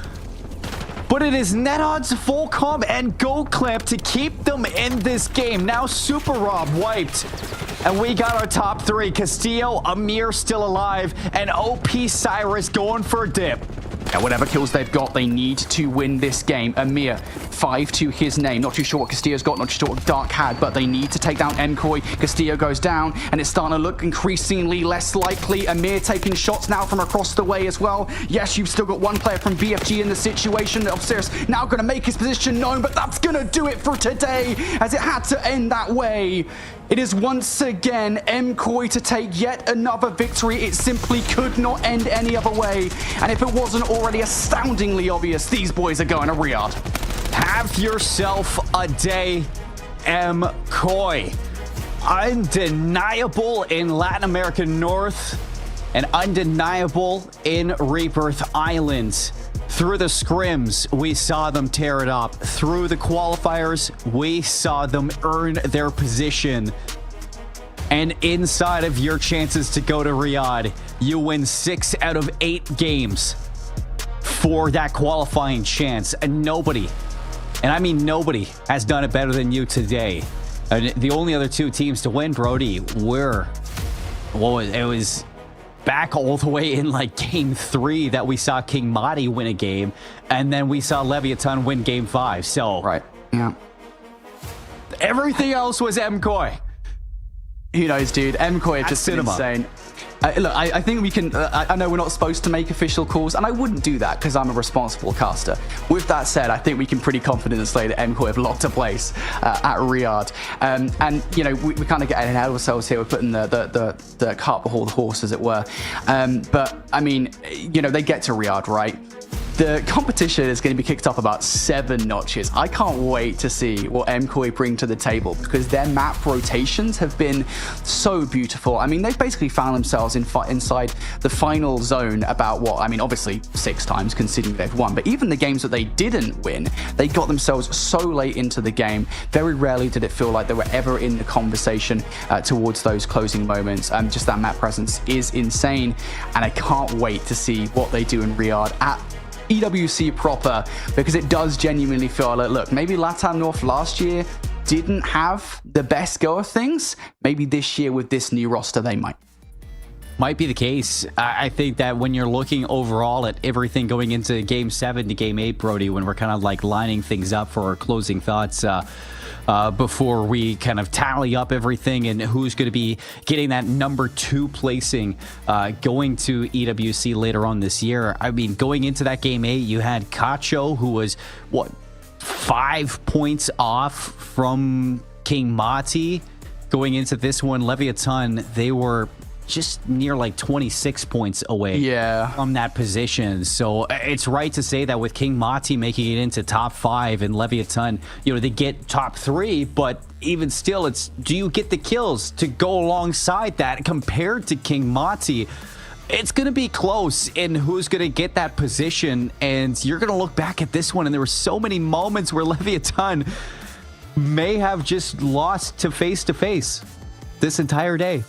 But it is net odds, Volcom, and Gold Clamp to keep them in this game. Now Super Rob wiped. And we got our top 3. Castillo, Amir still alive, and OP Cyrus going for a dip. Yeah, whatever kills they've got, they need to win this game. Amir, 5 to his name. Not too sure what Castillo's got, not too sure what Dark had, but they need to take down MKOI. Castillo goes down, and it's starting to look increasingly less likely. Amir taking shots now from across the way as well. Yes, you've still got 1 player from BFG in the situation. Obsirus now going to make his position known, but that's going to do it for today, as it had to end that way. It is once again MKOI to take yet another victory. It simply could not end any other way. And if it wasn't already astoundingly obvious, these boys are going to Riyadh. Have yourself a day, MKOI. Undeniable in Latin America North and undeniable in Rebirth Islands. Through the scrims, we saw them tear it up. Through the qualifiers, we saw them earn their position. And inside of your chances to go to Riyadh, you win 6 out of 8 games for that qualifying chance. And nobody, and I mean nobody, has done it better than you today. And the only other 2 teams to win, Brody, were, it was back all the way in like game 3 that we saw King Mati win a game, and then we saw Leviathan win game 5. So Right. Yeah. everything else was MCoy. Who knows, dude? MCoy have At just been cinema. insane. Look, I think we can. I know we're not supposed to make official calls, and I wouldn't do that because I'm a responsible caster. With that said, I think we can pretty confidently say that MCoy have locked a place at Riyadh. And you know, we kind of get ahead of ourselves here. We're putting the cart before the horse, as it were. But I mean, you know, they get to Riyadh, right? The competition is going to be kicked up about 7 notches. I can't wait to see what MCoy bring to the table because their map rotations have been so beautiful. I mean, they've basically found themselves inside the final zone about what? I mean, obviously 6 times considering they've won, but even the games that they didn't win, they got themselves so late into the game. Very rarely did it feel like they were ever in the conversation towards those closing moments. Just that map presence is insane, and I can't wait to see what they do in Riyadh at EWC proper, because it does genuinely feel like, look, maybe LATAM North last year didn't have the best go of things. Maybe this year with this new roster, they might. Might be the case. I think that when you're looking overall at everything going into game 7 to game 8, Brody, when we're kind of like lining things up for our closing thoughts, before we kind of tally up everything and who's going to be getting that number 2 placing going to EWC later on this year. I mean, going into that game 8, you had Cacho, who was, 5 points off from King Mati. Going into this one, Leviathan, they were just near like 26 points away from that position. So it's right to say that with King Mati making it into top 5 and Leviathan, you know, they get top 3, but even still, it's, do you get the kills to go alongside that compared to King Mati? It's going to be close in who's going to get that position, and you're going to look back at this one, and there were so many moments where Leviathan may have just lost to face this entire day.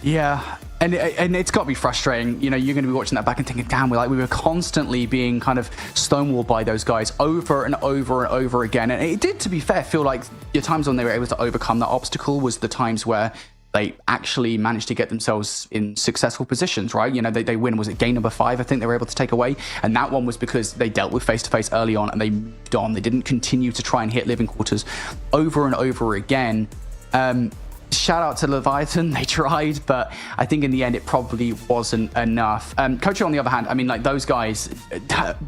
Yeah, and it's got to be frustrating. You know, you're going to be watching that back and thinking, damn, we were constantly being kind of stonewalled by those guys over and over and over again. And it did, to be fair, feel like the times when they were able to overcome that obstacle was the times where they actually managed to get themselves in successful positions, right? You know, they win, was it game number 5, I think they were able to take away? And that one was because they dealt with face-to-face early on and they moved on. They didn't continue to try and hit living quarters over and over again. Shout out to Leviathan, they tried, but I think in the end it probably wasn't enough. Coach, on the other hand, I mean, like those guys,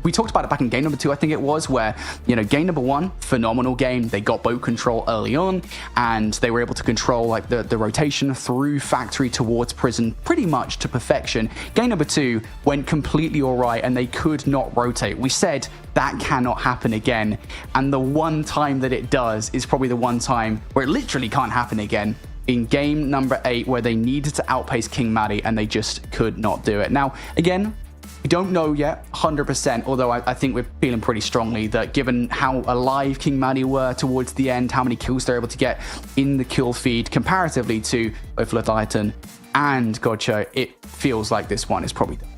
we talked about it back in game number 2, I think it was, where, you know, game number 1, phenomenal game. They got boat control early on, and they were able to control like the rotation through factory towards prison pretty much to perfection. Game number 2 went completely all right, and they could not rotate. We said that cannot happen again, and the one time that it does is probably the one time where it literally can't happen again, in game number 8, where they needed to outpace King Mati and they just could not do it. Now, again, we don't know yet 100%, although I think we're feeling pretty strongly that given how alive King Mati were towards the end, how many kills they're able to get in the kill feed comparatively to both Leviathan and Gotcha, it feels like this one is probably done.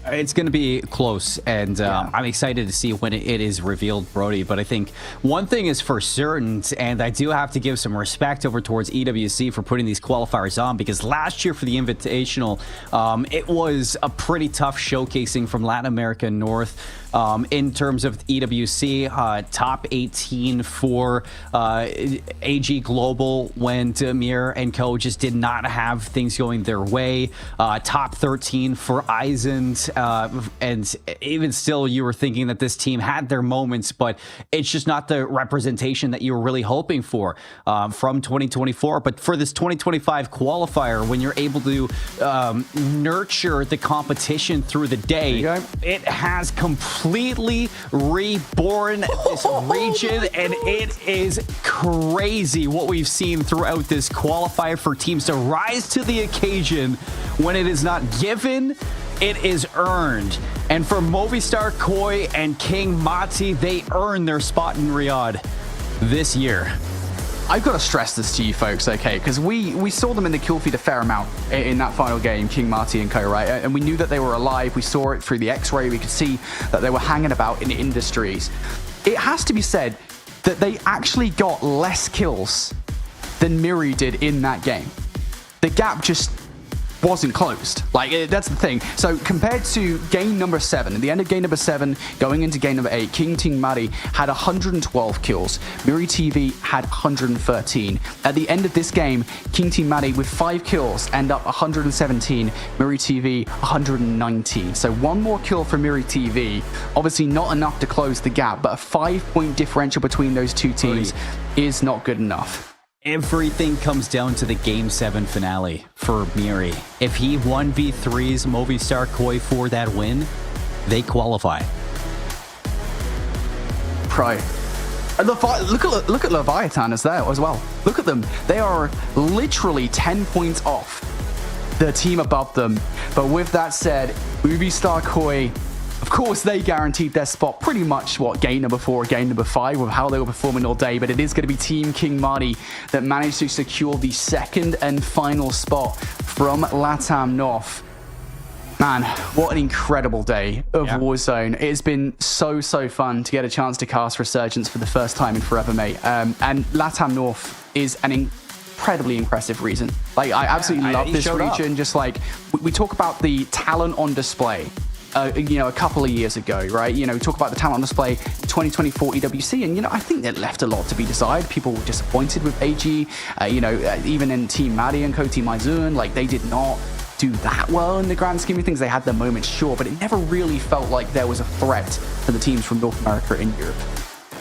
It's going to be close, and I'm excited to see when it is revealed, Brody. But I think one thing is for certain, and I do have to give some respect over towards EWC for putting these qualifiers on, because last year for the Invitational, it was a pretty tough showcasing from Latin America North. In terms of EWC, top 18 for AG Global when Demir and co just did not have things going their way. Top 13 for Eisen, and even still, you were thinking that this team had their moments, but it's just not the representation that you were really hoping for from 2024. But for this 2025 qualifier, when you're able to nurture the competition through the day, it has completely reborn this region, and it is crazy what we've seen throughout this qualifier for teams to rise to the occasion. When it is not given, it is earned. And for Movistar, Koi, and King Mati, they earned their spot in Riyadh this year. I've got to stress this to you folks, okay? Because we saw them in the kill feed a fair amount in that final game, King Marty and co, right? And we knew that they were alive. We saw it through the X-ray. We could see that they were hanging about in industries. It has to be said that they actually got less kills than Miri did in that game. The gap just wasn't closed. Like, that's the thing. So compared to game number 7, at the end of game number 7, going into game number 8, King Team Mari had 112 kills. Miri TV had 113. At the end of this game, King Team Mari with 5 kills end up 117. Miri TV 119. So one more kill for Miri TV. Obviously not enough to close the gap, but a 5-point differential between those two teams is not good enough. Everything comes down to the Game 7 finale for Miri. If he 1v3s Movistar Koi for that win, they qualify. Right. And look at Leviathan as well. Look at them. They are literally 10 points off the team above them. But with that said, Movistar Koi, of course, they guaranteed their spot pretty much, game number 4, game number 5, with how they were performing all day. But it is going to be Team King Marty that managed to secure the second and final spot from LATAM North. Man, what an incredible day of Warzone. It has been so fun to get a chance to cast Resurgence for the first time in forever, mate. And LATAM North is an incredibly impressive region. Like, I absolutely love this region. Just like, we talk about the talent on display. A couple of years ago, right? We talk about the talent on display 2024 EWC, and I think it left a lot to be desired. People were disappointed with AG. Even in Team Maddie and Co-Team Izun, like, they did not do that well in the grand scheme of things. They had their moments, sure, but it never really felt like there was a threat to the teams from North America and Europe.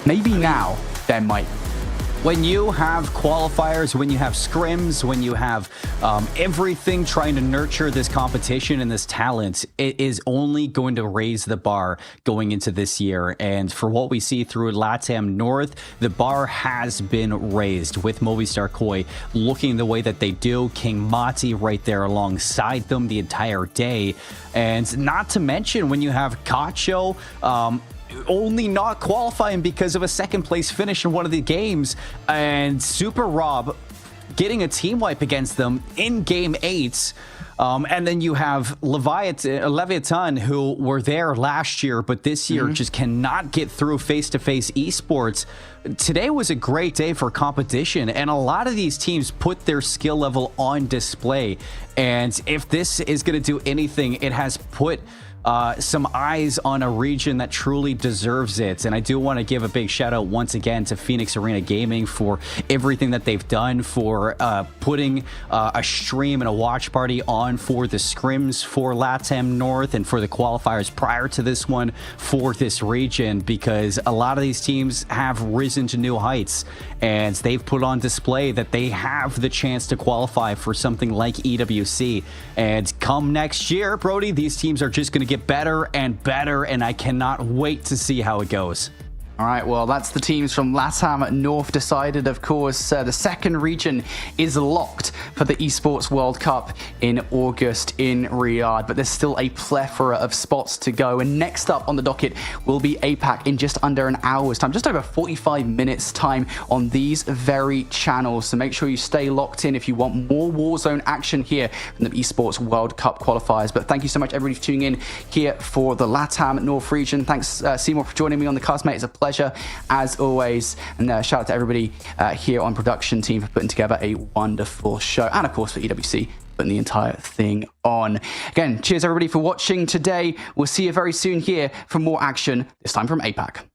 Maybe now there might be. When you have qualifiers, when you have scrims, when you have everything trying to nurture this competition and this talent, it is only going to raise the bar going into this year. And for what we see through LATAM North, the bar has been raised with Movistar Koi looking the way that they do. King Mati right there alongside them the entire day. And not to mention when you have Cacho, only not qualifying because of a second place finish in one of the games, and Super Rob getting a team wipe against them in game 8. And then you have Leviathan, who were there last year, but this year just cannot get through face-to-face esports. Today was a great day for competition, and a lot of these teams put their skill level on display. And if this is going to do anything, it has put some eyes on a region that truly deserves it. And I do want to give a big shout out once again to Phoenix Arena Gaming for everything that they've done, for putting a stream and a watch party on for the scrims for LATAM North and for the qualifiers prior to this one for this region, because a lot of these teams have risen to new heights and they've put on display that they have the chance to qualify for something like EWC. And come next year, Brody, these teams are just going to get better and better, and I cannot wait to see how it goes. All right, well, that's the teams from LATAM North decided. Of course, the second region is locked for the Esports World Cup in August in Riyadh, but there's still a plethora of spots to go. And next up on the docket will be APAC in just under an hour's time, just over 45 minutes time on these very channels. So make sure you stay locked in if you want more Warzone action here from the Esports World Cup qualifiers. But thank you so much, everybody, for tuning in here for the LATAM North region. Thanks, Seymour, for joining me on the cast, mate. It's a pleasure as always, and shout out to everybody here on production team for putting together a wonderful show, and of course for EWC putting the entire thing on. Again, cheers everybody for watching today. We'll see you very soon here for more action, this time from APAC.